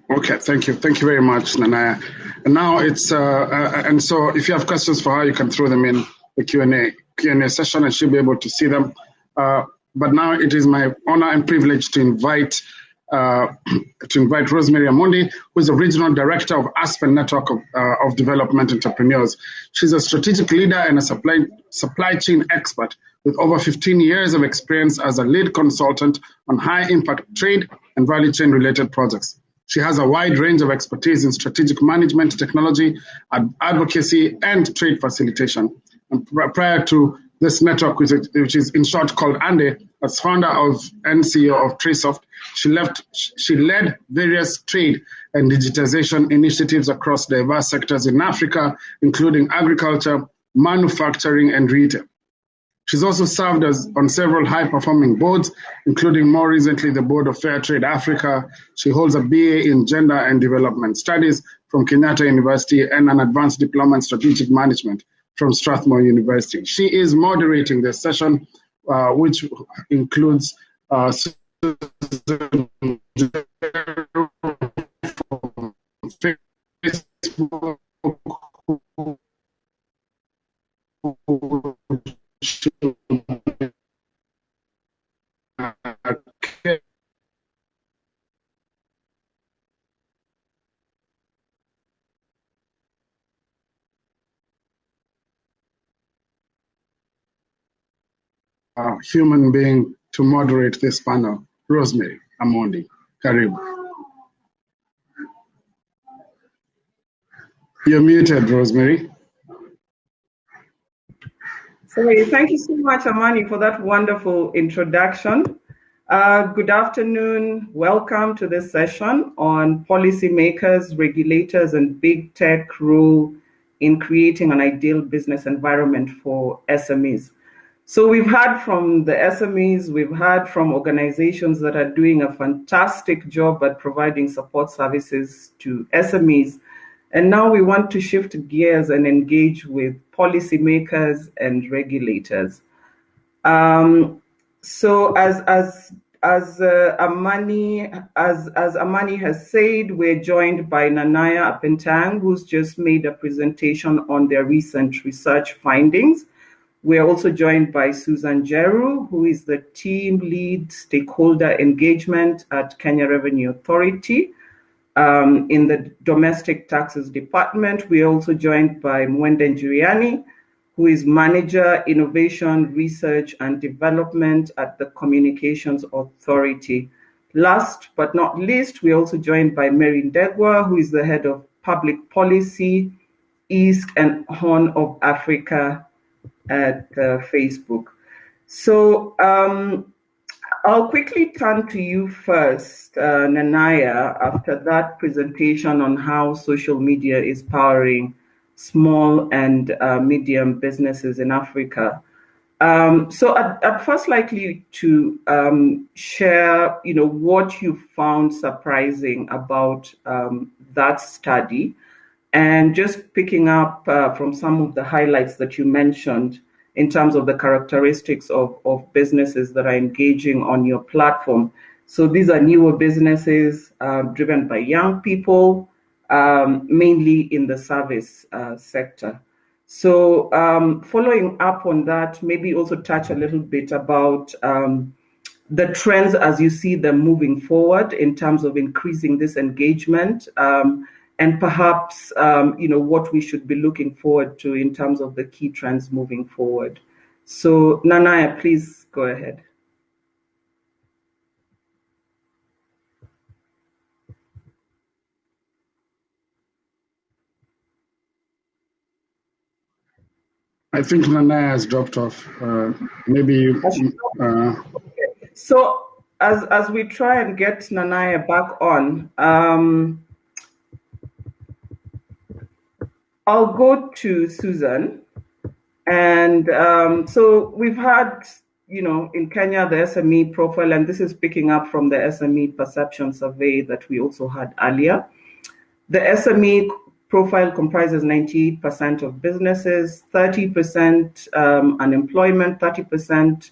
S1: Okay, thank you. Thank you very much, Nanaya. And now it's, and so if you have questions for her, you can throw them in the Q&A session and she'll be able to see them. But now it is my honor and privilege to invite Rosemary Amundi, who is the Regional Director of Aspen Network of Development Entrepreneurs. She's a strategic leader and a supply chain expert with over 15 years of experience as a lead consultant on high-impact trade and value chain-related projects. She has a wide range of expertise in strategic management, technology, advocacy, and trade facilitation. And prior to this network, which is in short called ANDE, as founder and CEO of Tracesoft, she led various trade and digitization initiatives across diverse sectors in Africa, including agriculture, manufacturing, and retail. She's also served on several high-performing boards, including more recently the board of Fair Trade Africa. She holds a BA in Gender and Development Studies from Kenyatta University and an advanced diploma in Strategic Management from Strathmore University. She is moderating this session, which includes Facebook, now human being to moderate this panel, Rosemary Amundi. Karibu. You're muted, Rosemary.
S14: Sorry, thank you so much, Amani, for that wonderful introduction. Good afternoon. Welcome to this session on policymakers, regulators, and big tech role in creating an ideal business environment for SMEs. So we've heard from the SMEs, we've heard from organizations that are doing a fantastic job at providing support services to SMEs. And now we want to shift gears and engage with policymakers and regulators. So as Amani has said, we're joined by Nanaya Apentang, who's just made a presentation on their recent research findings. We're also joined by Susan Jeru, who is the team lead stakeholder engagement at Kenya Revenue Authority. In the Domestic Taxes Department. We are also joined by Mwende Njuriani, who is Manager, Innovation, Research and Development at the Communications Authority. Last but not least, we are also joined by Mary Ndegwa, who is the Head of Public Policy, East and Horn of Africa at Facebook. So, I'll quickly turn to you first, Nanaya, after that presentation on how social media is powering small and medium businesses in Africa. So I'd first like you to share, what you found surprising about that study, and just picking up from some of the highlights that you mentioned in terms of the characteristics of businesses that are engaging on your platform. So these are newer businesses driven by young people, mainly in the service sector. So following up on that, maybe also touch a little bit about the trends as you see them moving forward in terms of increasing this engagement, and perhaps, what we should be looking forward to in terms of the key trends moving forward. So, Nanaya, please go ahead.
S1: I think Nanaya has dropped off. Maybe.
S14: So, as we try and get Nanaya back on, I'll go to Susan. And so we've had, in Kenya, the SME profile, and this is picking up from the SME perception survey that we also had earlier. The SME profile comprises 98% of businesses, 30% unemployment, 30%,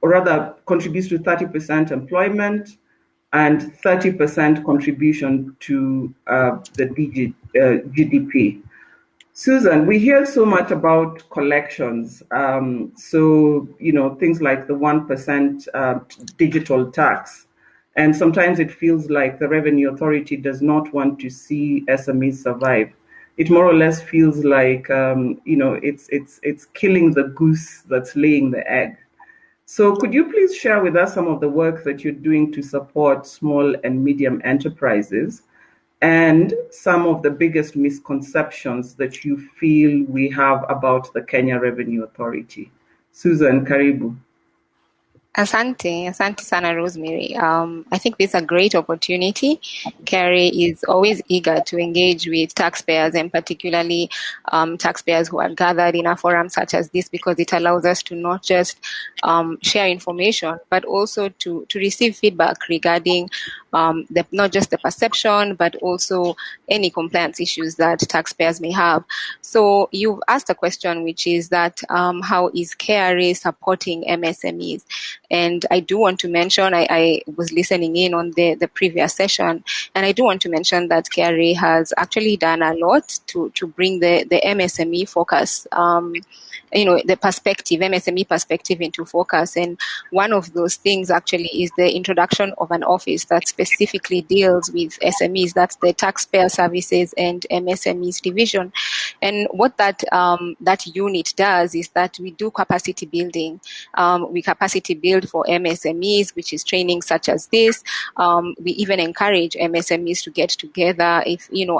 S14: or rather contributes to 30% employment, and 30% contribution to the GDP. Susan, we hear so much about collections. So, things like the 1% digital tax. And sometimes it feels like the Revenue Authority does not want to see SMEs survive. It more or less feels like, it's killing the goose that's laying the egg. So could you please share with us some of the work that you're doing to support small and medium enterprises, and some of the biggest misconceptions that you feel we have about the Kenya Revenue Authority? Susan, karibu.
S15: Asante sana, Rosemary. I think this is a great opportunity. KRA is always eager to engage with taxpayers, and particularly taxpayers who are gathered in a forum such as this, because it allows us to not just share information, but also to receive feedback regarding not just the perception, but also any compliance issues that taxpayers may have. So you've asked a question, which is that how is KRA supporting MSMEs? And I do want to mention, I was listening in on the previous session, and I do want to mention that KRA has actually done a lot to bring the MSME focus the perspective, MSME perspective into focus. And one of those things actually is the introduction of an office that specifically deals with SMEs. That's the Taxpayer Services and MSMEs division. And what that unit does is that we do capacity building. We capacity build for MSMEs, which is training such as this. We even encourage MSMEs to get together,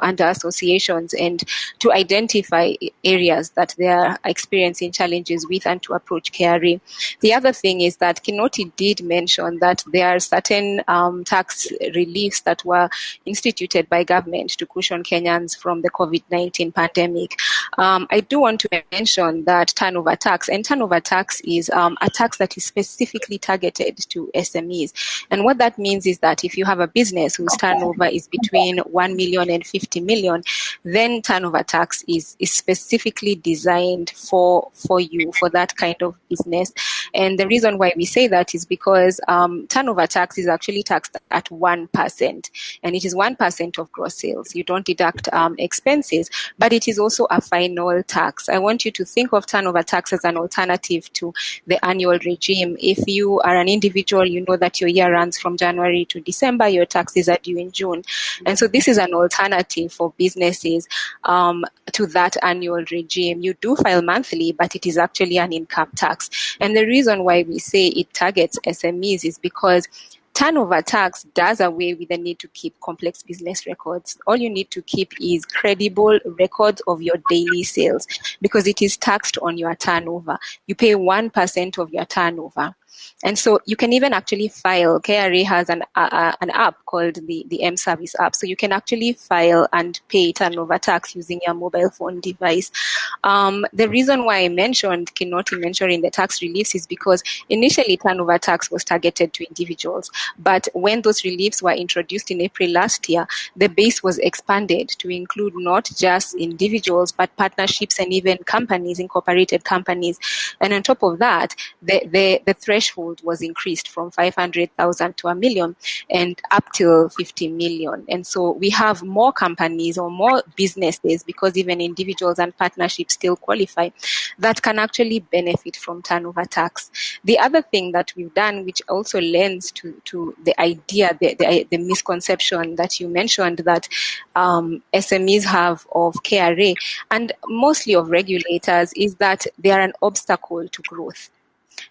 S15: under associations, and to identify areas that they are experiencing challenges with and to approach KRA. The other thing is that Kinoti did mention that there are certain tax reliefs that were instituted by government to cushion Kenyans from the COVID-19 pandemic. I do want to mention that turnover tax, and turnover tax is a tax that is specifically targeted to SMEs. And what that means is that if you have a business whose turnover is between 1 million and 50 million, then turnover tax is specifically designed for you, for that kind of business. And the reason why we say that is because turnover tax is actually taxed at 1%, and it is 1% of gross sales. You don't deduct expenses, but it is also a final tax. I want you to think of turnover tax as an alternative to the annual regime. If you are an individual, you know that your year runs from January to December, your taxes are due in June. And so this is an alternative for businesses to that annual regime. You do file monthly, but it is actually an income tax. And the reason why we say it targets SMEs is because turnover tax does away with the need to keep complex business records. All you need to keep is credible records of your daily sales, because it is taxed on your turnover. You pay 1% of your turnover. And so you can even actually file. KRA has an app called the M-Service app. So you can actually file and pay turnover tax using your mobile phone device. The reason why I mentioned Kinoti mentioning the tax reliefs is because initially turnover tax was targeted to individuals. But when those reliefs were introduced in April last year, the base was expanded to include not just individuals, but partnerships and even companies, incorporated companies. And on top of that, the threshold was increased from 500,000 to 1 million and up till 50 million. And so we have more companies or more businesses, because even individuals and partnerships still qualify, that can actually benefit from turnover tax. The other thing that we've done, which also lends to the idea, the misconception that you mentioned that SMEs have of KRA and mostly of regulators, is that they are an obstacle to growth.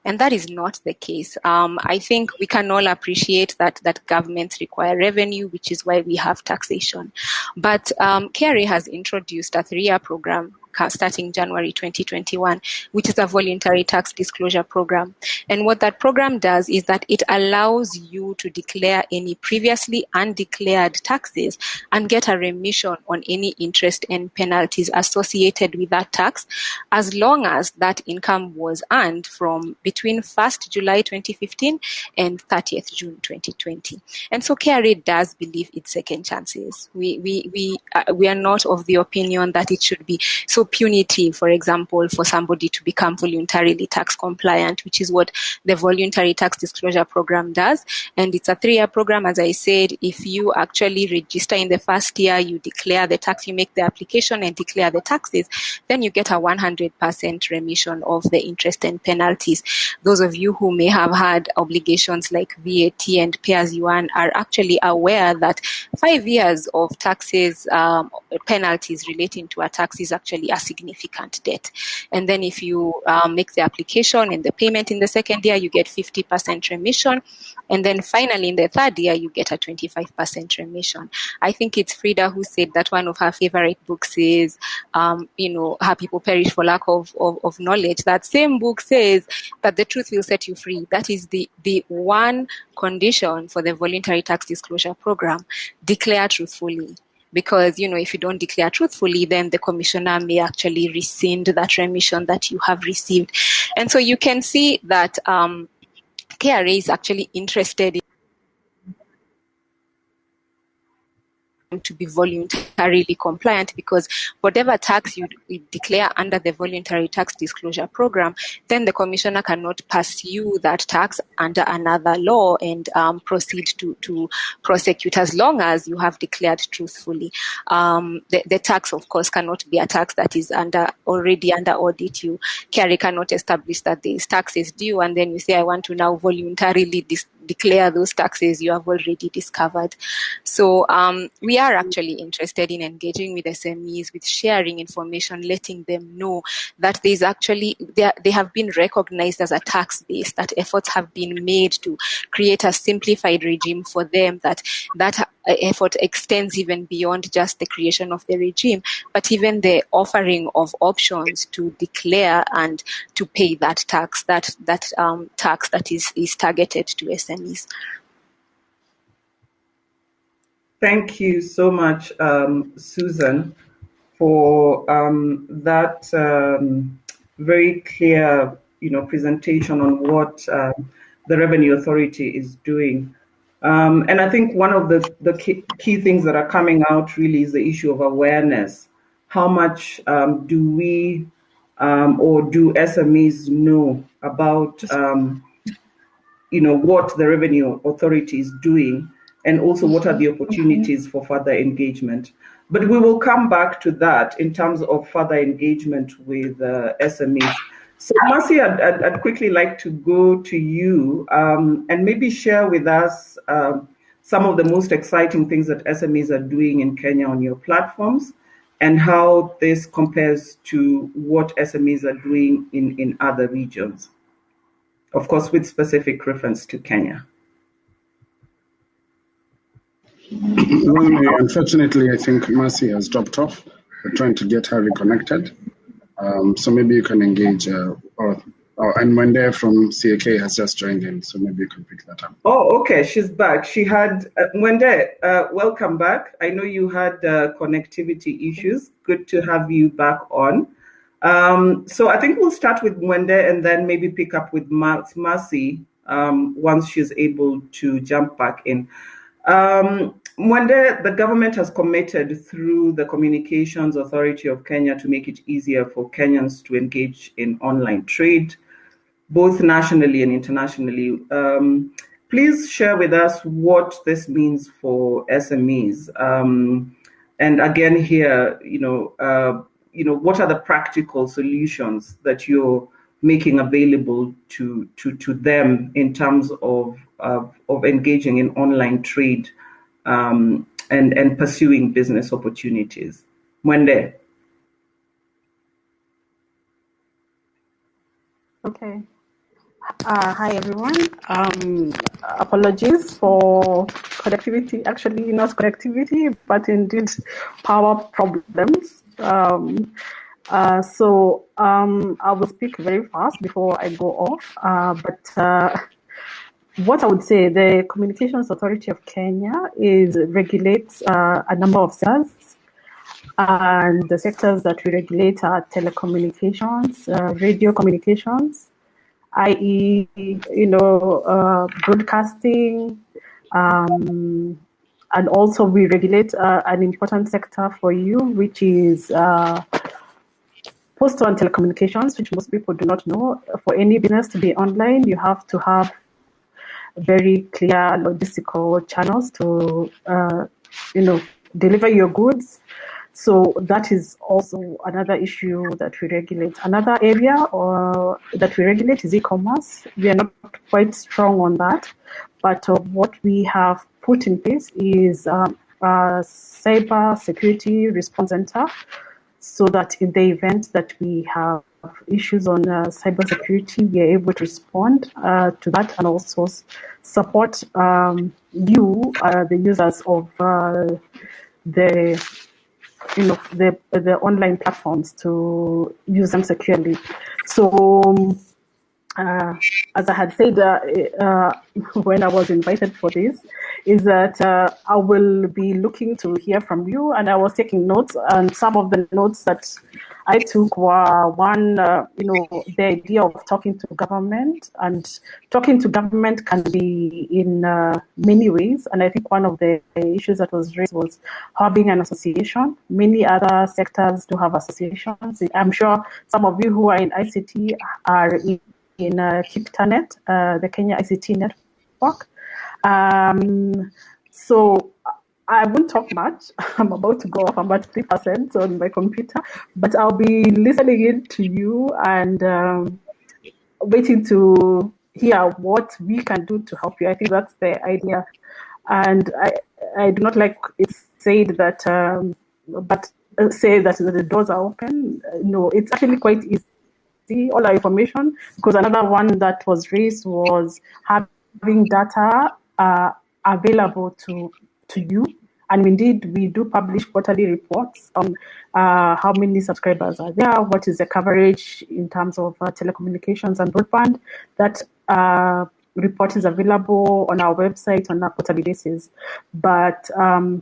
S15: And that is not the case. I think we can all appreciate that governments require revenue, which is why we have taxation. But KRA has introduced a 3-year program starting January 2021, which is a voluntary tax disclosure program. And what that program does is that it allows you to declare any previously undeclared taxes and get a remission on any interest and penalties associated with that tax, as long as that income was earned from between 1st July 2015 and 30th June 2020. And so KRA does believe it's second chances. We are not of the opinion that it should be so punitive, for example, for somebody to become voluntarily tax compliant, which is what the voluntary tax disclosure program does. And it's a 3-year program. As I said, if you actually register in the first year, you declare the tax, you make the application and declare the taxes, then you get a 100% remission of the interest and penalties. Those of you who may have had obligations like VAT and pay as you earn are actually aware that 5 years of taxes, penalties relating to a tax is actually a significant debt. And then if you make the application and the payment in the second year, you get 50% remission. And then finally, in the third year, you get a 25% remission. I think it's Frida who said that one of her favorite books is, How People Perish for Lack of Knowledge. That same book says that the truth will set you free. That is the one condition for the voluntary tax disclosure program. Declare truthfully. Because, if you don't declare truthfully, then the commissioner may actually rescind that remission that you have received. And so you can see that KRA is actually interested to be voluntarily compliant, because whatever tax you declare under the voluntary tax disclosure program, then the commissioner cannot pursue that tax under another law and proceed to prosecute as long as you have declared truthfully. The tax, of course, cannot be a tax that is already under audit. KRA cannot establish that there is taxes due, and then you say, I want to now voluntarily declare those taxes you have already discovered. So we are actually interested in engaging with SMEs, with sharing information, letting them know that there is actually, they have been recognized as a tax base, that efforts have been made to create a simplified regime for them, that effort extends even beyond just the creation of the regime, but even the offering of options to declare and to pay that tax, that tax that is targeted to SMEs.
S14: Thank you so much, Susan, for that very clear, presentation on what the Revenue Authority is doing. And I think one of the key things that are coming out really is the issue of awareness. How much do we or do SMEs know about what the Revenue Authority is doing, and also what are the opportunities for further engagement? But we will come back to that in terms of further engagement with SMEs. So Mercy, I'd quickly like to go to you and maybe share with us some of the most exciting things that SMEs are doing in Kenya on your platforms, and how this compares to what SMEs are doing in other regions, of course, with specific reference to Kenya.
S1: Rosemary, unfortunately, I think Mercy has dropped off. We're trying to get her reconnected. So maybe you can engage, and Mwende from CAK has just joined in, so maybe you can pick that up.
S14: Oh, okay, she's back. She had, Mwende, welcome back. I know you had connectivity issues. Good to have you back on. So I think we'll start with Mwende and then maybe pick up with Mercy once she's able to jump back in. Mwende, the government has committed through the Communications Authority of Kenya to make it easier for Kenyans to engage in online trade, both nationally and internationally. Please share with us what this means for SMEs. And again here, what are the practical solutions that you're making available to them in terms of engaging in online trade and pursuing business opportunities? Mwende.
S16: Okay. Hi, everyone. Apologies for connectivity. Actually, not connectivity, but indeed power problems. So I will speak very fast before I go off. But what I would say, the Communications Authority of Kenya regulates a number of sectors. And the sectors that we regulate are telecommunications, radio communications, i.e., broadcasting, and also we regulate an important sector for you, which is postal and telecommunications, which most people do not know. For any business to be online, you have to have very clear logistical channels to, deliver your goods. So that is also another issue that we regulate. Another area that we regulate is e-commerce. We are not quite strong on that, but what we have put in place is a cyber security response center, so that in the event that we have issues on cyber security, we are able to respond to that and also support the users of the online platforms to use them securely. So as I had said when I was invited for this, is that I will be looking to hear from you, and I was taking notes, and some of the notes that I took one, the idea of talking to government, and talking to government can be in many ways. And I think one of the issues that was raised was having an association. Many other sectors do have associations. I'm sure some of you who are in ICT are in KIPTANET, the Kenya ICT Network. So I won't talk much. I'm about to go off. I'm at 3% on my computer, but I'll be listening in to you and waiting to hear what we can do to help you. I think that's the idea. And I do not like it said that, say that the doors are open. No, it's actually quite easy. All our information, because another one that was raised was having data available to you. And indeed, we do publish quarterly reports on how many subscribers are there, what is the coverage in terms of telecommunications and broadband. That report is available on our website on a quarterly basis. But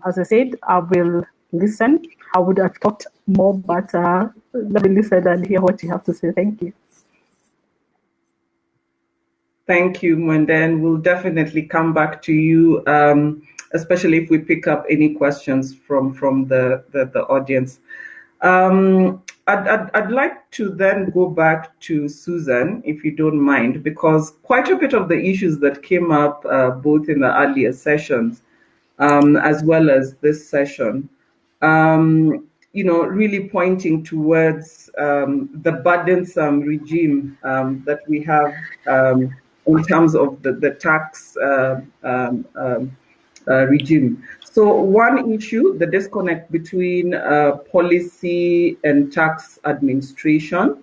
S16: as I said, I will listen. I would have talked more, but let me listen and hear what you have to say. Thank you.
S14: Thank you, Mwenden. We'll definitely come back to you, especially if we pick up any questions from the audience. I'd like to then go back to Susan, if you don't mind, because quite a bit of the issues that came up both in the earlier sessions as well as this session, really pointing towards the burdensome regime that we have in terms of the tax regime. So one issue, the disconnect between policy and tax administration.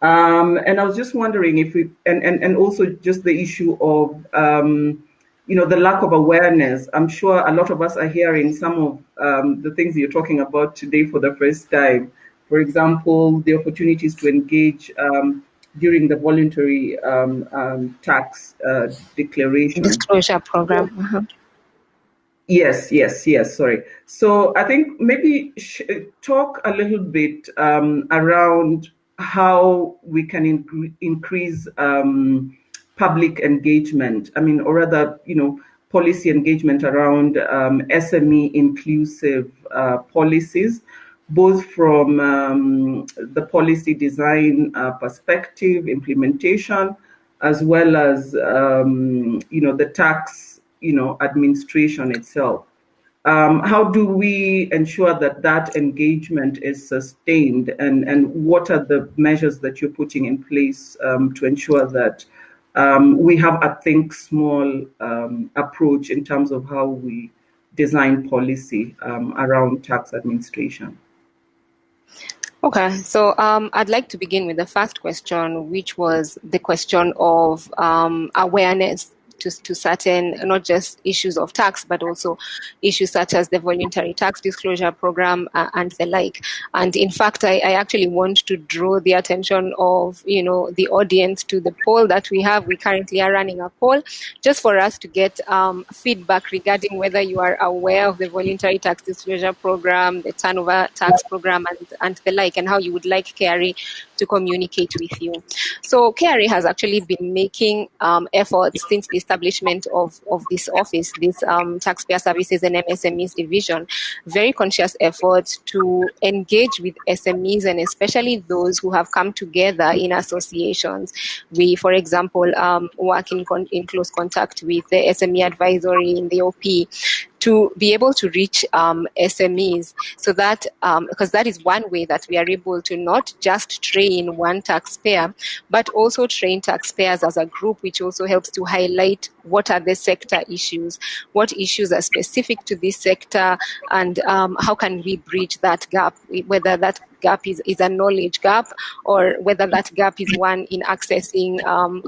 S14: And I was just wondering if we, and also just the issue of, the lack of awareness. I'm sure a lot of us are hearing some of the things you're talking about today for the first time. For example, the opportunities to engage during the voluntary tax declaration.
S15: Disclosure program. Uh-huh.
S14: Yes, sorry. So I think maybe talk a little bit around how we can increase public engagement. I mean, or rather, policy engagement around SME inclusive policies, both from the policy design perspective, implementation, as well as, the tax administration itself. How do we ensure that engagement is sustained, and what are the measures that you're putting in place to ensure that we have a think small approach in terms of how we design policy around tax administration?
S15: Okay, so I'd like to begin with the first question, which was the question of awareness to certain, not just issues of tax, but also issues such as the voluntary tax disclosure program and the like. And in fact, I actually want to draw the attention of, the audience to the poll that we have. We currently are running a poll just for us to get feedback regarding whether you are aware of the voluntary tax disclosure program, the turnover tax program, and the like, and how you would like KRA to communicate with you. So KRA has actually been making efforts since the establishment of this office, this Taxpayer Services and MSMEs division, very conscious efforts to engage with SMEs, and especially those who have come together in associations. We, for example, work in close contact with the SME advisory in the OP to be able to reach SMEs, so that, because that is one way that we are able to not just train one taxpayer, but also train taxpayers as a group, which also helps to highlight what are the sector issues, what issues are specific to this sector, and how can we bridge that gap, whether that gap is a knowledge gap, or whether that gap is one in accessing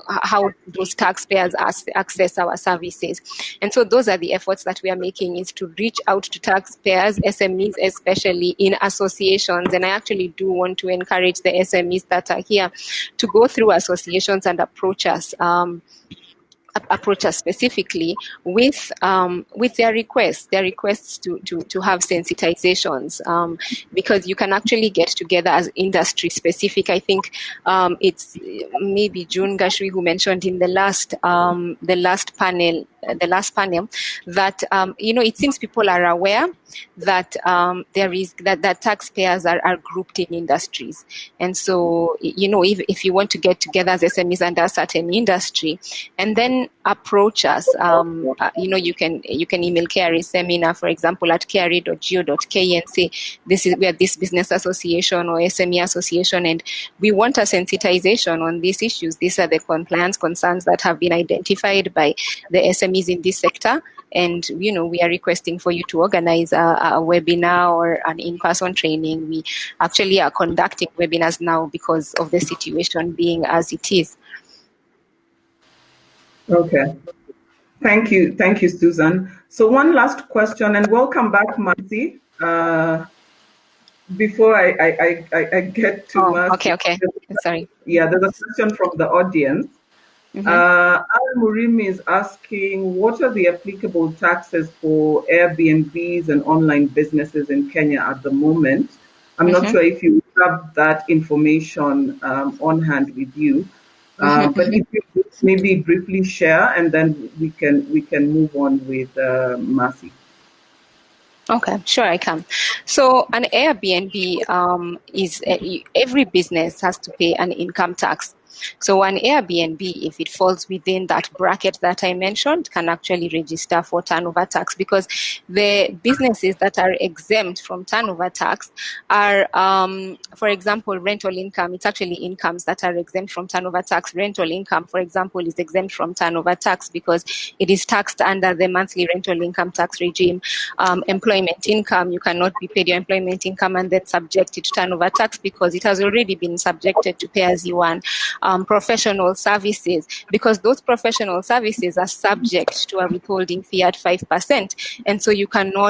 S15: how those taxpayers access our services. And so those are the efforts that we are making, is to reach out to taxpayers, SMEs especially, in associations. And I actually do want to encourage the SMEs that are here to go through associations and approach us. approach us specifically with their requests to have sensitizations, because you can actually get together as industry specific. I think it's maybe June Gashwi who mentioned in the last panel that it seems people are aware that there is that taxpayers are grouped in industries, and so if you want to get together as SMEs under a certain industry and then approach us, you can email KRA seminar, for example, at kra.go.ke and say we are this business association or SME association and we want a sensitization on these issues. These are the compliance concerns that have been identified by the SMEs in this sector. And, we are requesting for you to organize a webinar or an in-person training. We actually are conducting webinars now because of the situation being as it is.
S14: Okay. Thank you, Susan. So one last question, and welcome back, Mercy. Before I get to Mercy.
S15: Okay. Sorry.
S14: Yeah, there's a question from the audience. Maureen is asking, what are the applicable taxes for Airbnbs and online businesses in Kenya at the moment? I'm not sure if you have that information on hand with you, but if you could maybe briefly share, and then we can move on with Mercy.
S15: Okay, sure, I can. So an Airbnb is every business has to pay an income tax. So an Airbnb, if it falls within that bracket that I mentioned, can actually register for turnover tax, because the businesses that are exempt from turnover tax are, for example, rental income. It's actually incomes that are exempt from turnover tax. Rental income, for example, is exempt from turnover tax because it is taxed under the monthly rental income tax regime. Employment income, you cannot be paid your employment income and then subject it to turnover tax because it has already been subjected to pay as you earn. Professional services, because those professional services are subject to a withholding fee at 5%, and so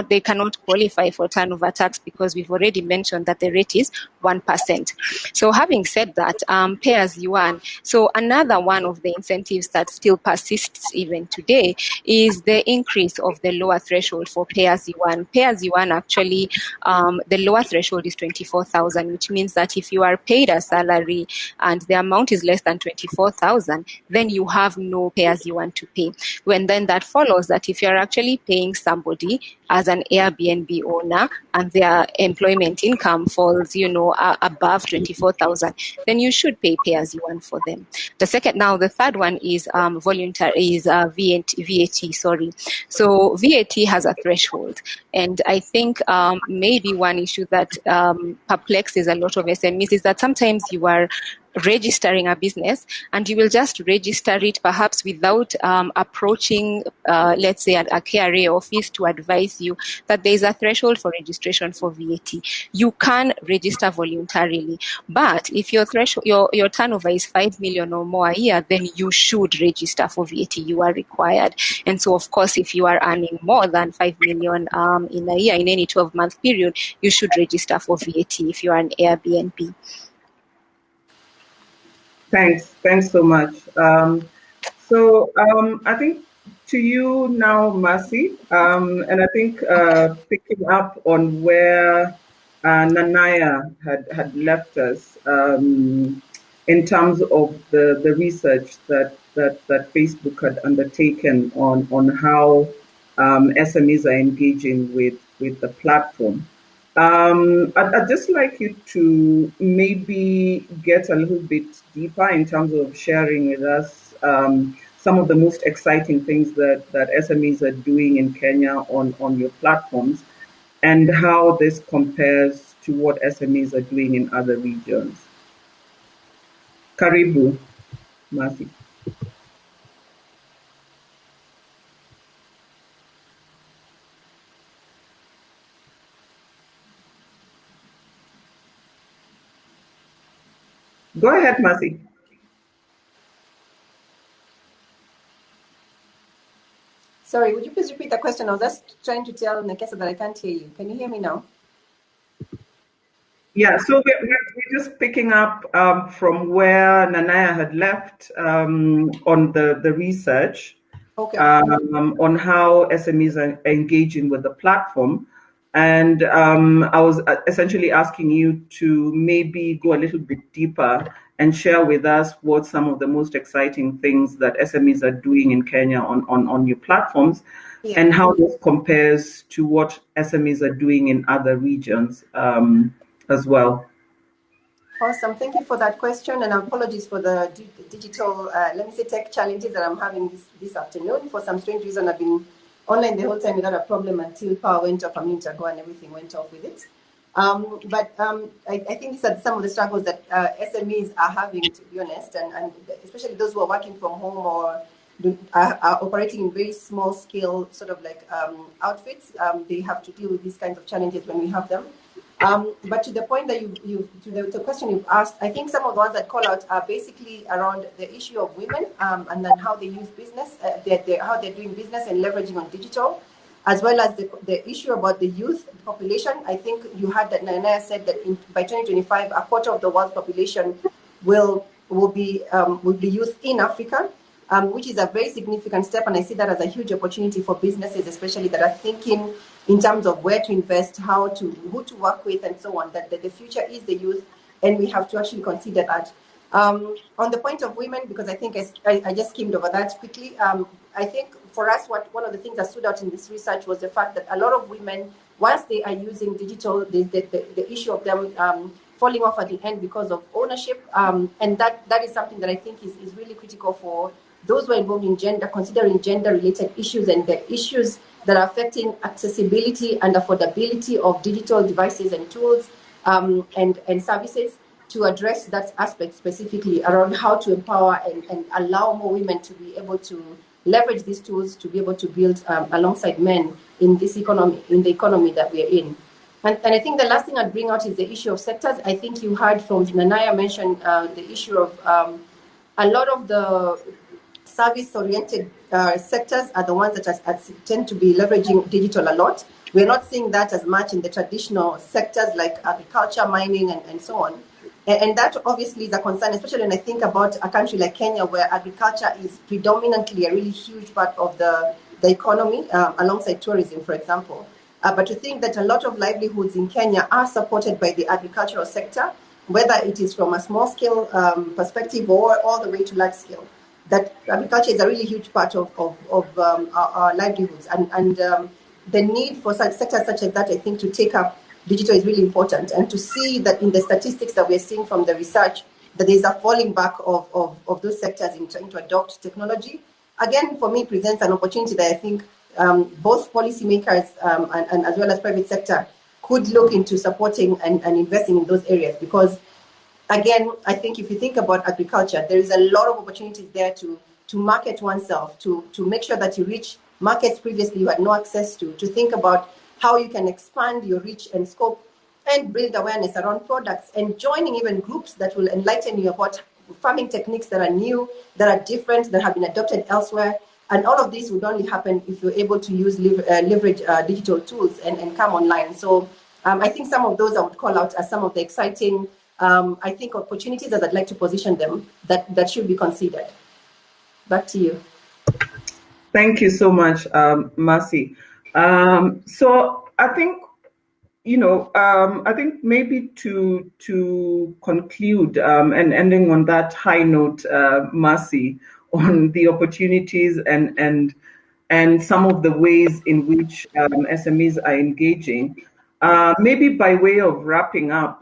S15: they cannot qualify for turnover tax because we've already mentioned that the rate is 1%. So having said that, pay as you earn. So another one of the incentives that still persists even today is the increase of the lower threshold for pay as you earn. Pay as you earn, actually, the lower threshold is 24,000, which means that if you are paid a salary and the amount is less than 24,000, then you have no pay as you earn to pay. When then that follows that if you're actually paying somebody as an Airbnb owner and their employment income falls, above 24,000, then you should pay as you earn for them. The third one is VAT. Sorry. So VAT has a threshold, and I think maybe one issue that perplexes a lot of SMEs is that sometimes you are registering a business and you will just register it perhaps without approaching, let's say, a KRA office to advise you that there is a threshold for registration for VAT. You can register voluntarily, but if your turnover is 5 million or more a year, then you should register for VAT. You are required. And so, of course, if you are earning more than 5 million in a year, in any 12-month period, you should register for VAT if you are an Airbnb.
S14: Thanks so much. I think to you now, Mercy, and I think picking up on where Nanaya had left us in terms of the research that Facebook had undertaken on how SMEs are engaging with the platform. I'd just like you to maybe get a little bit deeper in terms of sharing with us some of the most exciting things that SMEs are doing in Kenya on your platforms, and how this compares to what SMEs are doing in other regions. Karibu, Mercy. Go ahead, Mercy.
S17: Sorry, would you please repeat the question? I was just trying to tell Nekesa that I can't hear you. Can you hear me now?
S14: Yeah, so we're just picking up from where Nanaya had left on the research on how SMEs are engaging with the platform. And I was essentially asking you to maybe go a little bit deeper and share with us what some of the most exciting things that SMEs are doing in Kenya on your platforms, and how this compares to what SMEs are doing in other regions as well.
S17: Awesome. Thank you for that question, and apologies for the digital, let me say, tech challenges that I'm having this afternoon. For some strange reason, I've been online the whole time without a problem until power went off a minute ago and everything went off with it. I think these are some of the struggles that SMEs are having, to be honest, and especially those who are working from home or are operating in very small scale sort of like outfits. They have to deal with these kinds of challenges when we have them. But to the point that the question you've asked, I think some of the ones that call out are basically around the issue of women and then how they use business, how they're doing business and leveraging on digital, as well as the issue about the youth population. I think you heard that Nanaya said that by 2025, a quarter of the world's population will be youth in Africa. Which is a very significant step, and I see that as a huge opportunity for businesses, especially that are thinking in terms of where to invest, who to work with, and so on. That the future is the youth, and we have to actually consider that. On the point of women, because I think I just skimmed over that quickly. I think for us, one of the things that stood out in this research was the fact that a lot of women, once they are using digital, the issue of them falling off at the end because of ownership, and that is something that I think is really critical for those who are involved in considering gender-related issues and the issues that are affecting accessibility and affordability of digital devices and tools and services, to address that aspect specifically around how to empower and allow more women to be able to leverage these tools to be able to build alongside men in this economy, in the economy that we are in. And I think the last thing I'd bring out is the issue of sectors. I think you heard from Nanaya mention the issue of a lot of the service-oriented sectors are the ones that tend to be leveraging digital a lot. We're not seeing that as much in the traditional sectors like agriculture, mining, and so on. And that obviously is a concern, especially when I think about a country like Kenya, where agriculture is predominantly a really huge part of the economy, alongside tourism, for example. But to think that a lot of livelihoods in Kenya are supported by the agricultural sector, whether it is from a small-scale perspective or all the way to large-scale, that agriculture is a really huge part of our livelihoods. And the need for such sectors such as that, I think, to take up digital is really important. And to see that in the statistics that we're seeing from the research, that there's a falling back of those sectors in trying to adopt technology, again, for me, presents an opportunity that I think both policymakers and as well as private sector could look into supporting and investing in those areas. Because again, I think if you think about agriculture, there is a lot of opportunities there to market oneself, to make sure that you reach markets previously you had no access to think about how you can expand your reach and scope and build awareness around products, and joining even groups that will enlighten you about farming techniques that are new, that are different, that have been adopted elsewhere. And all of this would only happen if you're able to use leverage digital tools and come online. So I think some of those I would call out as some of the exciting I think opportunities as I'd like to position them that should be considered. Back to you.
S14: Thank you so much, Mercy. So I think, I think maybe to conclude and ending on that high note, Mercy, on the opportunities and some of the ways in which SMEs are engaging. Maybe by way of wrapping up,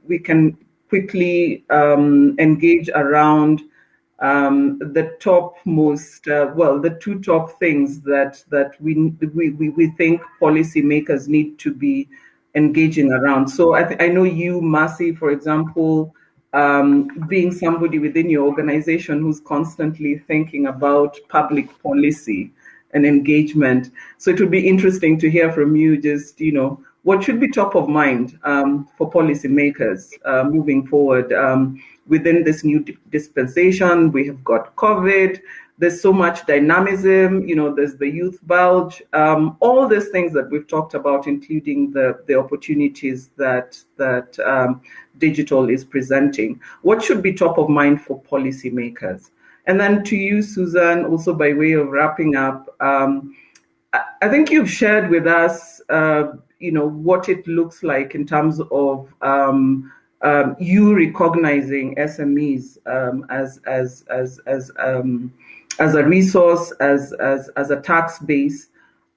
S14: we can quickly engage around the topmost, the two top things that we think policymakers need to be engaging around. So I know you, Mercy, for example, being somebody within your organization who's constantly thinking about public policy and engagement. So it would be interesting to hear from you just, what should be top of mind for policymakers moving forward within this new dispensation. We have got COVID, there's so much dynamism, there's the youth bulge, all these things that we've talked about, including the opportunities that digital is presenting. What should be top of mind for policymakers? And then to you, Susan, also by way of wrapping up, I think you've shared with us, what it looks like in terms of you recognizing SMEs as a resource, as a tax base,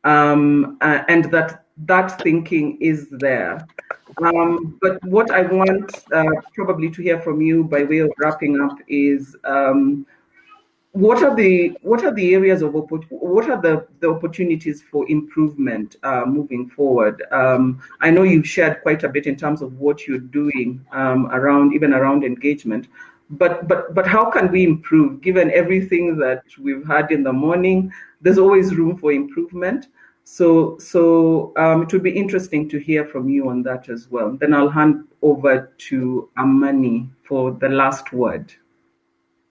S14: and that thinking is there. But what I want probably to hear from you by way of wrapping up is what are the areas of what are the opportunities for improvement moving forward? I know you've shared quite a bit in terms of what you're doing around engagement, but how can we improve given everything that we've had in the morning? There's always room for improvement. So it would be interesting to hear from you on that as well. Then I'll hand over to Amani for the last word.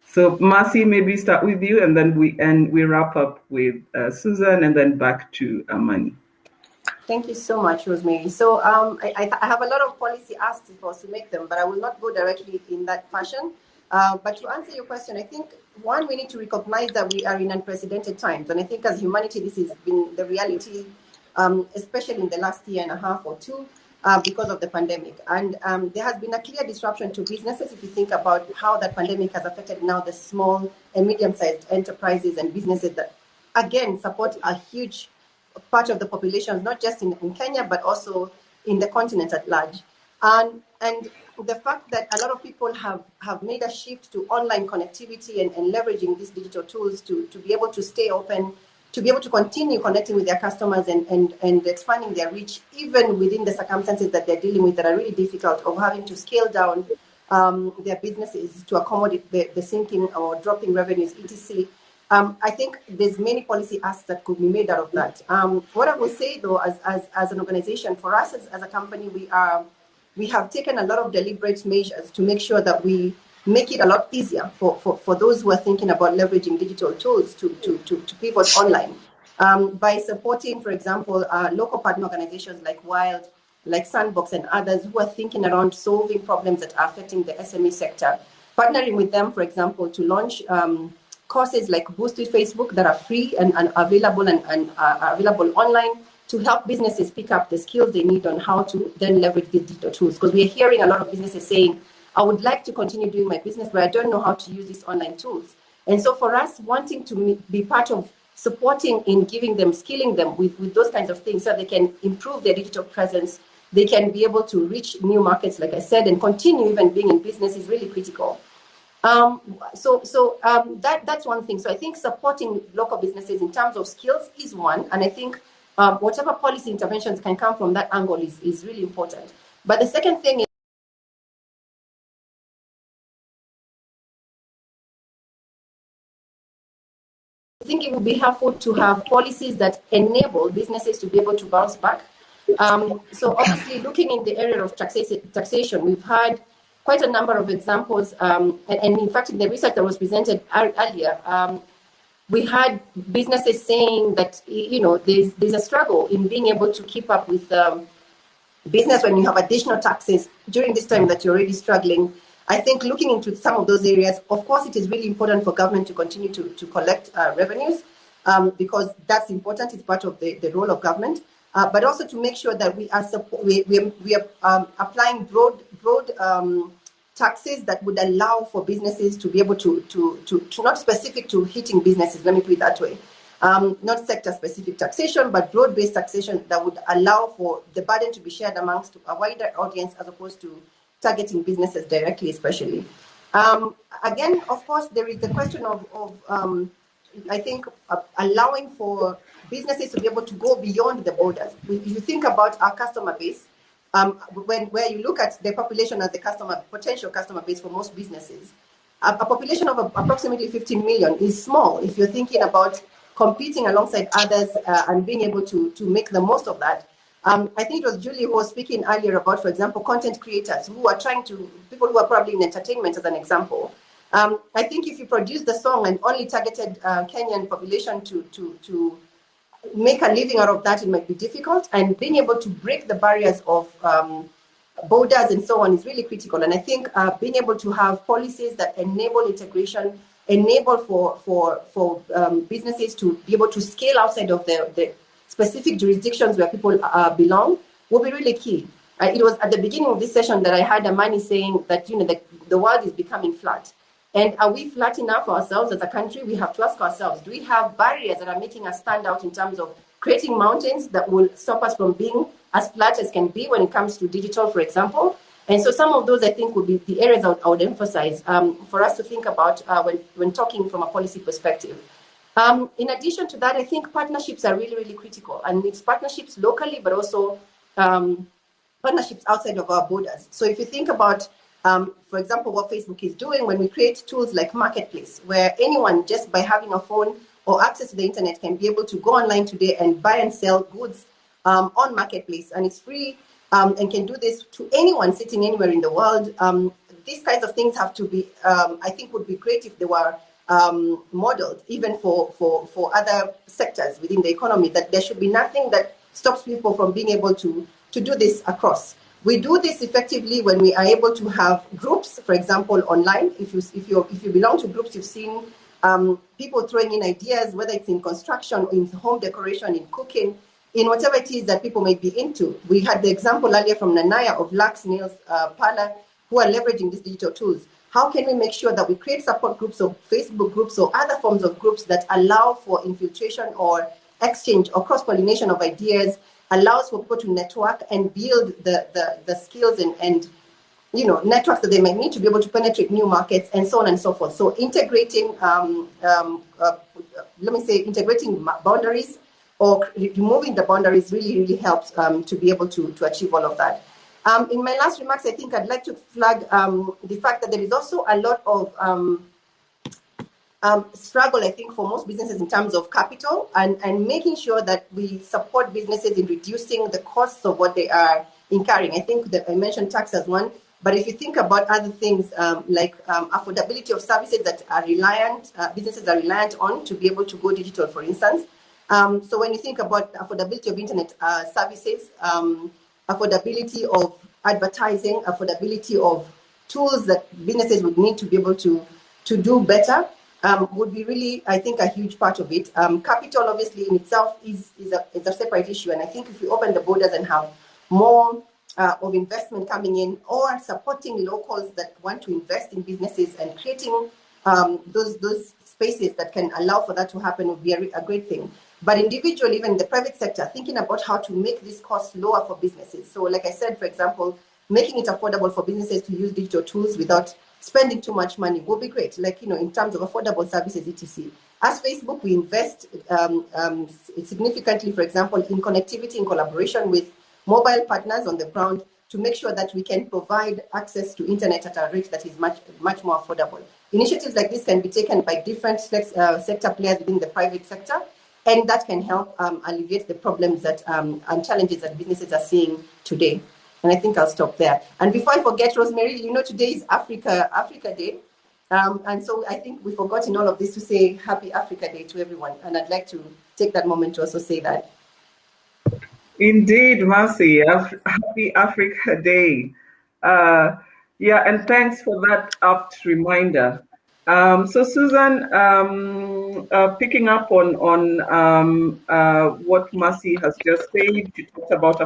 S14: So Marcy, maybe start with you, and then we wrap up with Susan, and then back to Amani.
S17: Thank you so much, Rosemary. So I have a lot of policy asks for us to make them, but I will not go directly in that fashion. But to answer your question, I think, one, we need to recognize that we are in unprecedented times. And I think as humanity, this has been the reality, especially in the last year and a half or two, because of the pandemic. And there has been a clear disruption to businesses if you think about how that pandemic has affected now the small and medium-sized enterprises and businesses that, again, support a huge part of the population, not just in Kenya, but also in the continent at large. And the fact that a lot of people have made a shift to online connectivity and leveraging these digital tools to be able to stay open, to be able to continue connecting with their customers and expanding their reach, even within the circumstances that they're dealing with that are really difficult, of having to scale down their businesses to accommodate the sinking or dropping revenues, etc. I think there's many policy asks that could be made out of that. What I will say, though, as an organization, for us as a company, we have taken a lot of deliberate measures to make sure that we make it a lot easier for those who are thinking about leveraging digital tools to pivot online by supporting, for example, local partner organizations like Wild, like Sandbox and others who are thinking around solving problems that are affecting the SME sector. Partnering with them, for example, to launch courses like Boost with Facebook that are free and available and are available online to help businesses pick up the skills they need on how to then leverage these digital tools. Because we are hearing a lot of businesses saying, I would like to continue doing my business, but I don't know how to use these online tools. And so for us, wanting to be part of supporting in giving them, skilling them with those kinds of things so they can improve their digital presence, they can be able to reach new markets, like I said, and continue even being in business is really critical. That's one thing. So I think supporting local businesses in terms of skills is one. And I think whatever policy interventions can come from that angle is really important. But the second thing is, I think it would be helpful to have policies that enable businesses to be able to bounce back. So obviously looking in the area of taxation, we've had quite a number of examples. And in fact, in the research that was presented earlier, we had businesses saying that, there's a struggle in being able to keep up with business when you have additional taxes during this time that you're already struggling. I think looking into some of those areas, of course, it is really important for government to continue to collect revenues because that's important. It's part of the role of government, but also to make sure that we are applying broad taxes that would allow for businesses to be able to not specific to hitting businesses. Let me put it that way. Not sector-specific taxation, but broad-based taxation that would allow for the burden to be shared amongst a wider audience as opposed to targeting businesses directly, especially. Again, of course, there is the question of I think, allowing for businesses to be able to go beyond the borders. If you think about our customer base, where you look at the population as the potential customer base for most businesses, a population of approximately 15 million is small if you're thinking about competing alongside others and being able to make the most of that. I think it was Julie who was speaking earlier about, for example, content creators who are people who are probably in entertainment as an example, I think if you produce the song and only targeted Kenyan population to make a living out of that, it might be difficult. And being able to break the barriers of borders and so on is really critical. And I think being able to have policies that enable integration, enable for businesses to be able to scale outside of the specific jurisdictions where people belong will be really key. It was at the beginning of this session that I heard Amani saying that the world is becoming flat. And are we flat enough ourselves as a country? We have to ask ourselves, do we have barriers that are making us stand out in terms of creating mountains that will stop us from being as flat as can be when it comes to digital, for example? And so some of those, I think, would be the areas I would emphasize for us to think about when talking from a policy perspective. In addition to that, I think partnerships are really, really critical. And it's partnerships locally, but also partnerships outside of our borders. So if you think about, for example, what Facebook is doing when we create tools like Marketplace, where anyone just by having a phone or access to the internet can be able to go online today and buy and sell goods on Marketplace, and it's free and can do this to anyone sitting anywhere in the world. These kinds of things have to be, I think, would be great if they were modeled even for other sectors within the economy, that there should be nothing that stops people from being able to do this across. We do this effectively when we are able to have groups, for example, online. If you belong to groups, you've seen people throwing in ideas, whether it's in construction, in home decoration, in cooking, in whatever it is that people may be into. We had the example earlier from Nanaya of Lux Nails Parlor, who are leveraging these digital tools. How can we make sure that we create support groups or Facebook groups or other forms of groups that allow for infiltration or exchange or cross-pollination of ideas, allows for people to network and build the skills and networks that they might need to be able to penetrate new markets and so on and so forth. So integrating, integrating boundaries or removing the boundaries really, really helps to be able to achieve all of that. In my last remarks, I think I'd like to flag the fact that there is also a lot of struggle, I think, for most businesses in terms of capital and making sure that we support businesses in reducing the costs of what they are incurring. I think that I mentioned tax as one, but if you think about other things like affordability of services that are businesses are reliant on to be able to go digital, for instance. So when you think about affordability of internet services, affordability of advertising, affordability of tools that businesses would need to be able to do better, would be really, I think, a huge part of it. Capital, obviously, in itself is a separate issue. And I think if we open the borders and have more of investment coming in or supporting locals that want to invest in businesses and creating those spaces that can allow for that to happen would be a great thing. But individually, even in the private sector, thinking about how to make these costs lower for businesses. So like I said, for example, making it affordable for businesses to use digital tools without spending too much money would be great, in terms of affordable services, etc. As Facebook, we invest significantly, for example, in connectivity in collaboration with mobile partners on the ground to make sure that we can provide access to internet at a rate that is much, much more affordable. Initiatives like this can be taken by different sector players within the private sector, and that can help alleviate the problems that and challenges that businesses are seeing today. And I think I'll stop there. And before I forget, Rosemary, today is Africa Day. And so I think we forgot in all of this to say Happy Africa Day to everyone. And I'd like to take that moment to also say that.
S14: Indeed, Mercy. Happy Africa Day. And thanks for that apt reminder. So Susan, picking up on what Mercy has just said, you talked about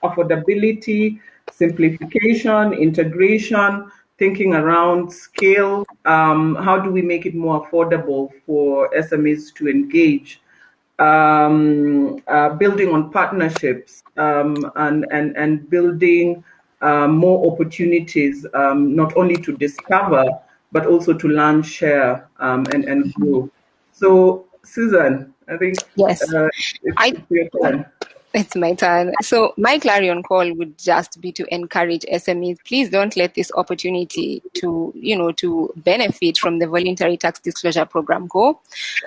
S14: affordability, simplification, integration, thinking around scale. How do we make it more affordable for SMEs to engage? Building on partnerships and building more opportunities, not only to discover, but also to learn, share, and grow. So, Susan, I think
S15: yes,
S14: it's your turn.
S15: It's my turn. So my clarion call would just be to encourage SMEs. Please don't let this opportunity to benefit from the voluntary tax disclosure program go.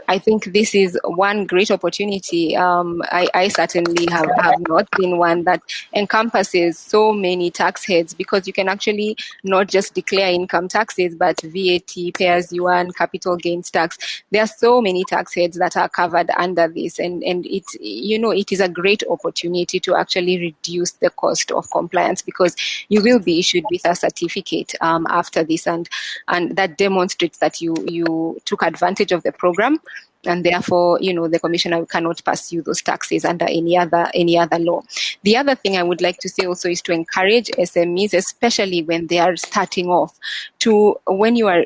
S15: I think this is one great opportunity. I certainly have not seen one that encompasses so many tax heads, because you can actually not just declare income taxes, but VAT, pay as you earn, capital gains tax. There are so many tax heads that are covered under this, and it is a great opportunity to actually reduce the cost of compliance, because you will be issued with a certificate after this, and that demonstrates that you took advantage of the program, and therefore, the commissioner cannot pursue those taxes under any other law. The other thing I would like to say also is to encourage SMEs, especially when they are starting off, when you are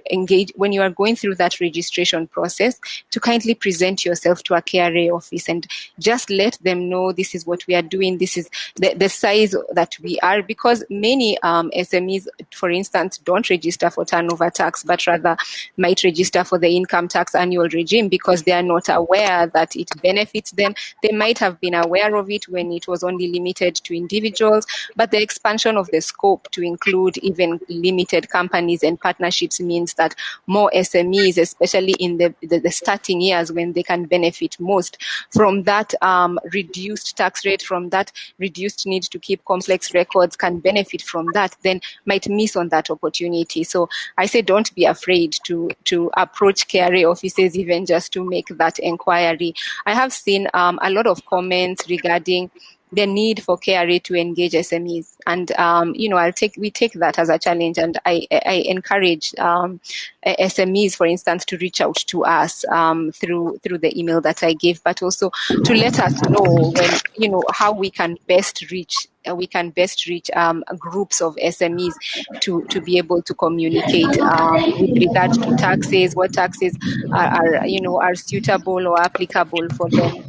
S15: going through that registration process, to kindly present yourself to a KRA office and just let them know this is what we are doing, this is the size that we are, because many SMEs, for instance, don't register for turnover tax, but rather might register for the income tax annual regime because they are not aware that it benefits them. They might have been aware of it when it was only limited to individuals, but the expansion of the scope to include even limited companies and partnerships means that more SMEs, especially in the starting years when they can benefit most from that reduced tax rate, from that reduced need to keep complex records, can benefit from that, then might miss on that opportunity. So I say don't be afraid to approach KRA offices even just to make that inquiry. I have seen a lot of comments regarding the need for KRA to engage SMEs, and we take that as a challenge, and I encourage SMEs, for instance, to reach out to us through the email that I gave, but also to let us know how we can best reach groups of SMEs to be able to communicate with regard to taxes, what taxes are suitable or applicable for them.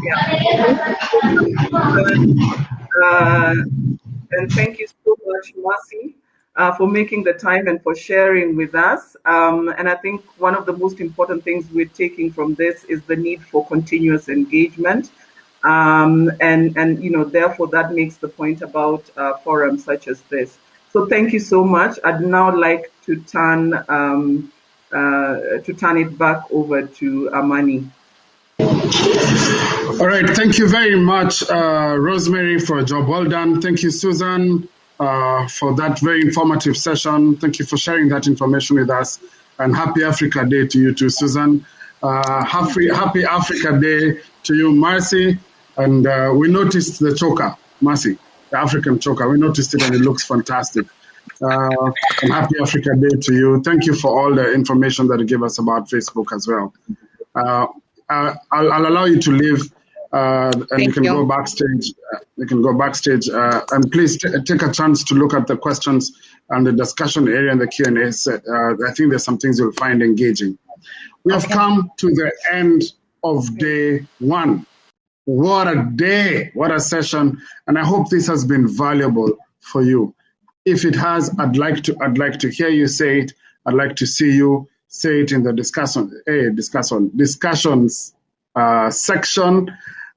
S14: Yeah. And thank you so much, Mercy, for making the time and for sharing with us. And I think one of the most important things we're taking from this is the need for continuous engagement. And therefore that makes the point about forums such as this. So thank you so much. I'd now like to turn it back over to Amani.
S1: All right, thank you very much, Rosemary, for a job well done. Thank you, Susan, for that very informative session. Thank you for sharing that information with us. And happy Africa Day to you too, Susan. Happy Africa Day to you, Marcy. And we noticed the choker, Marcy, the African choker. We noticed it and it looks fantastic. And happy Africa Day to you. Thank you for all the information that you gave us about Facebook as well. I'll allow you to leave, and you can go backstage. And please take a chance to look at the questions and the discussion area in the Q&A. I think there's some things you'll find engaging. We have come to the end of day one. What a day! What a session! And I hope this has been valuable for you. If it has, I'd like to hear you say it. I'd like to see you say it in the discussions section.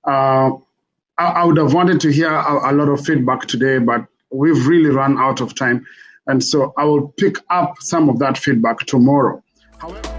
S1: I would have wanted to hear a lot of feedback today, but we've really run out of time. And so I will pick up some of that feedback tomorrow. However,